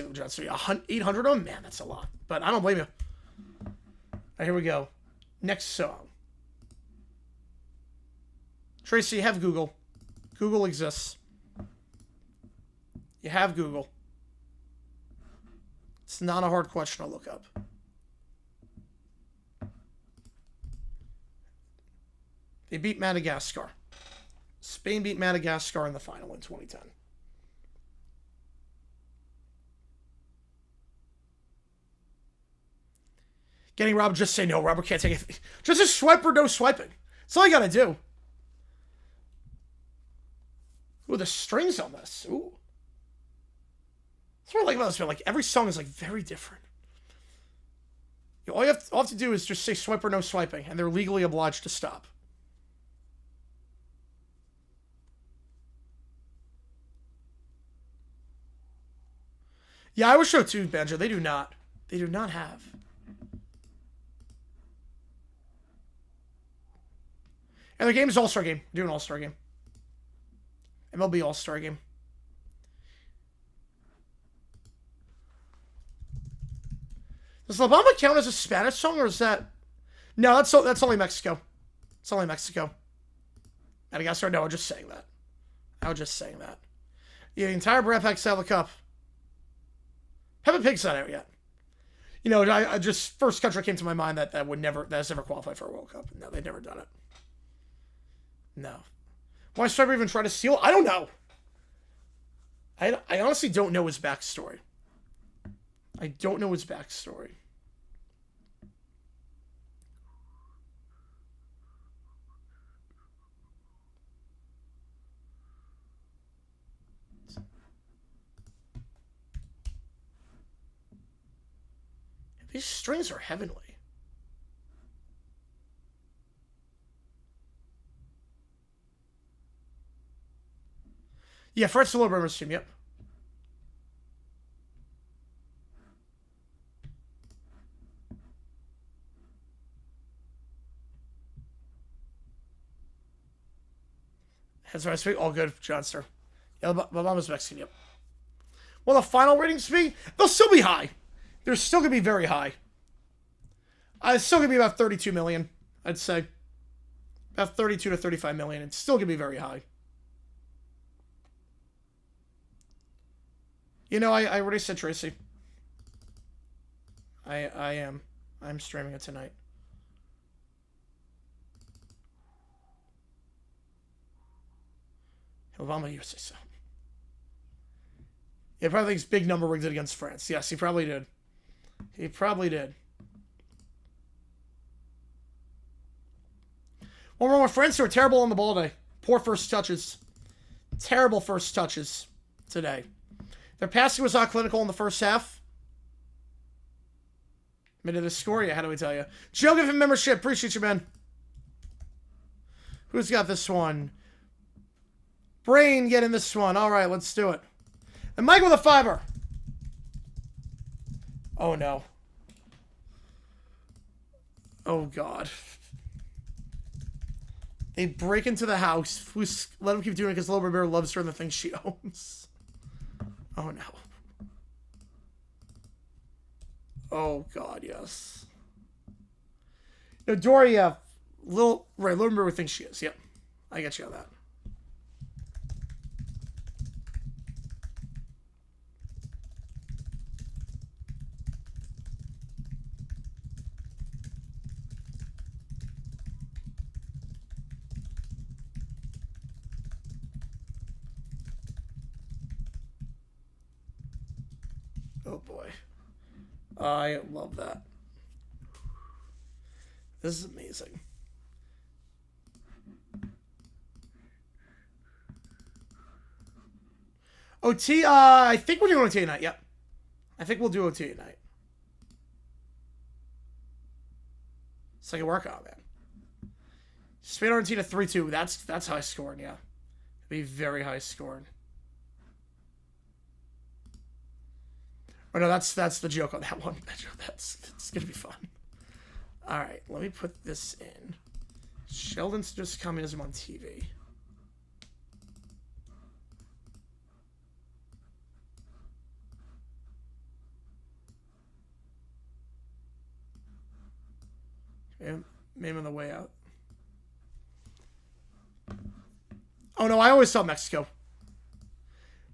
them, Johnson. 800 of them? Man, that's a lot. But I don't blame you. All right, here we go. Next song. Tracy, you have Google. Google exists. You have Google. It's not a hard question to look up. They beat Madagascar. Spain beat Madagascar in the final in 2010. Getting Robert, just say no. Robert can't take it. Just a swipe or no swiping. That's all you gotta do. Ooh, the strings on this. Ooh. That's what I like about this, man. Like, every song is, like, very different. All you have to do is just say swipe or no swiping, and they're legally obliged to stop. Yeah, I would show too, Banjo. They do not. They do not have. And the game is All-Star Game. We're doing All-Star Game. MLB All-Star Game. Does La Bamba count as a Spanish song, or is that... No, that's only Mexico. It's only Mexico. Madagascar? No, I'm just saying that. I was just saying that. Yeah, the entire Brad Pack Saddle Cup. Peppa Pig's not out yet. I just... First country came to my mind that has never qualified for a World Cup. No, they've never done it. No. Why Striper even try to steal? I don't know. I honestly don't know his backstory. I don't know his backstory. These strings are heavenly. Yeah, Fred's the Little Stream, yep. That's right, speak. All good, Johnster. Yeah, my mom was Mexican, yep. Well, the final ratings be? They'll still be high. They're still going to be very high. It's still going to be about 32 million, I'd say. About 32 to 35 million. It's still going to be very high. I already said Tracy. I am. I'm streaming it tonight. Obama, you say so. He probably thinks big number rigged it against France. Yes, he probably did. He probably did. One more friends who are terrible on the ball today. Poor first touches. Terrible first touches today. Their passing was not clinical in the first half. Minute of the score, yeah, how do we tell you? Joe, give him membership. Appreciate you, man. Who's got this one? Brain getting this one. All right, let's do it. And Mike with a fiver. Oh, no. Oh, God. They break into the house. Let them keep doing it because Little Bear loves her and the things she owns. Oh, no. Oh, God, yes. No, Dory, yeah. Little Bear thinks she is. Yep. I get you on that. Oh, boy. I love that. This is amazing. OT, I think we're doing OT tonight. Yep. I think we'll do OT tonight. Second workout, man. Spain Argentina 3-2. That's high scoring, yeah. It'd be very high scoring. Oh no, that's the joke on that one. It's gonna be fun. All right, let me put this in. Sheldon's just communism on TV. Yeah, maybe on the way out. Oh no, I always saw Mexico.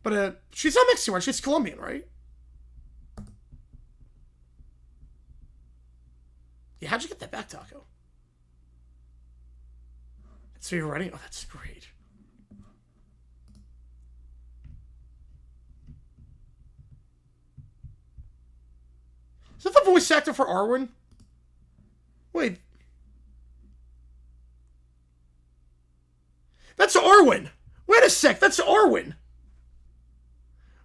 But she's not Mexican, right? She's Colombian, right? Yeah, how'd you get that back, Taco? So you're writing? Oh, that's great. Is that the voice actor for Arwen? Wait. That's Arwen. Wait a sec, that's Arwen.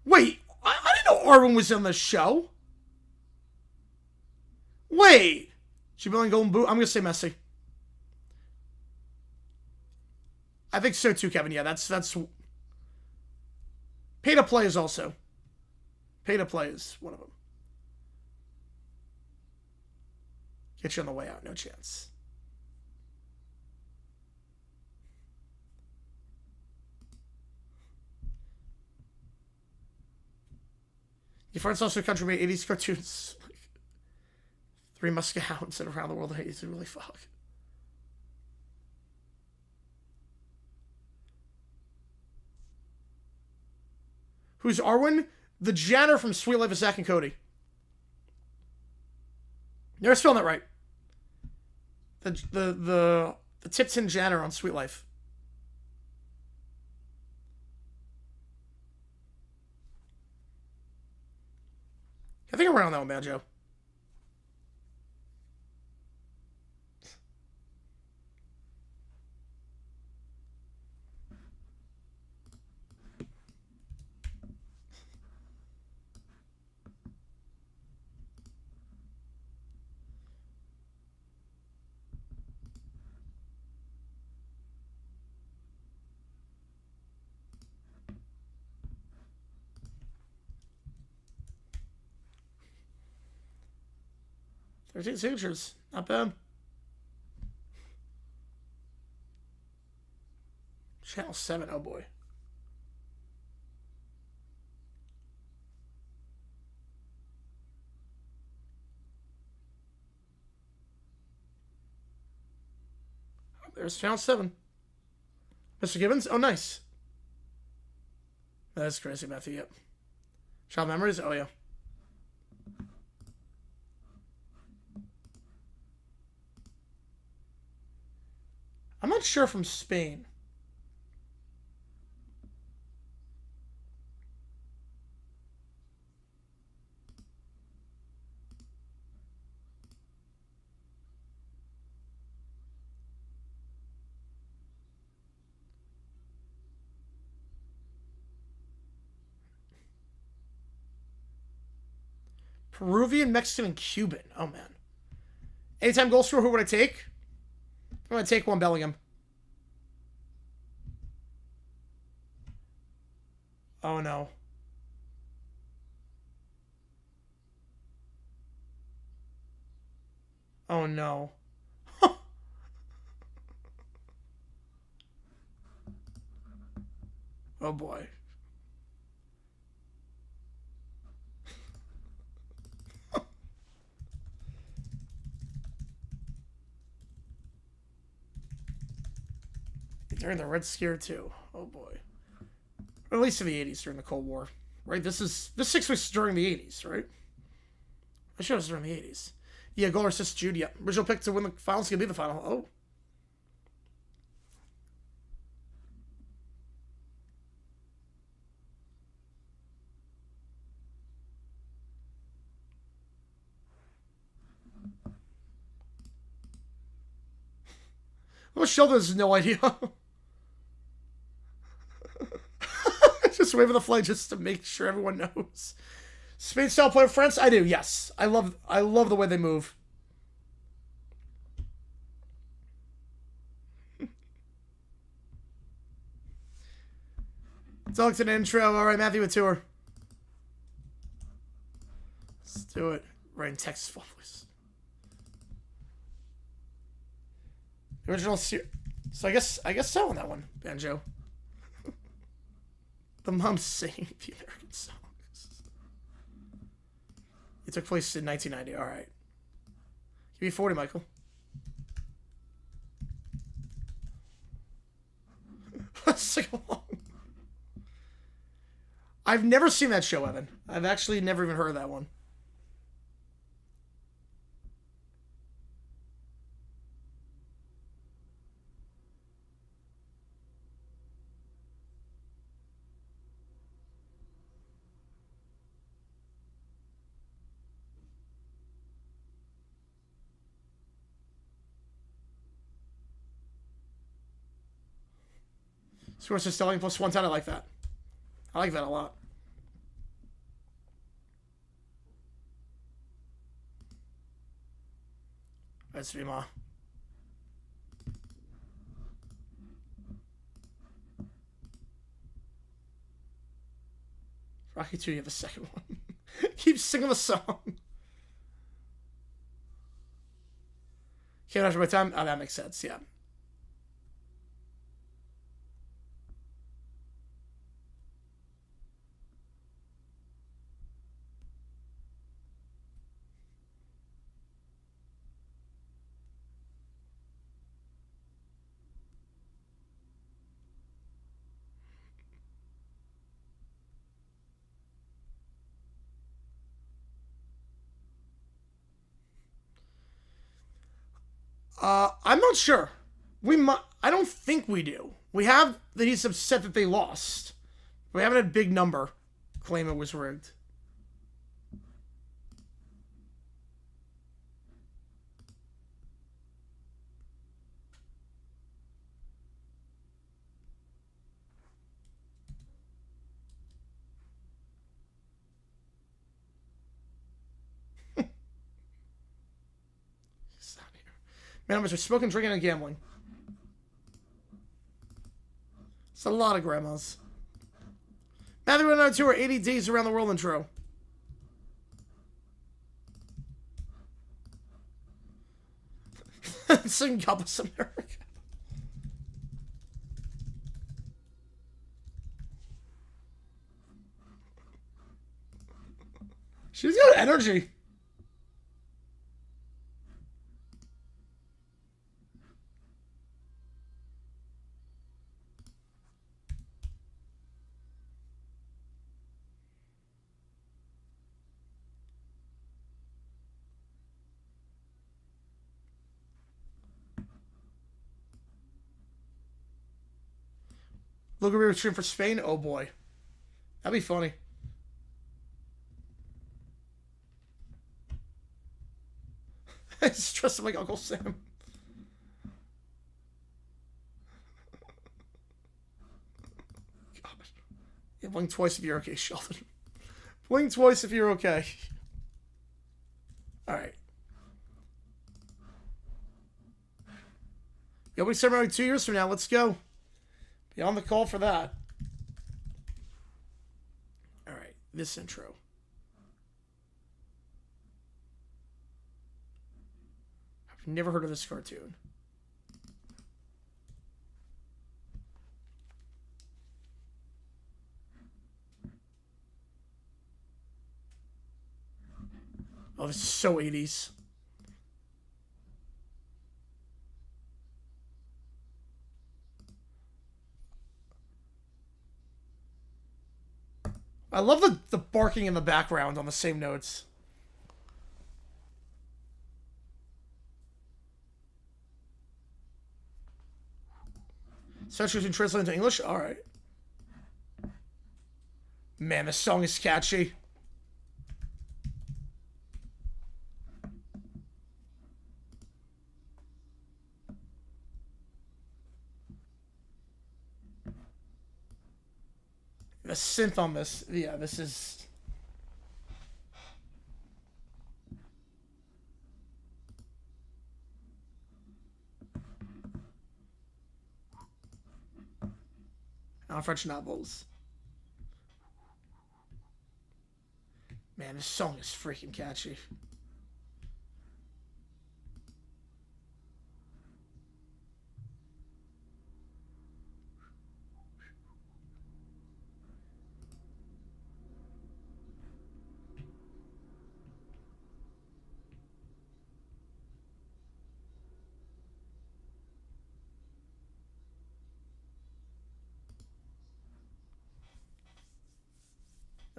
Wait, I didn't know Arwen was on the show. Wait. She building golden boot? I'm going to say Messi. I think so too, Kevin. Yeah, that's... Pay to play is also. Pay to play is one of them. Get you on the way out. No chance. Your friend's also country made 80s cartoons. Three Musket Hounds and Around the World in 80s. Really fuck. Who's Arwen? The janitor from Sweet Life of Zack and Cody. Never spelling that right. The Tipton janitor on Sweet Life. I think I'm around that one, Banjo. Signatures. Not bad. Channel 7. Oh, boy. There's Channel 7. Mr. Gibbons? Oh, nice. That's crazy, Matthew. Yep. Child Memories? Oh, yeah. I'm not sure from Spain. Peruvian, Mexican, and Cuban. Oh, man. Anytime goal scorer, who would I take? I'm going to take Juan Bellingham. Oh, no. Oh, no. Oh, boy. During the Red Scare, too. Oh, boy. Or at least in the 80s, during the Cold War. Right? This 6 was during the 80s, right? I should have was during the 80s. Yeah, goal or assist Jude. Yeah. Original pick to win the finals can be the final. Oh. Well, Sheldon has no idea. Just waving the flag just to make sure everyone knows. Spain style player France? I do, yes. I love the way they move. Talk an intro. Alright, Matthew with tour. Let's do it. Right in Texas voice. Original so I guess so on that one, Banjo. The mom singing the American songs. It took place in 1990. All right. Give me 40, Michael. Let's sing along. I've never seen that show, Evan. I've actually never even heard of that one. Scores to Stelling plus 110. I like that. I like that a lot. That's Vima. Rocky 2, you have a second one. Keep singing the song. Came after my time? Oh, that makes sense, yeah. I'm not sure. I don't think we do. We have that he's upset that they lost. We haven't had big number claim it was rigged. Man, I'm just smoking, drinking, and gambling. It's a lot of grandmas. Matthew went on a tour 80 days around the world intro. Sing Copas America. She's got energy. Look at me stream for Spain. Oh boy, that'd be funny. It's dressed like Uncle Sam. God. Yeah, blink twice if you're okay, Sheldon. Blink twice if you're okay. All right. The opening ceremony 2 years from now. Let's go. Be on the call for that. this intro. I've never heard of this cartoon. Oh, this is so 80s. I love the barking in the background on the same notes. Especially if you translate into English? Alright. Man, this song is catchy. The synth on this, yeah, this is... French novels. Man, this song is freaking catchy.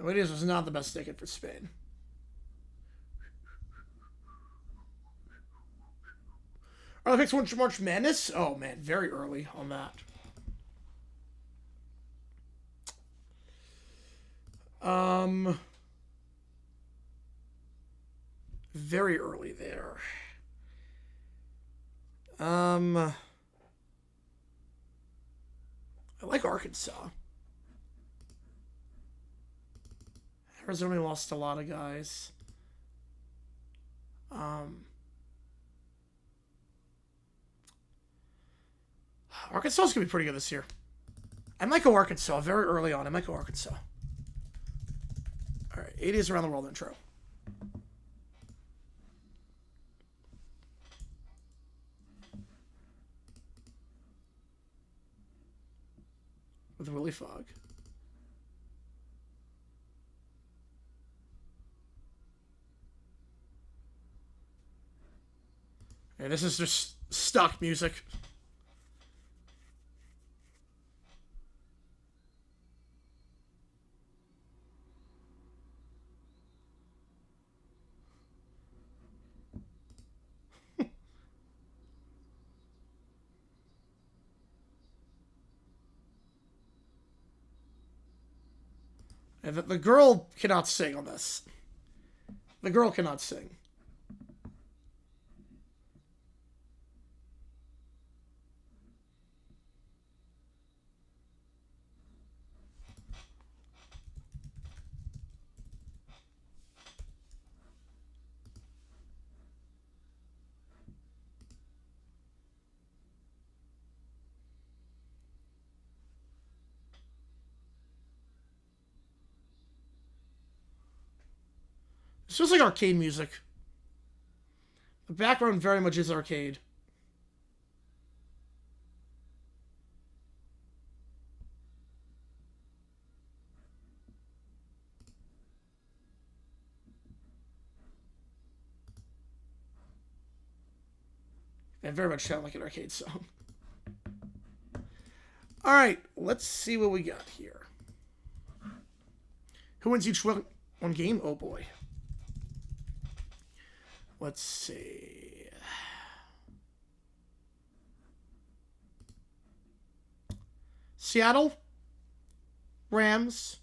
It was not the best ticket for Spain. Olympics March Madness? Oh, man, very early on that. Very early there. I like Arkansas. Arizona lost a lot of guys. Arkansas's gonna be pretty good this year. I might go Arkansas very early on. I might go Arkansas. All right, 80s around the world intro. With Willie Fogg. And this is just stock music. And the girl cannot sing on this. The girl cannot sing. This feels like arcade music. The background very much is arcade. It very much sounds like an arcade song. Alright, let's see what we got here. Who wins each one game? Oh boy. Let's see. Seattle, Rams,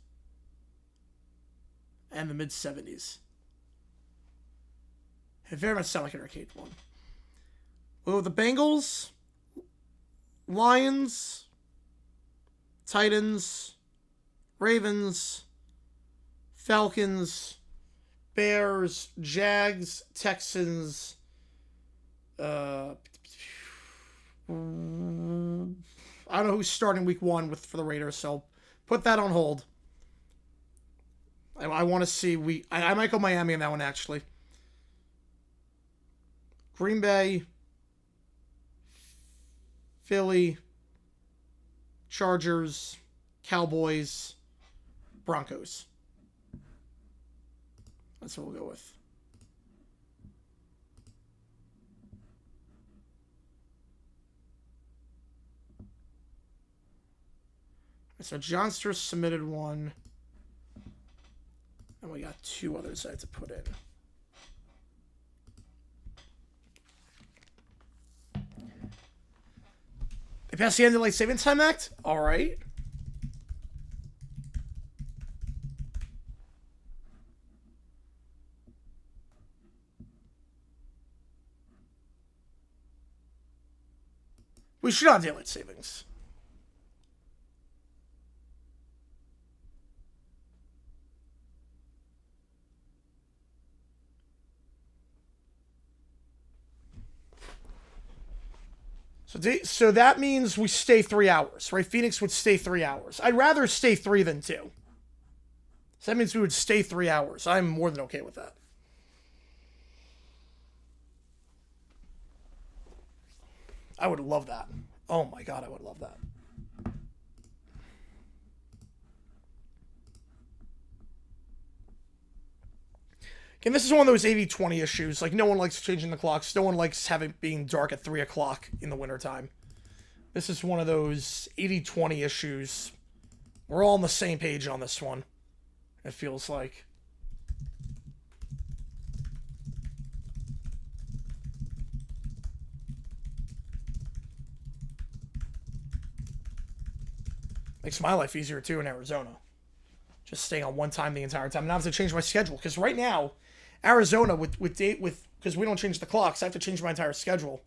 and the mid-70s. It very much sounds like an arcade one. Well, the Bengals, Lions, Titans, Ravens, Falcons, Bears, Jags, Texans, I don't know who's starting week 1 for the Raiders, so put that on hold. I I want to see. I might go Miami in that one, actually. Green Bay, Philly, Chargers, Cowboys, Broncos. That's what we'll go with. So Johnster submitted one. And we got 2 others I had to put in. They passed the end of Daylight Savings Time Act? Alright. We should have daylight savings. So that means we stay 3 hours, right? Phoenix would stay 3 hours. I'd rather stay 3 than 2. So that means we would stay 3 hours. I'm more than okay with that. I would love that. Oh my god, I would love that. And this is one of those 80-20 issues. Like, no one likes changing the clocks. No one likes having being dark at 3 o'clock in the wintertime. This is one of those 80-20 issues. We're all on the same page on this one. It feels like. Makes my life easier, too, in Arizona. Just staying on one time the entire time. And I have to change my schedule. Because right now, Arizona, because we don't change the clocks, I have to change my entire schedule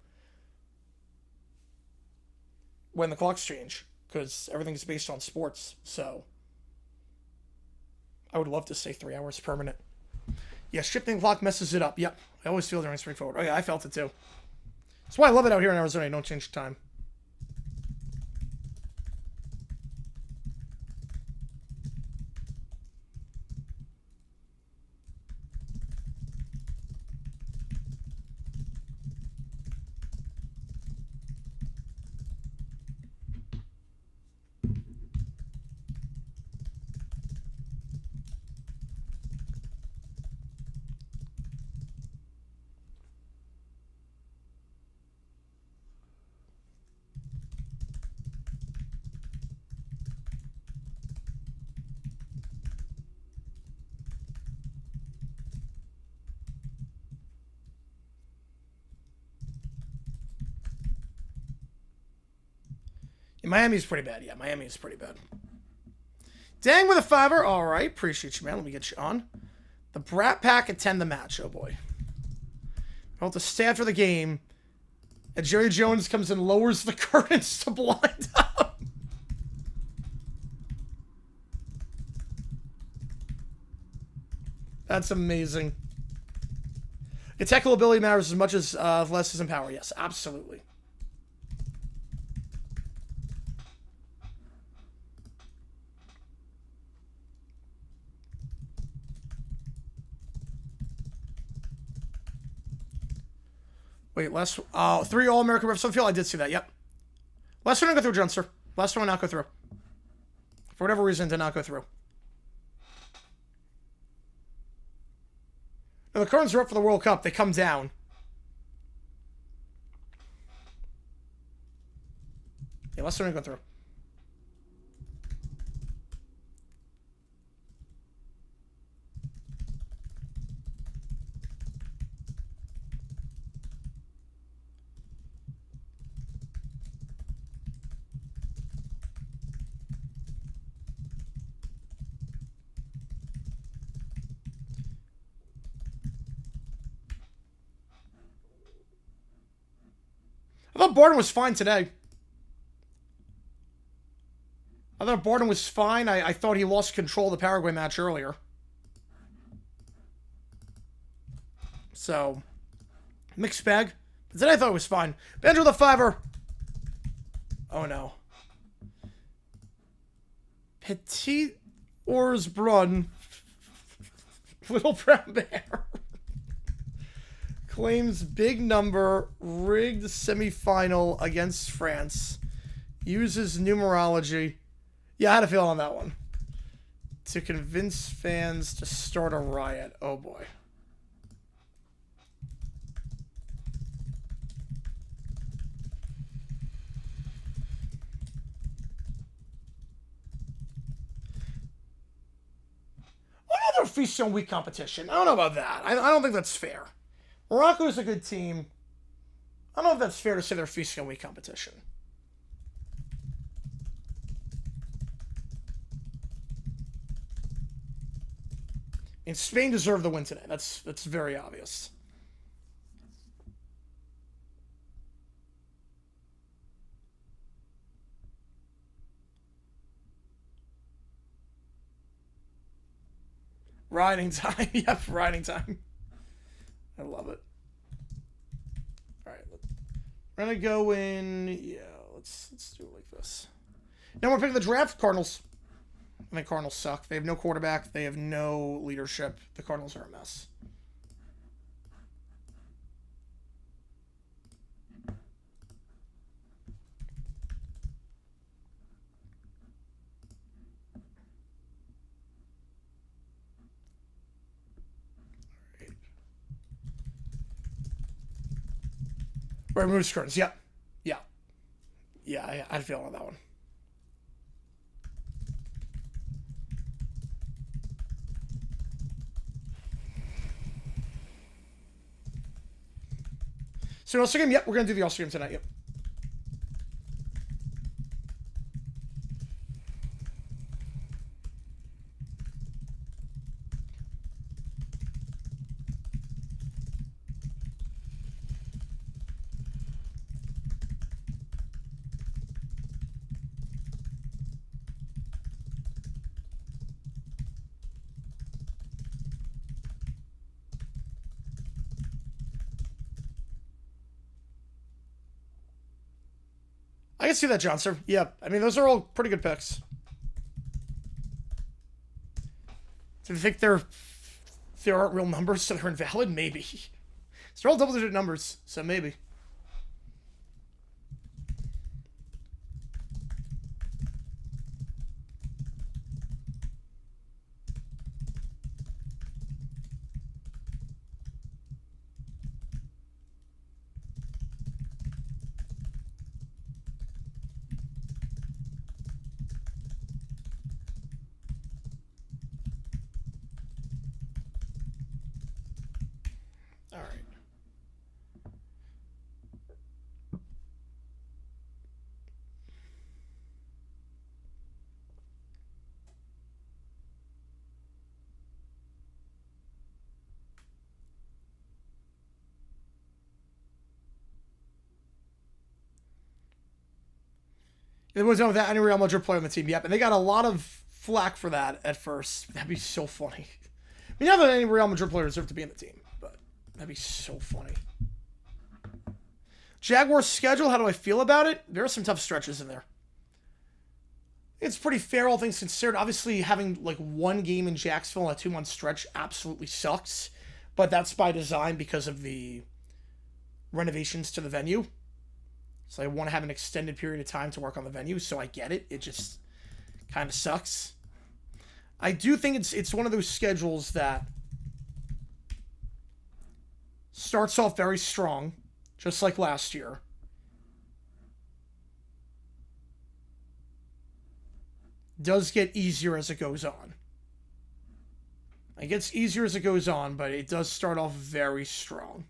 when the clocks change. Because everything's based on sports. So, I would love to stay 3 hours permanent. Yeah, shifting the clock messes it up. Yep. I always feel during straightforward. Oh, yeah, I felt it, too. That's why I love it out here in Arizona. You don't change time. Miami's pretty bad. Yeah, Miami's pretty bad. Dang with a $5. All right. Appreciate you, man. Let me get you on. The Brat Pack attend the match. Oh, boy. I'll have to stay after the game. And Jerry Jones comes and lowers the curtains to blind up. That's amazing. The technical ability matters as much as less is in power. Yes, absolutely. Wait, last 3 All-American refs on the field. I did see that. Yep. Last one didn't go through, Junster. Last one did not go through. For whatever reason, did not go through. Now, the curtains are up for the World Cup. They come down. Yeah, last one didn't go through. I thought Borden was fine today. I thought Borden was fine. I thought he lost control of the Paraguay match earlier. So, mixed bag. But today I thought it was fine. Benjo the $5. Oh no. Petit Orsbrunn. Little Brown Bear. Claims big number, rigged semifinal against France. Uses numerology. Yeah, I had a feeling on that one. To convince fans to start a riot. Oh boy. Another feast on week competition. I don't know about that. I don't think that's fair. Morocco's a good team. I don't know if that's fair to say they're feasting on week competition. And Spain deserved the win today. That's very obvious. Riding time. Yep, riding time. I love it. All right, we're gonna go in. Yeah, let's do it like this. Now we're picking the draft. Cardinals. I think Cardinals suck. They have no quarterback. They have no leadership. The Cardinals are a mess. Right, remove screens. Yeah. Yeah. Yeah, I had a feeling on that one. So All-Star game? Yep, we're going to do the All-Star game tonight. Yep. I can see that, Johnson. Yep. I mean, those are all pretty good picks. Do you think there aren't real numbers, so they're invalid? Maybe. So they're all double-digit numbers, so maybe. All right. There was no that any Real Madrid player on the team. Yep, and they got a lot of flack for that at first. That'd be so funny. I mean, not that any Real Madrid player deserved to be in the team, but that'd be so funny. Jaguars schedule, how do I feel about it? There are some tough stretches in there. It's pretty fair, all things considered. Obviously, having like one game in Jacksonville on a 2-month stretch absolutely sucks, but that's by design because of the renovations to the venue. So I want to have an extended period of time to work on the venue, so I get it. It just kind of sucks. I do think it's one of those schedules that starts off very strong, just like last year. Does get easier as it goes on. It gets easier as it goes on, but it does start off very strong.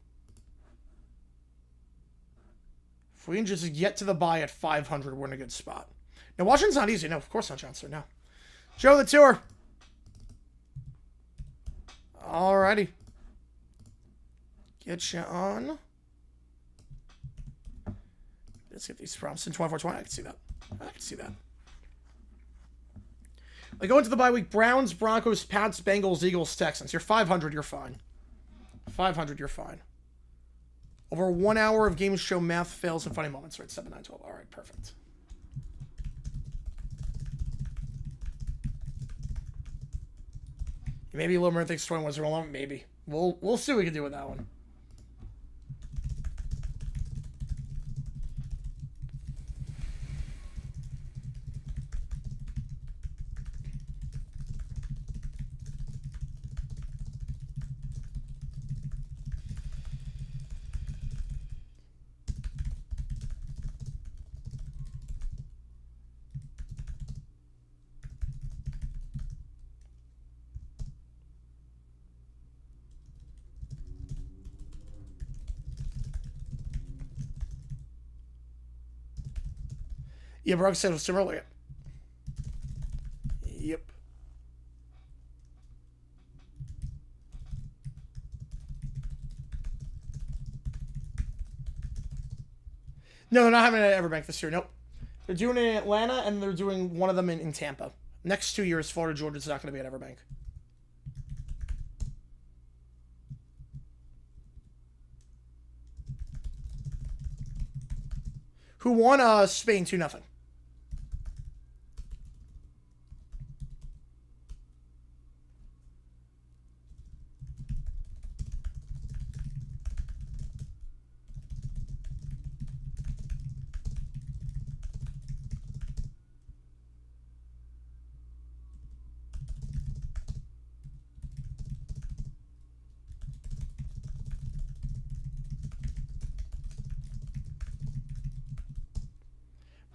If we can just get to the bye at 500, we're in a good spot. Now, Washington's not easy. No, of course not, Johnson. No. Joe, the tour. Alrighty. Get you on. Let's get these prompts in 24-20. I can see that. I can see that. Like, going to the bye week, Browns, Broncos, Pats, Bengals, Eagles, Texans. You're 500, you're fine. 500, you're fine. Over 1 hour of games show math fails and funny moments. Right, 7, 9, 12. All right, perfect. Maybe Lil thinks 21's wrong. Maybe. We'll see what we can do with that one. Yeah, Brock said it was earlier. Yep. No, they're not having it at Everbank this year. Nope. They're doing it in Atlanta, and they're doing one of them in Tampa. Next 2 years, Florida Georgia's not going to be at Everbank. Who won Spain 2-0.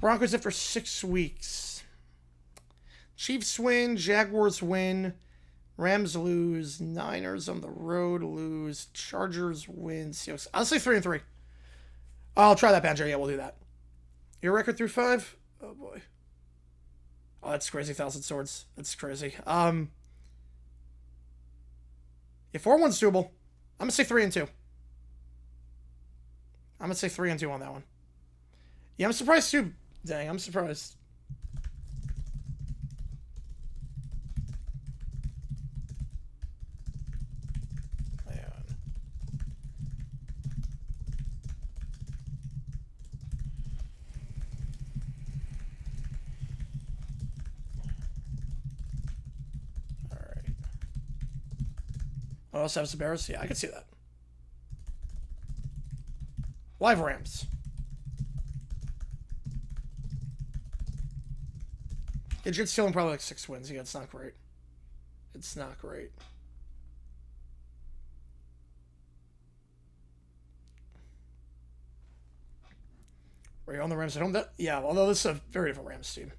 Broncos in for 6 weeks. Chiefs win, Jaguars win, Rams lose, Niners on the road lose, Chargers win, Seahawks. I'll say 3-3. I'll try that, Banjo. Yeah, we'll do that. Your record through 5? Oh boy. Oh, that's crazy. 1,000 swords. That's crazy. Yeah, 4-1's doable. I'm gonna say 3-2. I'm gonna say 3-2 on that one. Yeah, I'm surprised too. Dang, I'm surprised. Man. All right. What else have some Bears? Yeah, I can see that. Live Rams. Yeah, Jets still in probably like 6 wins. Yeah, it's not great. It's not great. Are you on the Rams at home? Yeah, although this is a very different Rams team.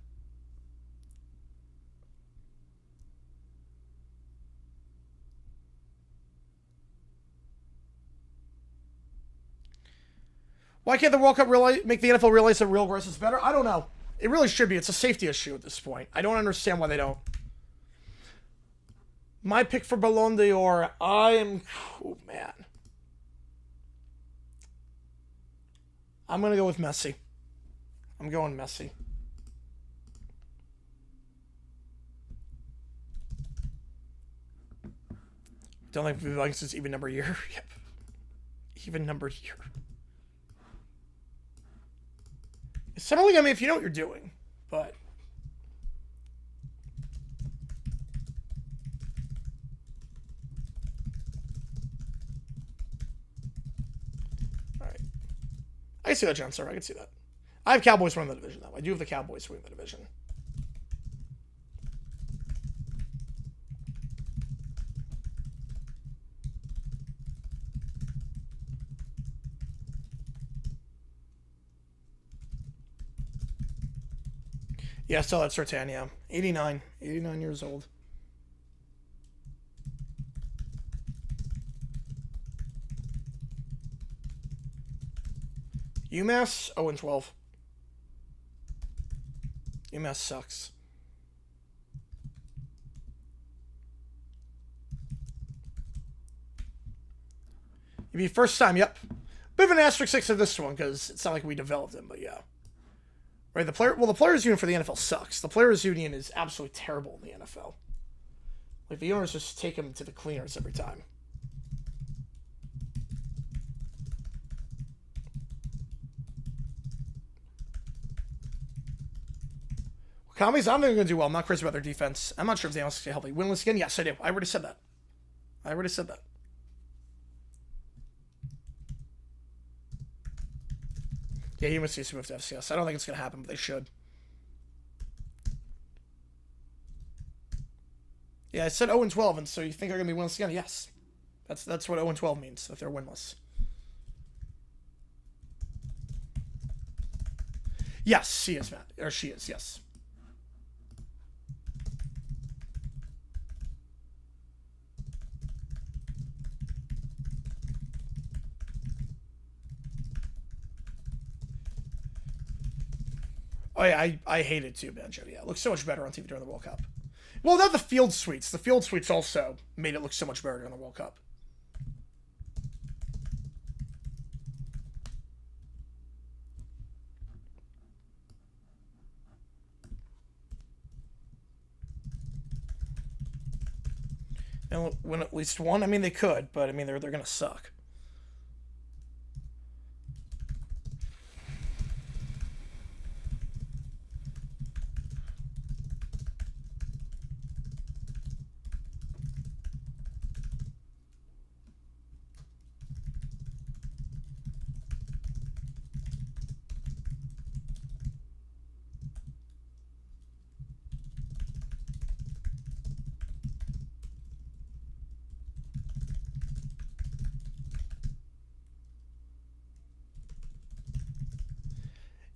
Why can't the World Cup make the NFL realize that real grass is better? I don't know. It really should be. It's a safety issue at this point. I don't understand why they don't. My pick for Ballon d'Or, oh, man. I'm going to go with Messi. I'm going Messi. Don't think we've liked since even number year. Yep. Even number year. It's suddenly, I mean, if you know what you're doing, but. All right. I can see that, John, sir. I can see that. I have Cowboys winning the division, though. I do have the Cowboys winning the division. Yeah, still at Sertan, yeah. 89. 89 years old. UMass, 0-12. UMass sucks. It'd be first time, yep. Bit of an asterisk 6 of this one, because it's not like we developed him, but yeah. Right, the players' union for the NFL sucks. The players' union is absolutely terrible in the NFL. Like, the owners just take him to the cleaners every time. What Commies, I'm going to do well. I'm not crazy about their defense. I'm not sure if they stay healthy. Winless again? Yes, I do. I already said that. Yeah, you must see some move to FCS. I don't think it's going to happen, but they should. Yeah, I said 0-12, and so you think they're going to be winless again? Yes. That's what 0-12 means, if they're winless. Yes, he is, Matt. Or she is, yes. Oh, yeah, I hate it too, Banjo. Yeah, it looks so much better on TV during the World Cup. Well, not the field suites. The field suites also made it look so much better during the World Cup. And win at least one? I mean, they could, but I mean, they're going to suck.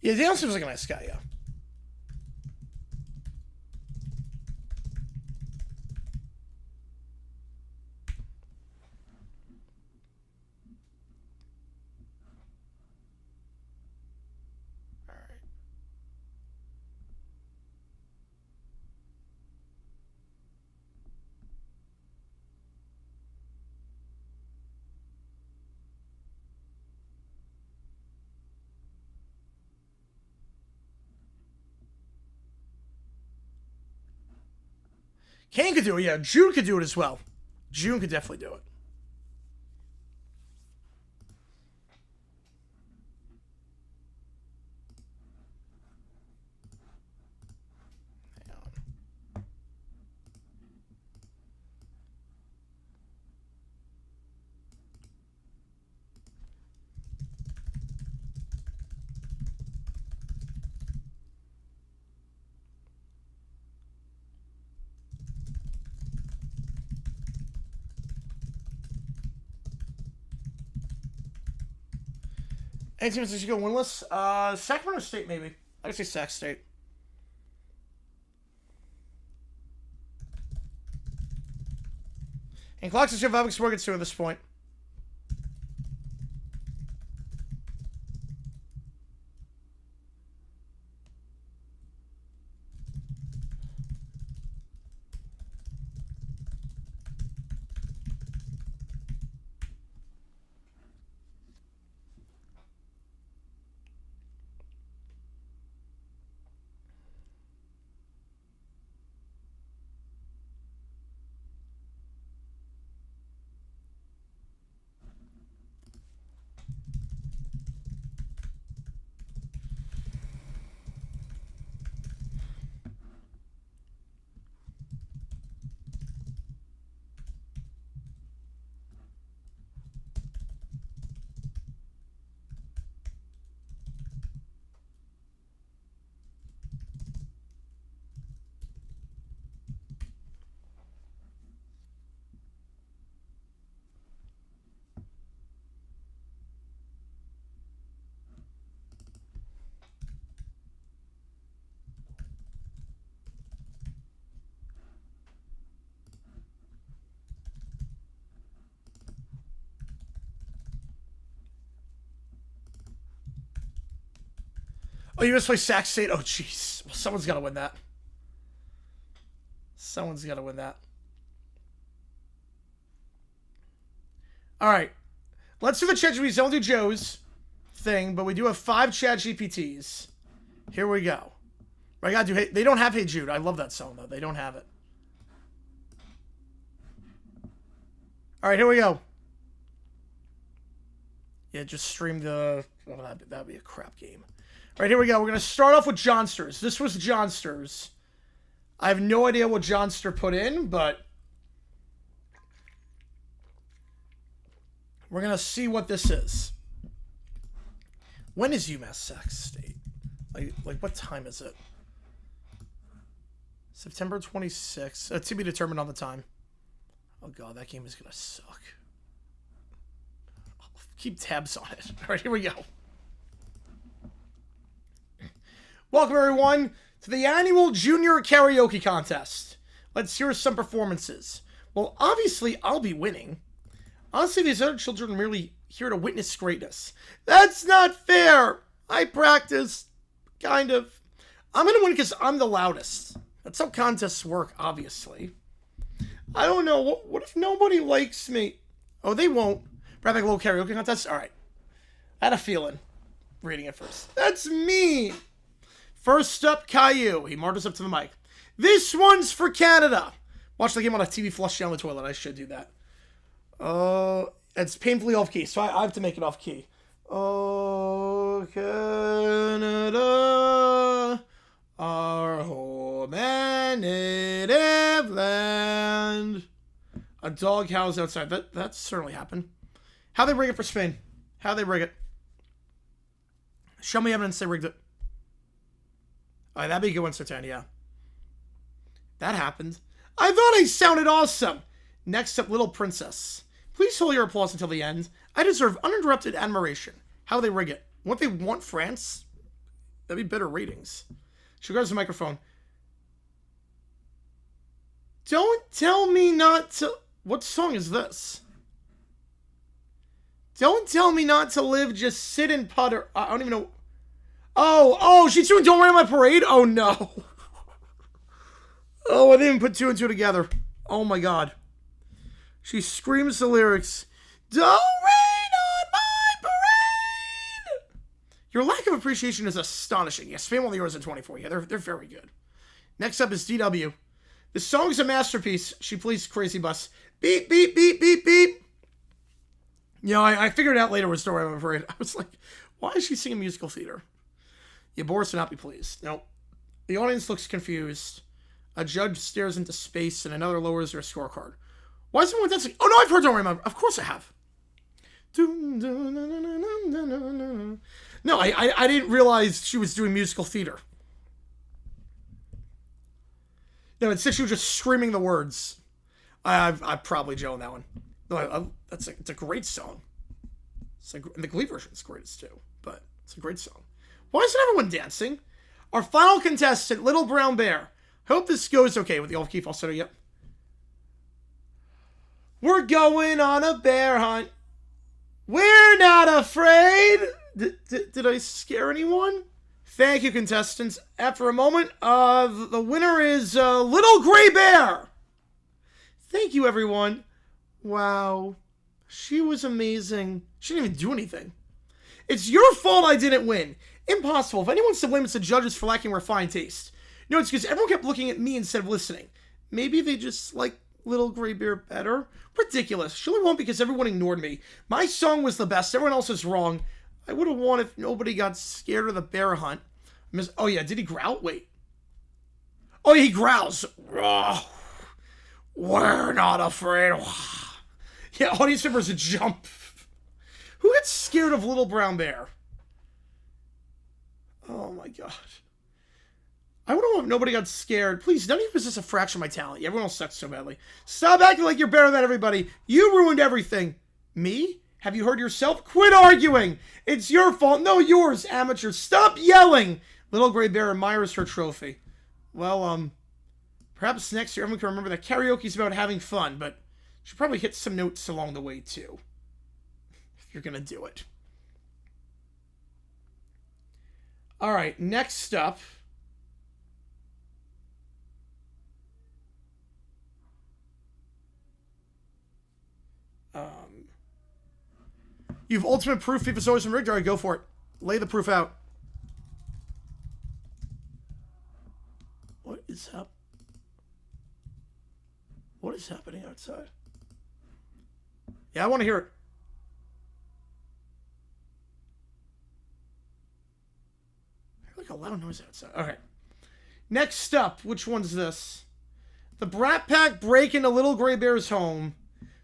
Yeah, Daniel seems like a nice guy, yeah. Kane could do it, yeah. June could do it as well. June could definitely do it. Hang on. Any teams that should go winless? Sacramento State, maybe. I'd say Sac State. And Clocks and Chevavix Morgan 2 at this point. Oh, you must play Sac State? Oh, jeez. Well, someone's got to win that. Someone's got to win that. All right. Let's do the chat GPTs. Don't do Joe's thing, but we do have 5 chat GPTs. Here we go. I gotta do. They don't have Hey Jude. I love that song, though. They don't have it. All right, here we go. Yeah, just stream the... Oh, that'd be a crap game. right, here we go. We're going to start off with Johnsters. This was Johnsters. I have no idea what Johnster put in, but we're going to see what this is. When is UMass Sac State? Like what time is it? September 26th. To be determined on the time. Oh, God, that game is going to suck. I'll keep tabs on it. All right, here we go. Welcome, everyone, to the annual Junior Karaoke Contest. Let's hear some performances. Well, obviously, I'll be winning. Honestly, these other children are merely here to witness greatness. That's not fair. I practice, kind of. I'm going to win because I'm the loudest. That's how contests work, obviously. I don't know. What if nobody likes me? Oh, they won't. Perhaps like a little karaoke contest? All right. I had a feeling reading it first. That's me. First up, Caillou. He marches up to the mic. This one's for Canada. Watch the game on a TV flush down the toilet. I should do that. It's painfully off key, so I have to make it off key. Oh, Canada, our home and native land. A dog howls outside. That certainly happened. How they rig it for Spain? How they rig it? Show me evidence they rigged it. Oh, that'd be a good one, Sertan, yeah. That happened. I thought I sounded awesome. Next up, Little Princess. Please hold your applause until the end. I deserve uninterrupted admiration. How they rig it? Won't they want France? That'd be better ratings. She grabs the microphone. Don't tell me not to... What song is this? Don't tell me not to live, just sit and putter. I don't even know... Oh, she's doing Don't Rain on My Parade? Oh, no. Oh, I didn't even put two and two together. Oh, my God. She screams the lyrics. Don't rain on my parade! Your lack of appreciation is astonishing. Yes, Fame on the Yours at 24. Yeah, they're very good. Next up is DW. The song's a masterpiece. She plays Crazy Bus. Beep, beep, beep, beep, beep. You know, I figured out later with Story, I'm afraid. I was like, why is she singing musical theater? Yeah, Boris would not be pleased. No. The audience looks confused. A judge stares into space and another lowers their scorecard. Why is everyone dancing? Oh, no, I've heard Don't Remember. Of course I have. No, I didn't realize she was doing musical theater. No, instead she was just screaming the words. I've probably Joe on that one. No, it's a great song. And the Glee version is greatest too, but it's a great song. Why isn't everyone dancing? Our final contestant, Little Brown Bear. Hope this goes okay with the off-key falsetto. Yep. We're going on a bear hunt. We're not afraid. Did I scare anyone? Thank you, contestants. After a moment, the winner is Little Gray Bear. Thank you, everyone. Wow. She was amazing. She didn't even do anything. It's your fault I didn't win. Impossible. If anyone's to blame, it's the judges for lacking refined taste. No, it's because everyone kept looking at me instead of listening. Maybe they just like Little Gray Bear better? Ridiculous. Surely won't because everyone ignored me. My song was the best. Everyone else is wrong. I would have won if nobody got scared of the bear hunt. Oh, yeah. Did he growl? Wait. Oh, yeah, he growls. Oh, we're not afraid. Yeah, audience members jump. Who gets scared of Little Brown Bear? Oh, my God. I wonder if nobody got scared. Please, don't even possess a fraction of my talent. Everyone else sucks so badly. Stop acting like you're better than everybody. You ruined everything. Me? Have you heard yourself? Quit arguing. It's your fault. No, yours, amateur. Stop yelling. Little Gray Bear admires her trophy. Well, perhaps next year everyone can remember that karaoke's about having fun, but should probably hit some notes along the way, too. If you're going to do it. All right, next up. You've ultimate proof FIFA's always been rigged. All right, go for it. Lay the proof out. What is up? What is happening outside? Yeah, I want to hear it. make a loud noise outside. Okay. Next up, which one's this? The Brat Pack break into Little Gray Bear's home.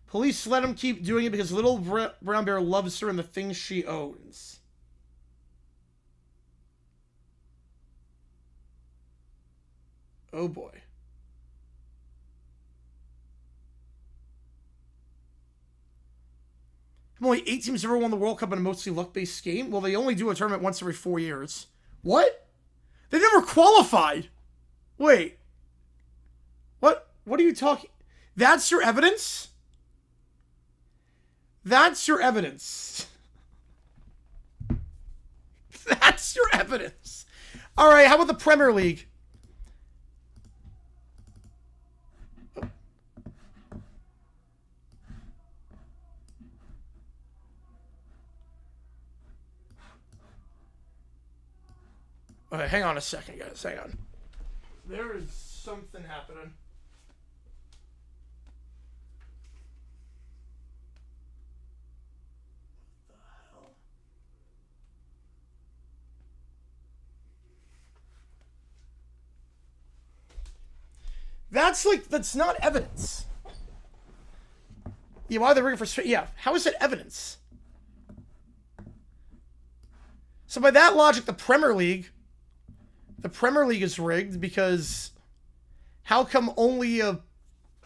Police let him keep doing it because Little Brown Bear loves her and the things she owns. Oh boy. Only 8 teams ever won the World Cup in a mostly luck-based game? Well, they only do a tournament once every 4 years. What? They never qualified. Wait. What? What are you talking? That's your evidence? That's your evidence. That's your evidence. All right, how about the Premier League? Okay, hang on a second, guys. Hang on. There is something happening. What the hell? That's not evidence. Yeah, why are they rigging for... Yeah, how is it evidence? So by that logic, the Premier League is rigged because how come only a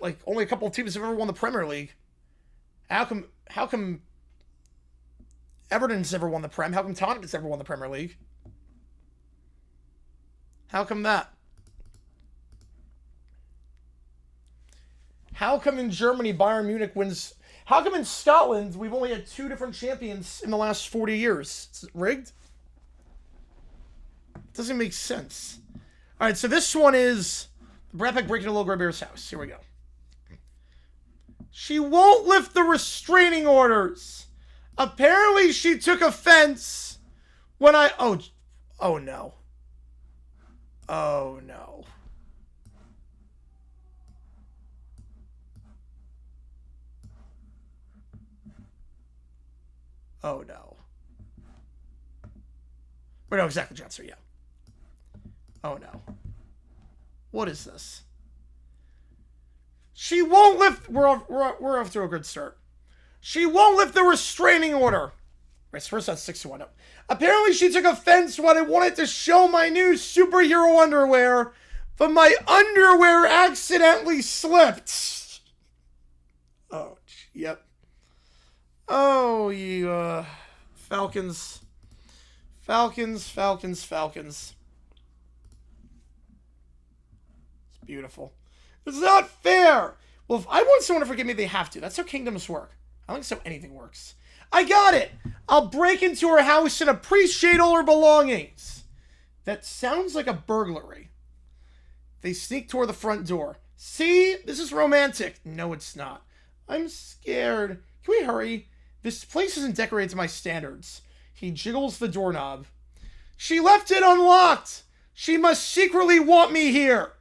couple of teams have ever won the Premier League? How come Everton's ever won the Prem? How come Tottenham's ever won the Premier League? How come that? How come in Germany Bayern Munich wins? How come in Scotland we've only had 2 different champions in the last 40 years? Is it rigged? Doesn't make sense. All right, so this one is the Brat Pack breaking into Little Gray Bear's house. Here we go. She won't lift the restraining orders. Apparently, she took offense when I... Oh no. Oh, no. Oh, no. Or no, exactly, Johnson, yeah. Oh, no. What is this? She won't lift... We're off to a good start. She won't lift the restraining order. Right, so first that's 6-1 up. Apparently she took offense when I wanted to show my new superhero underwear, but my underwear accidentally slipped. Oh, yep. Oh, you, Falcons. Falcons. It's beautiful. It's not fair. Well, if I want someone to forgive me, they have to. That's how kingdoms work. I don't think so anything works. I got it. I'll break into her house and appreciate all her belongings. That sounds like a burglary. They sneak toward the front door. See? This is romantic. No, it's not. I'm scared. Can we hurry? This place isn't decorated to my standards. He jiggles the doorknob. She left it unlocked. She must secretly want me here.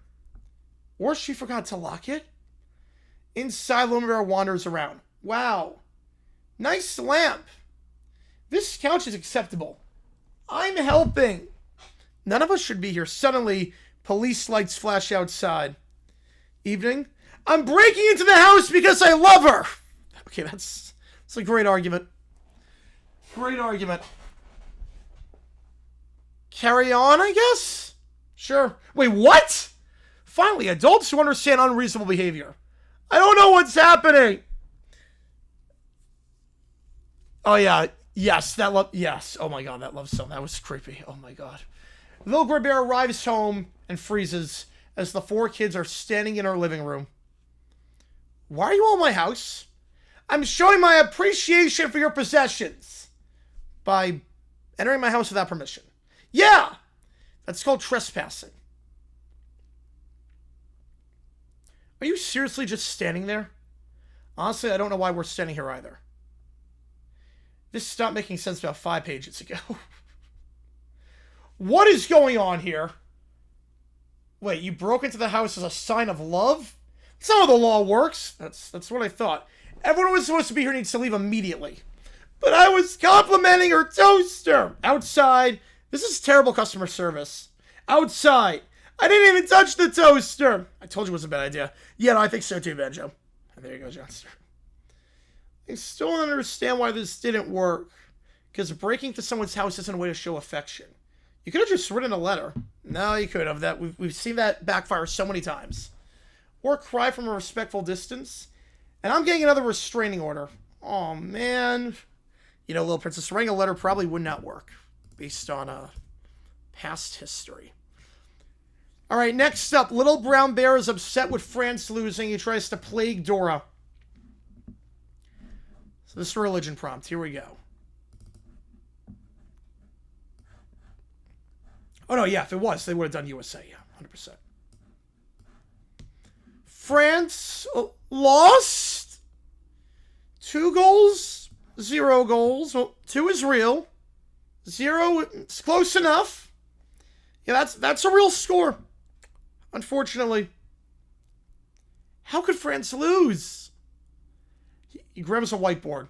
Or she forgot to lock it. Inside, Lumber wanders around. Wow. Nice lamp. This couch is acceptable. I'm helping. None of us should be here. Suddenly, police lights flash outside. Evening. I'm breaking into the house because I love her. Okay, that's a great argument. Great argument. Carry on, I guess? Sure. Wait, what? Finally, adults who understand unreasonable behavior. I don't know what's happening. Oh, yeah. Yes, yes. Oh, my God, that love song. That was creepy. Oh, my God. Little Gray Bear arrives home and freezes as the 4 kids are standing in her living room. Why are you all in my house? I'm showing my appreciation for your possessions by entering my house without permission. Yeah! That's called trespassing. Are you seriously just standing there? Honestly, I don't know why we're standing here either. This stopped making sense about 5 pages ago. What is going on here? Wait, you broke into the house as a sign of love? That's not how the law works. That's what I thought. Everyone who was supposed to be here needs to leave immediately. But I was complimenting her toaster. Outside, This is terrible customer service. Outside. I didn't even touch the toaster. I told you it was a bad idea. Yeah, no, I think so too, Banjo. And there you go, Johnster. I still don't understand why this didn't work. Because breaking into someone's house isn't a way to show affection. You could have just written a letter. No, you could have. We've seen that backfire so many times. Or cry from a respectful distance. And I'm getting another restraining order. Oh, man. You know, Little Princess, writing a letter probably would not work. Based on past history. Alright, next up. Little Brown Bear is upset with France losing. He tries to plague Dora. So this is a religion prompt. Here we go. Oh, no, yeah, if it was, they would have done USA. Yeah, 100%. France lost. 2 goals, 0 goals. Well, 2 is real. 0, it's close enough. Yeah, that's a real score. Unfortunately. How could France lose? He grabs a whiteboard.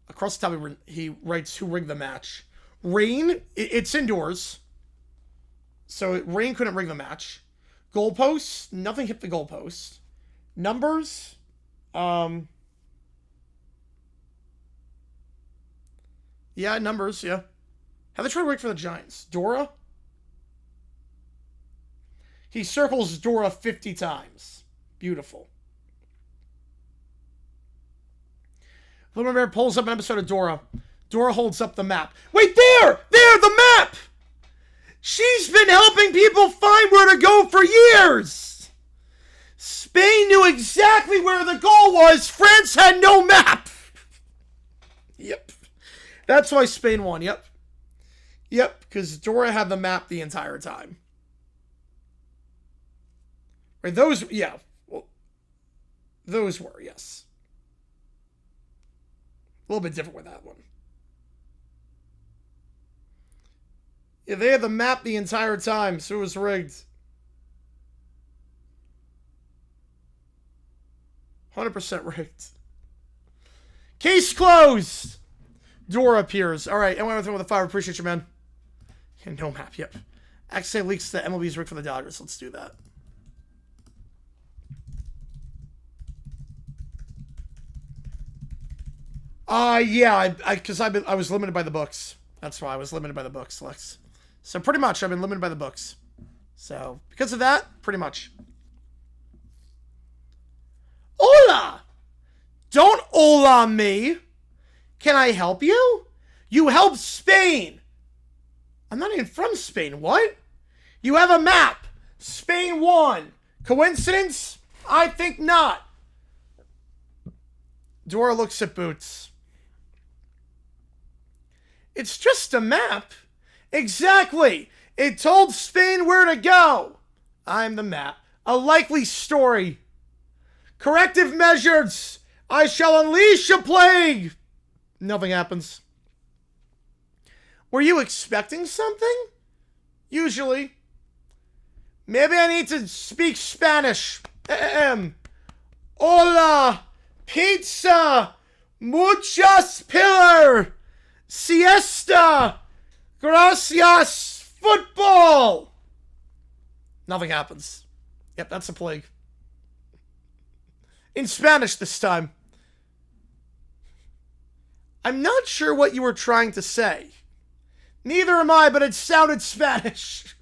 Across the top, he writes who rigged the match. Rain, it's indoors. So Rain couldn't rig the match. Goalposts, nothing hit the goalpost. Numbers, yeah, numbers, yeah. How they try to rig for the Giants? Dora? He circles Dora 50 times. Beautiful. Little Bear pulls up an episode of Dora. Dora holds up the map. Wait, there! There, the map! She's been helping people find where to go for years! Spain knew exactly where the goal was. France had no map! Yep. That's why Spain won, yep. Yep, because Dora had the map the entire time. Right, those, yeah. Well, those were, yes. A little bit different with that one. Yeah, they had the map the entire time, so it was rigged. 100% rigged. Case closed! Dora appears. Alright, I went with a 5. Appreciate you, man. Yeah, no map, yep. Actually, leaks the MLB's rigged for the Dodgers. Let's do that. Yeah, because I was limited by the books. That's why I was limited by the books, Lex. So pretty much, I've been limited by the books. So, because of that, pretty much. Hola! Don't hola me! Can I help you? You help Spain! I'm not even from Spain, what? You have a map! Spain won! Coincidence? I think not. Dora looks at Boots. It's just a map. Exactly. It told Spain where to go. I'm the map. A likely story. Corrective measures. I shall unleash a plague. Nothing happens. Were you expecting something? Usually. Maybe I need to speak Spanish. Hola. Pizza. Muchas pillar. Siesta! Gracias! Football! Nothing happens. Yep, that's a plague. In Spanish this time. I'm not sure what you were trying to say. Neither am I, but it sounded Spanish.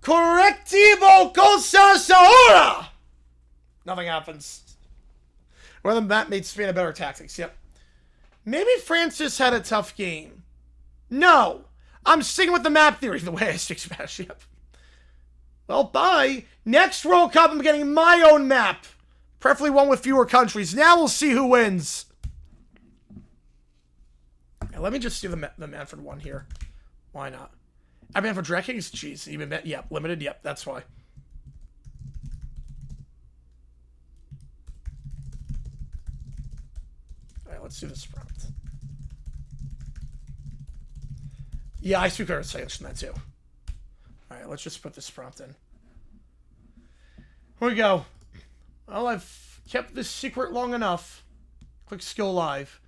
Correctivo cosas ahora! Nothing happens. Well, the map made Spain a better tactics, yep. Maybe Francis had a tough game. No. I'm sticking with the map theory, the way I speak Spanish. Yep. Well, bye. Next World Cup, I'm getting my own map. Preferably one with fewer countries. Now we'll see who wins. Yeah, let me just do the Manfred one here. Why not? I mean, for Drag Kings, jeez. Even, yep, limited, yep, that's why. Let's do this prompt. Yeah, I speak better Spanish than that too. Alright, let's just put this prompt in. Here we go. Well, I've kept this secret long enough. Click skill live.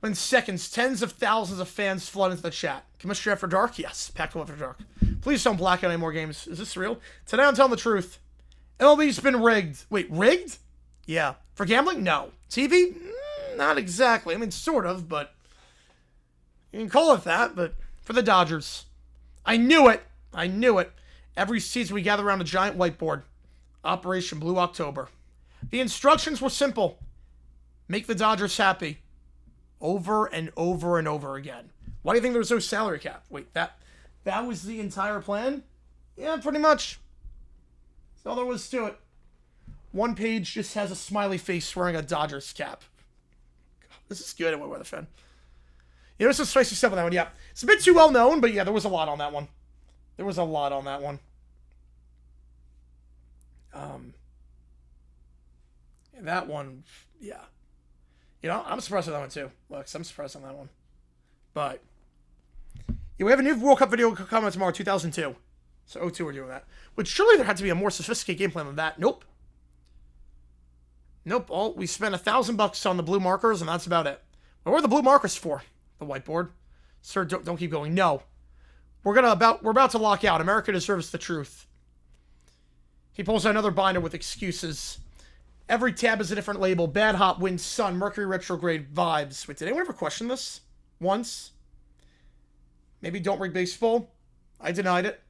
In seconds, tens of thousands of fans flood into the chat. Chemistry After Dark? Yes. Pac-12 After Dark. Please don't black out any more games. Is this real? Today I'm telling the truth. MLB's been rigged. Wait, rigged? Yeah. For gambling? No. TV? Not exactly. I mean, sort of, but... You can call it that, but... For the Dodgers. I knew it. I knew it. Every season we gather around a giant whiteboard. Operation Blue October. The instructions were simple. Make the Dodgers happy. Over and over and over again. Why do you think there was no salary cap? Wait, that was the entire plan? Yeah, pretty much. That's all there was to it. One page just has a smiley face wearing a Dodgers cap. God, this is good. I'm a weather fan. Yeah, there's some spicy stuff on that one, yeah. It's a bit too well known, but yeah, there was a lot on that one. There was a lot on that one. That one, yeah. You know, I'm surprised on that one too. Look, I'm surprised on that one. But, yeah, we have a new World Cup video coming tomorrow, 2002. So 02 we're doing that. But surely there had to be a more sophisticated game plan than that. Nope. Nope. We spent $1,000 on the blue markers, and that's about it. What were the blue markers for? The whiteboard? Sir, don't keep going. No. We're about to lock out. America deserves the truth. He pulls out another binder with excuses. Every tab is a different label. Bad hot, wind, sun, Mercury retrograde, vibes. Wait, did anyone ever question this? Once? Maybe don't rig baseball? I denied it.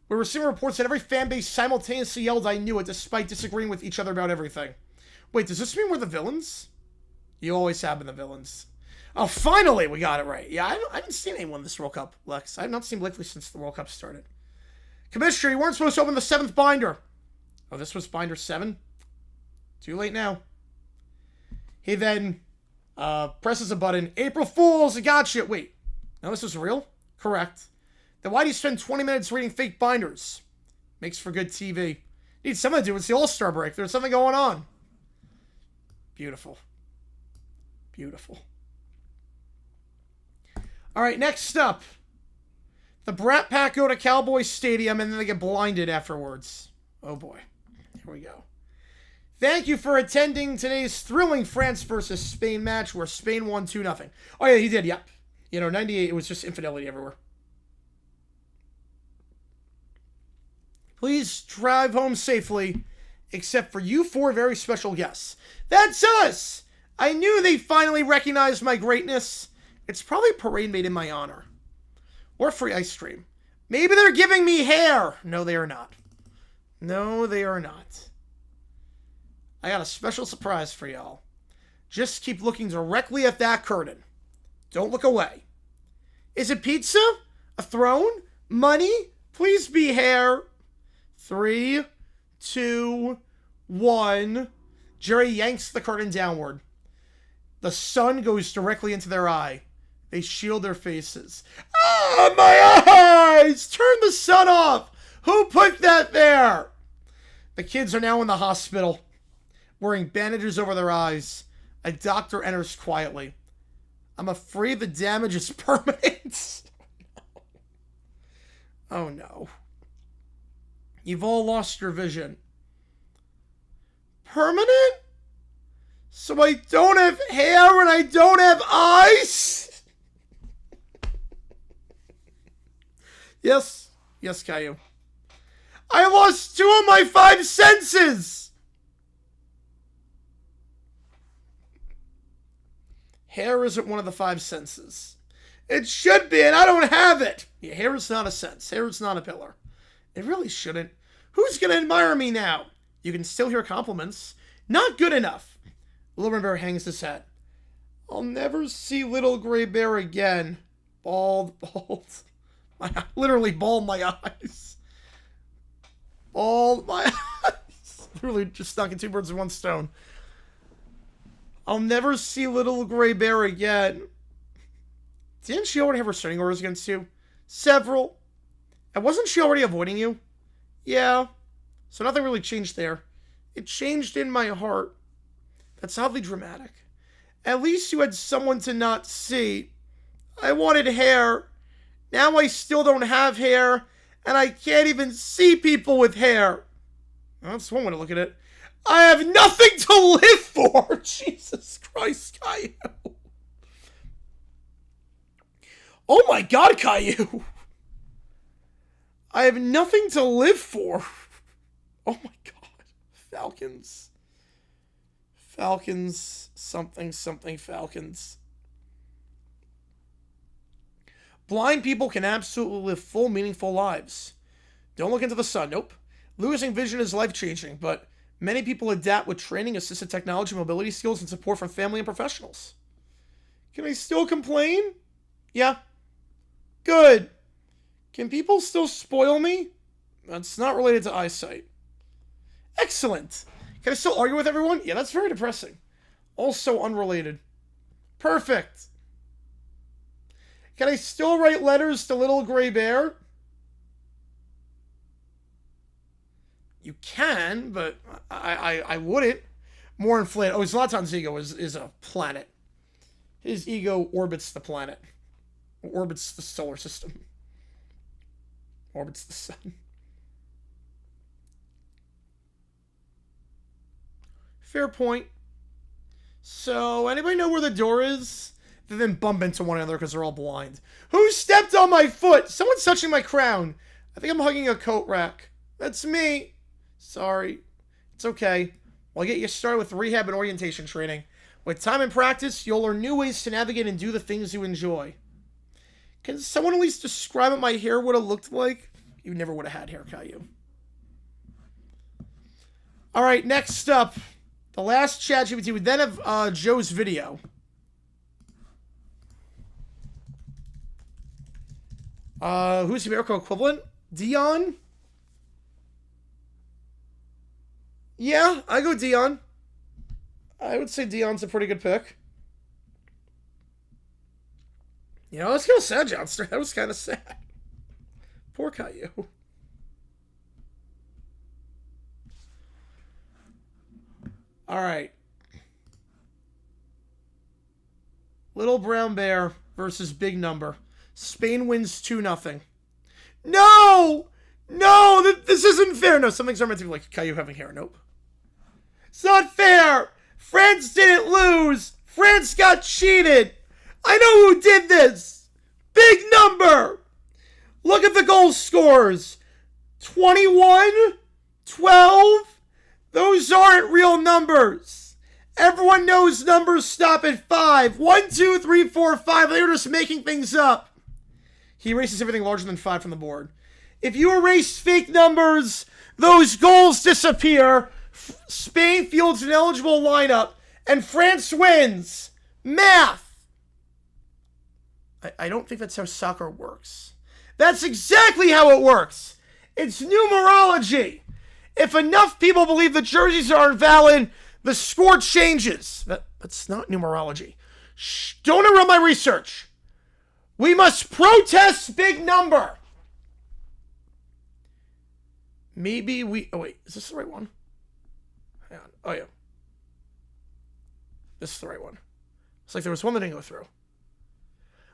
We're receiving reports that every fan base simultaneously yelled I knew it despite disagreeing with each other about everything. Wait, does this mean we're the villains? You always have been the villains. Oh, finally we got it right. Yeah, I haven't seen anyone this World Cup, Lex. I have not seen Blakely since the World Cup started. Commissioner, you weren't supposed to open the 7th binder. Oh, this was binder 7? Too late now. He then presses a button. April Fools, I gotcha. Wait, no, this is real? Correct. Then why do you spend 20 minutes reading fake binders? Makes for good TV. Need something to do. It's the All-Star break. There's something going on. Beautiful. Beautiful. All right, next up. The Brat Pack go to Cowboys Stadium and then they get blinded afterwards. Oh boy. Here we go. Thank you for attending today's thrilling France versus Spain match where Spain won 2-0. Oh yeah, he did, yeah. You know, 98, it was just infidelity everywhere. Please drive home safely, except for you 4 very special guests. That's us! I knew they finally recognized my greatness. It's probably a parade made in my honor. Or free ice cream. Maybe they're giving me hair. No, they are not. No, they are not. I got a special surprise for y'all. Just keep looking directly at that curtain. Don't look away. Is it pizza? A throne? Money? Please be hair. 3, 2, 1. Jerry yanks the curtain downward. The sun goes directly into their eye. They shield their faces. Ah, my eyes! Turn the sun off! Who put that there? The kids are now in the hospital, wearing bandages over their eyes. A doctor enters quietly. I'm afraid the damage is permanent. Oh no. You've all lost your vision. Permanent? So I don't have hair and I don't have eyes? Yes. Yes, Caillou. I lost 2 of my 5 senses! Hair isn't one of the 5 senses. It should be, and I don't have it! Yeah, hair is not a sense. Hair is not a pillar. It really shouldn't. Who's gonna admire me now? You can still hear compliments. Not good enough. Little Bear hangs his head. I'll never see Little Gray Bear again. Bald. Literally bald my eyes. Bald my eyes. Literally just knocking 2 birds with 1 stone. I'll never see Little Gray Bear again. Didn't she already have restraining orders against you? Several. And wasn't she already avoiding you? Yeah. So nothing really changed there. It changed in my heart. That's oddly dramatic. At least you had someone to not see. I wanted hair. Now I still don't have hair, and I can't even see people with hair. Well, that's one way to look at it. I have nothing to live for! Jesus Christ, Caillou. Oh my god, Caillou! I have nothing to live for. Oh my god. Falcons. Falcons. Something, Falcons. Blind people can absolutely live full, meaningful lives. Don't look into the sun. Nope. Losing vision is life-changing, but many people adapt with training, assisted technology, mobility skills, and support from family and professionals. Can I still complain? Yeah. Good. Can people still spoil me? That's not related to eyesight. Excellent. Can I still argue with everyone? Yeah, that's very depressing. Also unrelated. Perfect. Can I still write letters to Little Gray Bear? You can, but I wouldn't. More inflated. Oh, Zlatan's ego is a planet. His ego orbits the planet. Orbits the solar system. Orbits the sun. Fair point. So, anybody know where the door is? They then bump into one another because they're all blind. Who stepped on my foot? Someone's touching my crown. I think I'm hugging a coat rack. That's me. Sorry. It's okay. We'll get you started with rehab and orientation training. With time and practice, you'll learn new ways to navigate and do the things you enjoy. Can someone at least describe what my hair would have looked like? You never would have had hair, Caillou. Alright, next up. The last ChatGPT. We then have Joe's video. Who's the American equivalent? Dion? Yeah, I go Dion. I would say Dion's a pretty good pick. You know, let's go sad, Johnster. That was kind of sad. Poor Caillou. All right. Little Brown Bear versus Big Number. Spain wins 2-0. No! No! This isn't fair. No, some things are meant to be like Caillou having hair. Nope. It's not fair! France didn't lose! France got cheated! I know who did this! Big Number! Look at the goal scores! 21? 12? Those aren't real numbers! Everyone knows numbers stop at 5. 1, 2, 3, 4, 5. They were just making things up. He erases everything larger than 5 from the board. If you erase fake numbers, those goals disappear. Spain fields an eligible lineup, and France wins. Math. I don't think that's how soccer works. That's exactly how it works. It's numerology. If enough people believe the jerseys are invalid, the score changes. That's not numerology. Shh, don't interrupt my research. We must protest Big Number. Maybe we... Oh, wait. Is this the right one? Hang on. Oh, yeah. This is the right one. It's like there was one that didn't go through.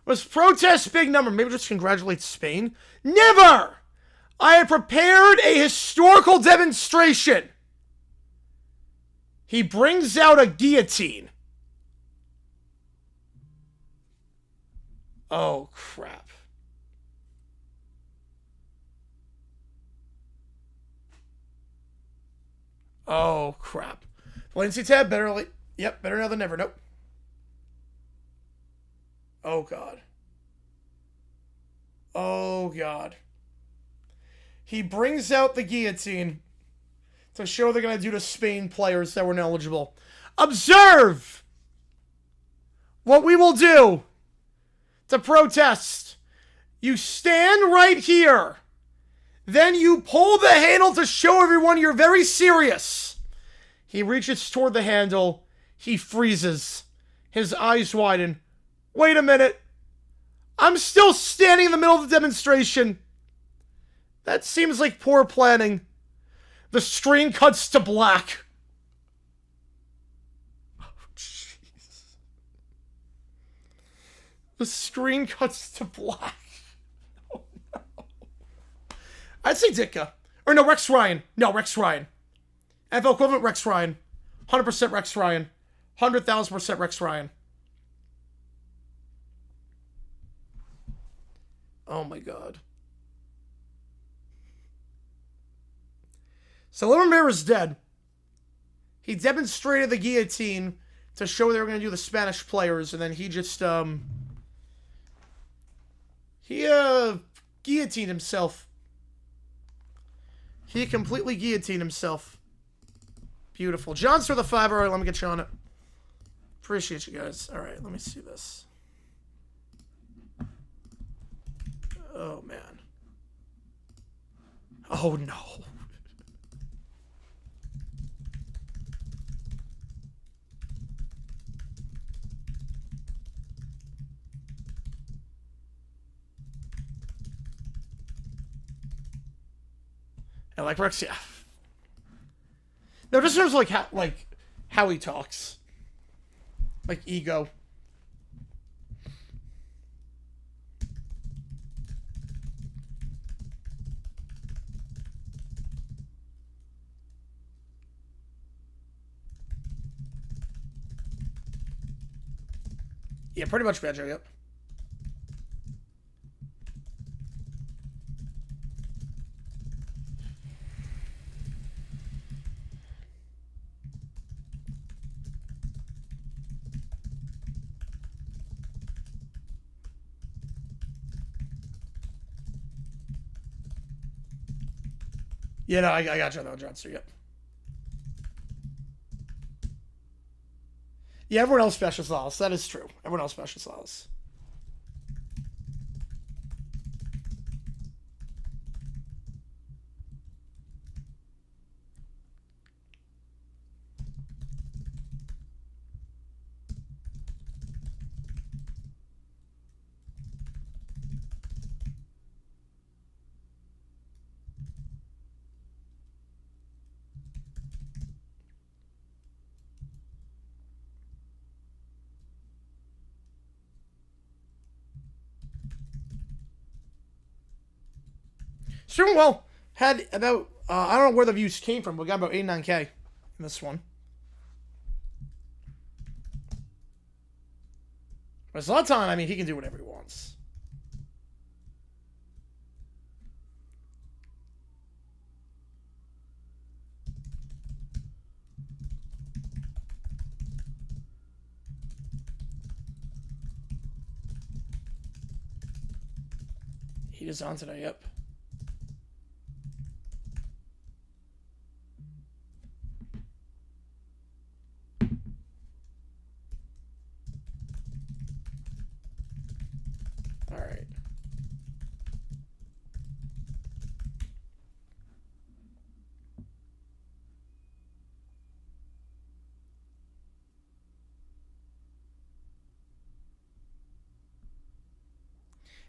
Must protest Big Number. Maybe just congratulate Spain? Never! I have prepared a historical demonstration. He brings out a guillotine. Oh, crap. Oh, crap. Latency tab, better late. Yep, better now than never. Nope. Oh, God. Oh, God. He brings out the guillotine to show what they're going to do to Spain players that were ineligible. Observe what we will do to protest. You stand right here. Then you pull the handle to show everyone you're very serious. He reaches toward the handle. He freezes. His eyes widen. Wait a minute. I'm still standing in the middle of the demonstration. That seems like poor planning. The screen cuts to black. Oh, jeez. The screen cuts to black. Oh, no. I'd say Ditka. Or no, Rex Ryan. No, Rex Ryan. NFL equivalent, Rex Ryan. 100% Rex Ryan. 100,000% Rex Ryan. Oh my god. So Limier is dead. He demonstrated the guillotine to show they were going to do the Spanish players, and then he just, guillotined himself. He completely guillotined himself. Beautiful. John's for the 5. All right, let me get you on it. Appreciate you guys. All right, let me see this. Oh, man. Oh, no. I like Rex, yeah. No, just in terms of how he talks. Like ego. Yeah, pretty much Banjo, yep. Yeah, no, I got you on that, Johnson, yep. Yeah, everyone else special sauce. That is true. Everyone else special sauce. Streaming well. Had about, I don't know where the views came from, but we got about 89K in this one. But Zlatan, I mean, he can do whatever he wants. He is on today, yep. Alright.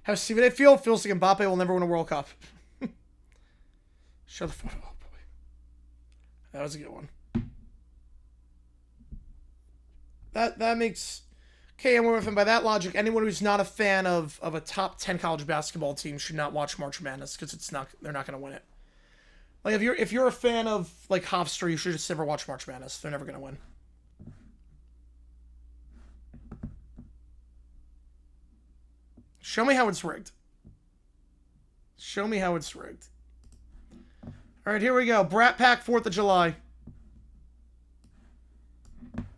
How stupid I feel? Feels like Mbappe will never win a World Cup. Shut the fuck up, boy. That was a good one. That makes... Okay, and with him by that logic, anyone who's not a fan of a top 10 college basketball team should not watch March Madness because they're not going to win it. Like if you're a fan of like Hofstra, you should just never watch March Madness. They're never going to win. Show me how it's rigged. Show me how it's rigged. All right, here we go. Brat Pack 4th of July.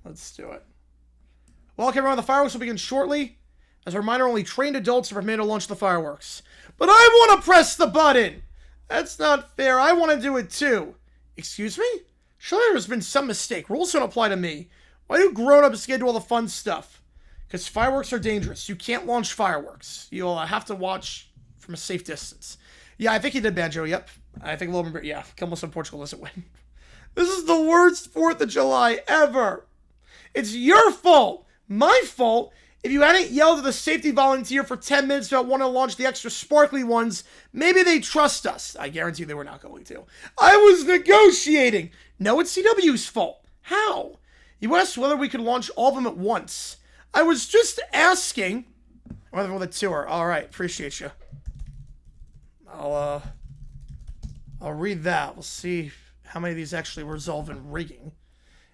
Let's do it. Welcome everyone. The fireworks will begin shortly. As a reminder, only trained adults are permitted to launch the fireworks. But I want to press the button! That's not fair. I want to do it too. Excuse me? Surely there's been some mistake. Rules don't apply to me. Why do grown-ups get to all the fun stuff? Because fireworks are dangerous. You can't launch fireworks. You'll have to watch from a safe distance. Yeah, I think he did Banjo, yep. I think a little bit, yeah. Almost in Portugal doesn't win. This is the worst 4th of July ever. It's your fault. My fault. If you hadn't yelled at the safety volunteer for 10 minutes about wanting to launch the extra sparkly ones, maybe they trust us. I guarantee they were not going to. I was negotiating. No, it's CW's fault. How? You asked whether we could launch all of them at once. I was just asking. Whether with a tour. All right, appreciate you. I'll read that. We'll see how many of these actually resolve in rigging.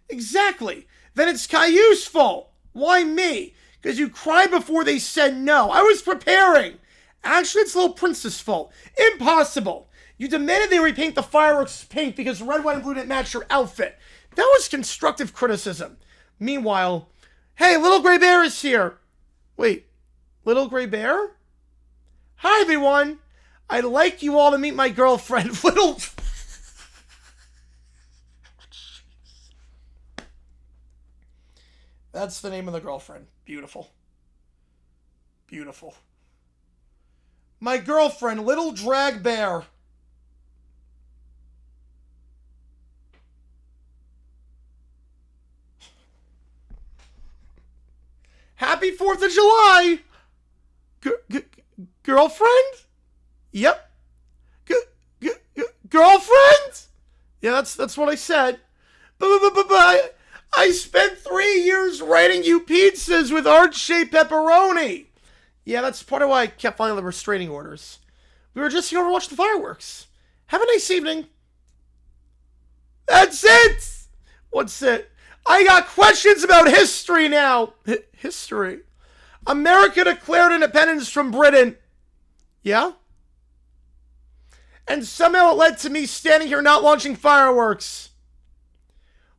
Exactly. Then it's Caillou's fault. Why me? Because you cried before they said no. I was preparing. Actually, it's Little Prince's fault. Impossible. You demanded they repaint the fireworks pink because red, white, and blue didn't match your outfit. That was constructive criticism. Meanwhile, hey, Little Gray Bear is here. Wait, Little Gray Bear? Hi, everyone. I'd like you all to meet my girlfriend, Little... That's the name of the girlfriend. Beautiful. Beautiful. My girlfriend, Little Drag Bear. Happy 4th of July! Girlfriend? Yep. Girlfriend? Yeah, that's what I said. But I spent 3 years writing you pizzas with heart-shaped pepperoni. Yeah, that's part of why I kept filing the restraining orders. We were just here to watch the fireworks. Have a nice evening. That's it! What's it? I got questions about history now. History? America declared independence from Britain. Yeah? And somehow it led to me standing here not launching fireworks.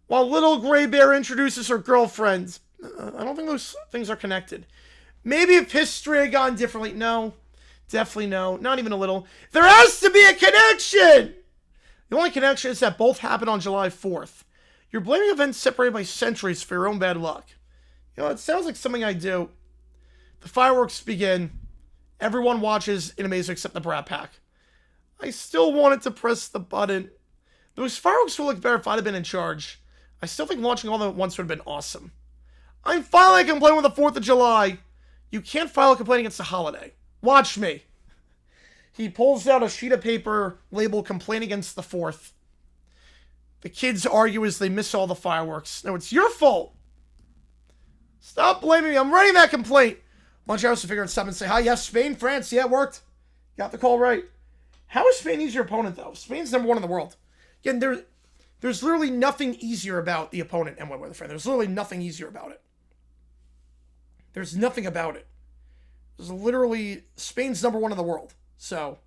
While Little Gray Bear introduces her girlfriend. I don't think those things are connected. Maybe if history had gone differently. No. Definitely no. Not even a little. There has to be a connection! The only connection is that both happened on July 4th. You're blaming events separated by centuries for your own bad luck. You know, it sounds like something I do. The fireworks begin. Everyone watches in amaze except the Brat Pack. I still wanted to press the button. Those fireworks would look better if I'd have been in charge. I still think launching all of them at once would have been awesome. I'm filing a complaint with the 4th of July. You can't file a complaint against a holiday. Watch me. He pulls out a sheet of paper labeled complaint against the 4th. The kids argue as they miss all the fireworks. No, it's your fault. Stop blaming me. I'm writing that complaint. Why don't you also figure out something and say, hi, yes, Spain, France, yeah, it worked. Got the call right. How is Spain easier opponent, though? Spain's #1 in the world. Again, there's literally nothing easier about the opponent and weather friend. There's literally nothing easier about it. There's nothing about it. There's literally Spain's #1 in the world. So,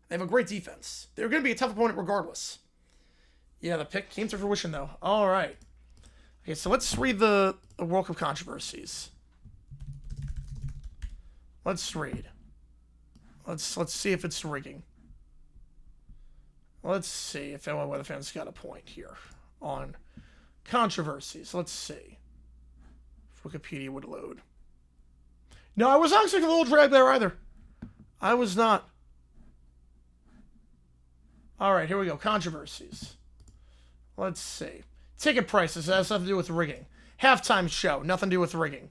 they have a great defense. They're going to be a tough opponent regardless. Yeah, the pick came to fruition, though. All right. Okay, so let's read the World Cup controversies. Let's read. Let's see if it's rigging. Let's see if anyone weather fans got a point here on controversies. Let's see if Wikipedia would load. No, I was not expecting a Little Drag Bear either. I was not. All right, here we go. Controversies. Let's see. Ticket prices. That has nothing to do with rigging. Halftime show. Nothing to do with rigging.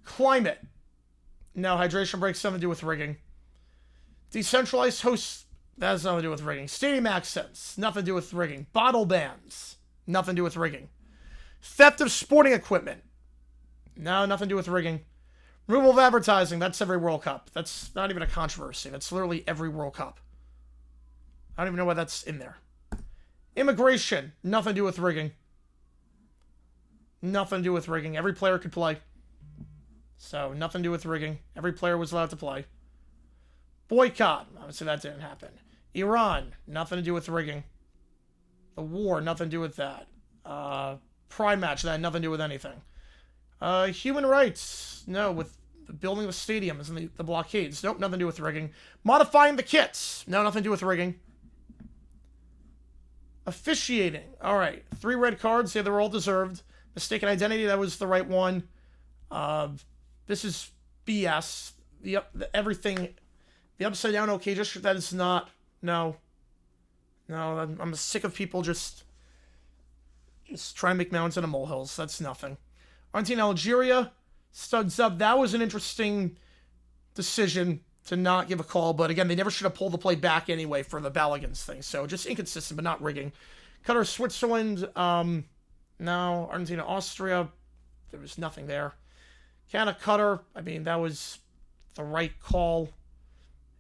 Climate. No, hydration breaks. Nothing to do with rigging. Decentralized hosts. That has nothing to do with rigging. Stadium accents. Nothing to do with rigging. Bottle bans. Nothing to do with rigging. Theft of sporting equipment. No, nothing to do with rigging. Removal of advertising. That's every World Cup. That's not even a controversy. That's literally every World Cup. I don't even know why that's in there. Immigration. Nothing to do with rigging. Nothing to do with rigging. Every player could play. So, nothing to do with rigging. Every player was allowed to play. Boycott. Obviously, that didn't happen. Iran. Nothing to do with rigging. The war. Nothing to do with that. Pride match. That had nothing to do with anything. Human rights. No, with the building of the stadiums and the blockades. Nope, nothing to do with rigging. Modifying the kits. No, nothing to do with rigging. Officiating. All right. 3 red cards. Yeah, they were all deserved. Mistaken identity. That was the right one. This is BS. Everything. The upside down okay gesture. That is not. No. No, I'm sick of people just trying to make mountains out of molehills. That's nothing. Argentina, Algeria. Studs up. That was an interesting decision to not give a call. But again, they never should have pulled the play back anyway for the Balligans thing. So just inconsistent, but not rigging. Qatar, Switzerland. No. Argentina, Austria. There was nothing there. Canada, Qatar. I mean, that was the right call.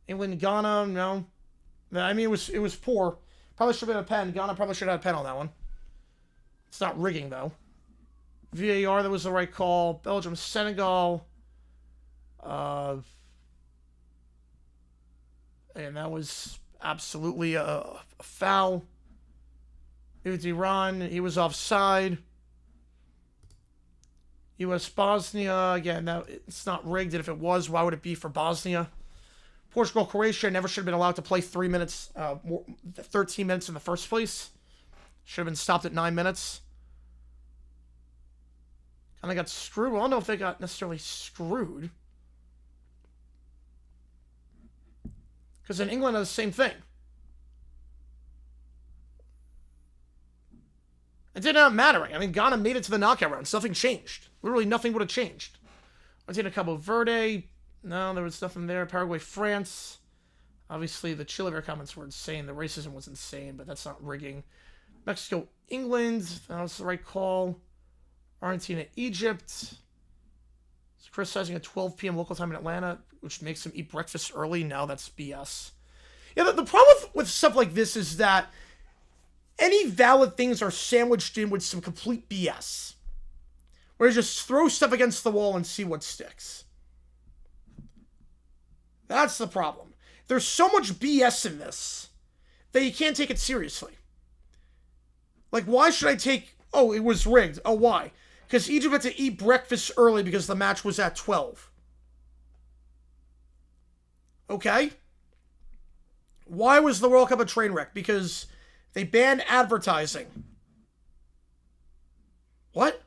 England, Ghana. No. I mean, it was poor. Probably should have been a pen. Ghana probably should have had a pen on that one. It's not rigging, though. VAR, that was the right call. Belgium, Senegal. And that was absolutely a foul. It was Iran. He was offside. U.S. Bosnia. Again, it's not rigged. And if it was, why would it be for Bosnia? Portugal, Croatia never should have been allowed to play 13 minutes in the first place. Should have been stopped at 9 minutes. And they got screwed. Well, I don't know if they got necessarily screwed. Because in England, it's the same thing. It did not matter. I mean, Ghana made it to the knockout rounds. Nothing changed. Literally nothing would have changed. Argentina, Cabo Verde. No, there was nothing there. Paraguay, France. Obviously, the Chile comments were insane. The racism was insane, but that's not rigging. Mexico, England. That was the right call. Argentina, Egypt. It's criticizing at 12 p.m. local time in Atlanta, which makes them eat breakfast early. Now that's BS. Yeah, the problem with stuff like this is that any valid things are sandwiched in with some complete BS. Where you just throw stuff against the wall and see what sticks. That's the problem. There's so much BS in this that you can't take it seriously. Like, why should I take... Oh, it was rigged. Oh, why? Because Egypt had to eat breakfast early because the match was at 12. Okay? Why was the World Cup a train wreck? Because they banned advertising. What?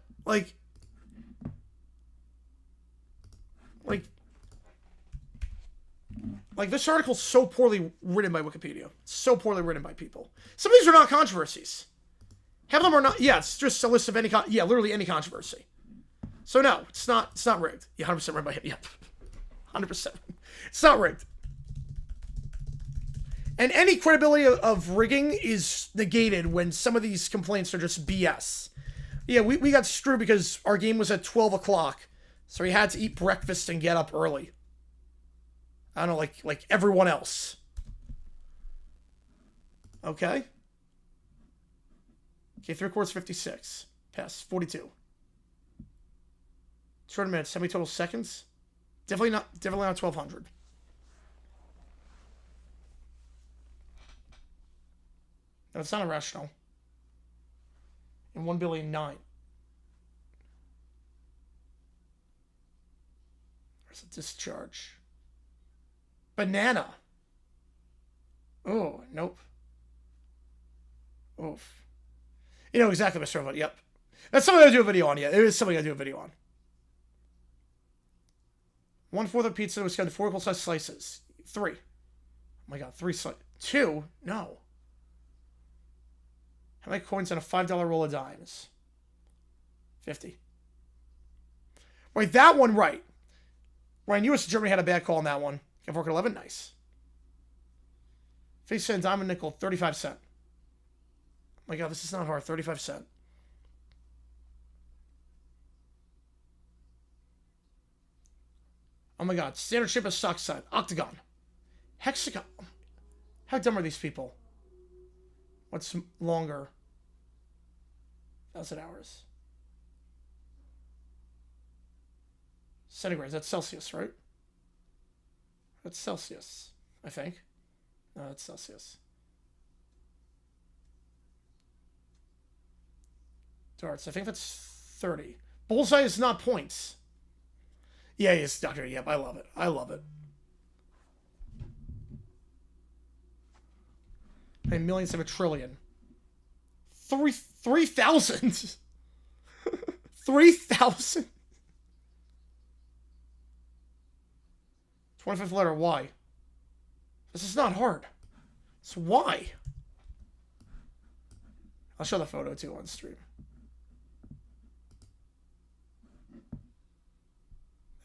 Like this article's so poorly written by Wikipedia. So poorly written by people. Some of these are not controversies. Half of them are not. Yeah, it's just a list of any. Literally any controversy. So no, it's not. It's not rigged. Yeah, 100% rigged by him. Yep, 100%. It's not rigged. And any credibility of rigging is negated when some of these complaints are just BS. Yeah, we got screwed because our game was at 12 o'clock, so we had to eat breakfast and get up early. I don't know, like everyone else. Okay. Okay, 3/4, 56. Pass, 42. 200 minutes, semi-total seconds. Definitely not 1,200. No, it's not irrational. And 1,000,000,009. There's a discharge. Banana. Oh, nope. Oof. You know exactly what I'm Yep. That's something I do a video on, yeah. It is something I do a video on. 1/4 of pizza was cut into 4 equal size slices. 3. Oh my god, 3 slices. 2? No. How many coins on a $5 roll of dimes? 50. Wait, that one right. Ryan, US and Germany had a bad call on that one. Got 4/11, nice. 50 cent diamond nickel, 35 cent. Oh my god, this is not hard. 35 cent. Oh my god, standard shape of sock sign. Octagon. Hexagon. How dumb are these people? What's longer? 1,000 hours. Centigrades. That's Celsius, right? That's Celsius, I think. No, that's Celsius. Darts. I think that's 30. Bullseye is not points. Yeah, yes, Doctor. Yep, I love it. I love it. A millions of a trillion. 3,000. 3,000. 25th letter, Y. This is not hard. It's Y. I'll show the photo too on stream.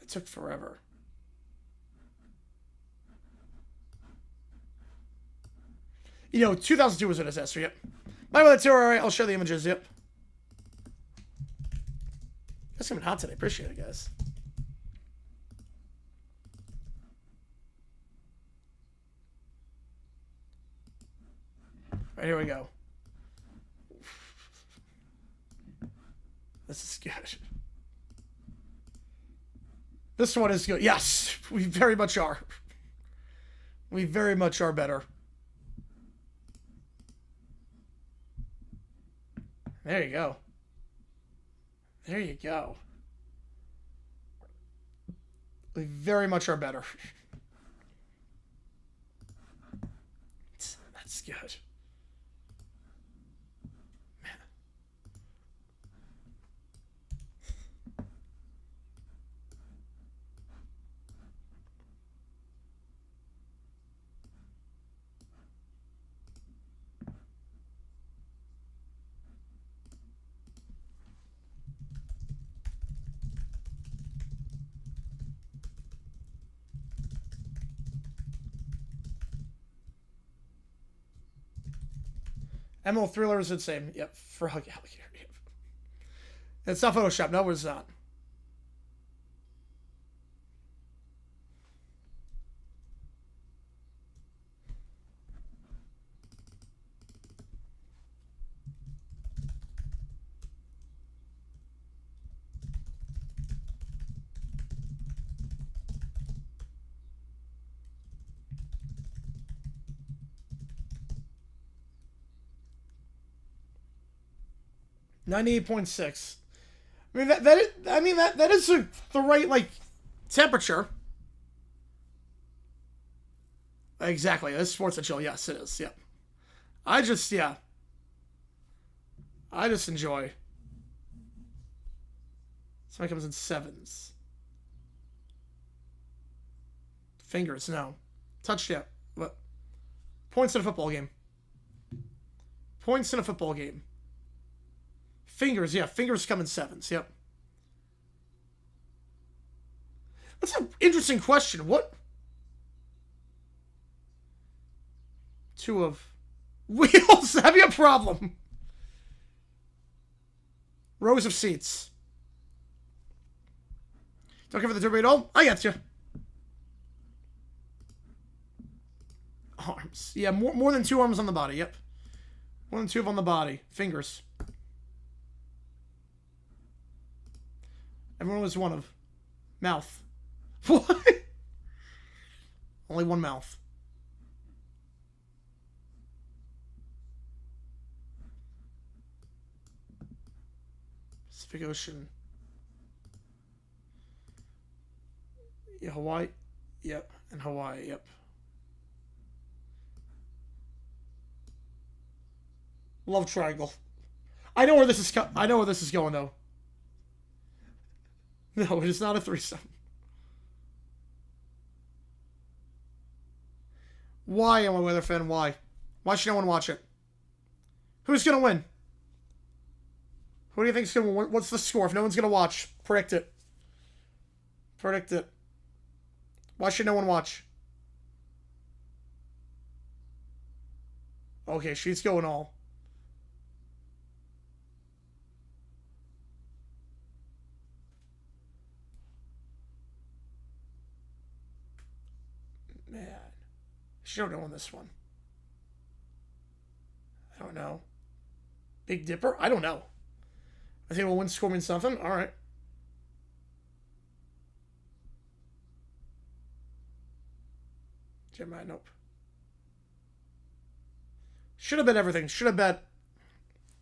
It took forever. You know, 2002 was a disaster, yep. My bad, too, alright, I'll show the images, yep. It's coming hot today, appreciate it, guys. Alright, here we go. This is good. This one is good. Yes, we very much are. We very much are better. There you go. There you go. We very much are better. That's good. Emerald Thriller is the same. Yep, frog alligator. Yep. It's not Photoshop. No, it's not. $98.6. I mean that is the right like temperature. Exactly. This sports and chill. Yes, it is. Yep. I just enjoy. Somebody comes in sevens. Fingers, no. Touchdown. What? Points in a football game. Points in a football game. Fingers, yeah. Fingers come in sevens, yep. That's an interesting question. What? Two of wheels. Have you a problem? Rows of seats. Don't care for the derby at all? I got you. Arms. Yeah, more than two arms on the body, yep. More than two on the body. Fingers. Everyone was one of. Mouth. What? Only one mouth. Pacific Ocean. Yeah, Hawaii. Yep. And Hawaii, yep. Love triangle. I know where this is going though. No, it is not a threesome. Why am I a weather fan? Why? Why should no one watch it? Who's gonna win? Who do you think's gonna win? What's the score? If no one's gonna watch, predict it. Predict it. Why should no one watch? Okay, she's going all. Man. She don't know on this one. I don't know. Big Dipper? I don't know. I think we'll win score means something. Alright. Gemini, nope. Should have bet everything. Should have bet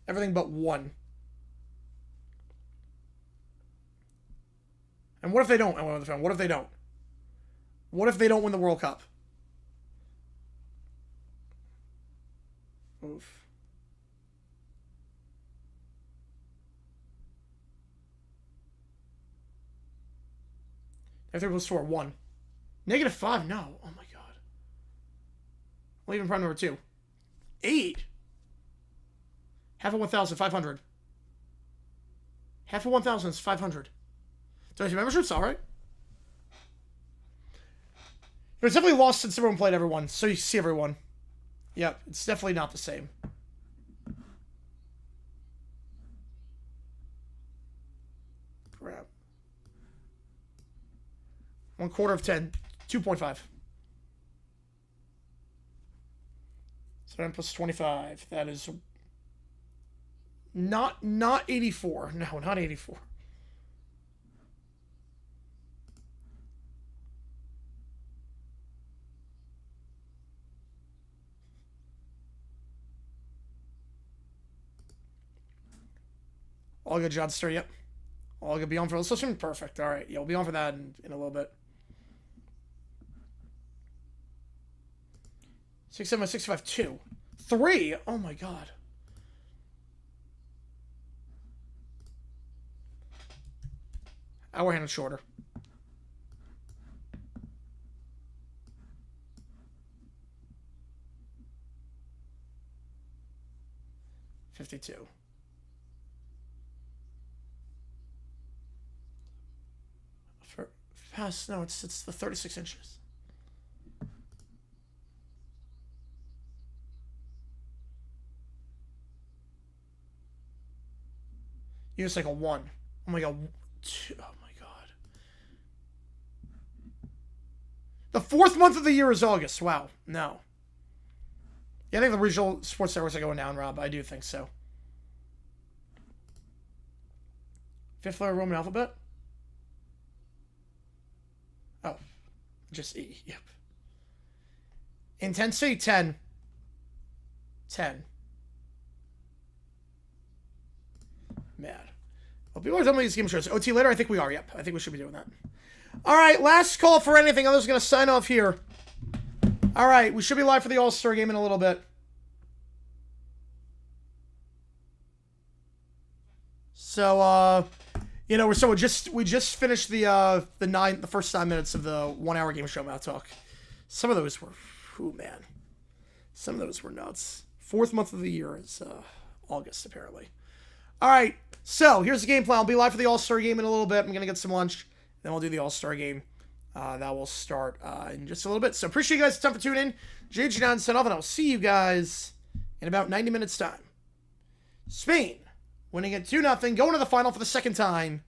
everything but one. And what if they don't? What if they don't? What if they don't win the World Cup? Oof. If there was score 1. -5? No. Oh my god. Well, even prime number 2. 8. Half of 1,000, 500. Half of 1,000 is 500. Donation memberships, alright. It's definitely lost since everyone played everyone, so you see everyone. Yep, it's definitely not the same. Crap. 1/4 of 10. 2.5. 7 plus 25. That is not 84. No, not 84. All good, Johnster. Yep. All good. Be on for this session. Perfect. All right. Yeah, we'll be on for that in a little bit. 6-7, 6-5, 2. 3. Oh my god. Hour handed shorter. $52. For fast, no, it's the 36 inches. Unicycle 1. Oh my god. 2. Oh my god. The 4th month of the year is August. Wow. No. Yeah, I think the regional sports networks are going down, Rob. I do think so. 5th letter Roman alphabet? Oh. Just E. Yep. Intensity 10. 10. Mad. Well, people are telling me these game shows. OT later? I think we are. Yep. I think we should be doing that. All right. Last call for anything. Others going to sign off here. All right. We should be live for the All-Star game in a little bit. So, you know, we just finished the first 9 minutes of the 1 hour game show Mouth Talk. Some of those were, ooh, man. Some of those were nuts. 4th month of the year is August, apparently. All right. So, here's the game plan. I'll be live for the All-Star game in a little bit. I'm going to get some lunch. Then we'll do the All-Star game. That will start in just a little bit. So, appreciate you guys' time for tuning in. JG9 sign off, and I'll see you guys in about 90 minutes' time. Spain winning at 2-0, going to the final for the second time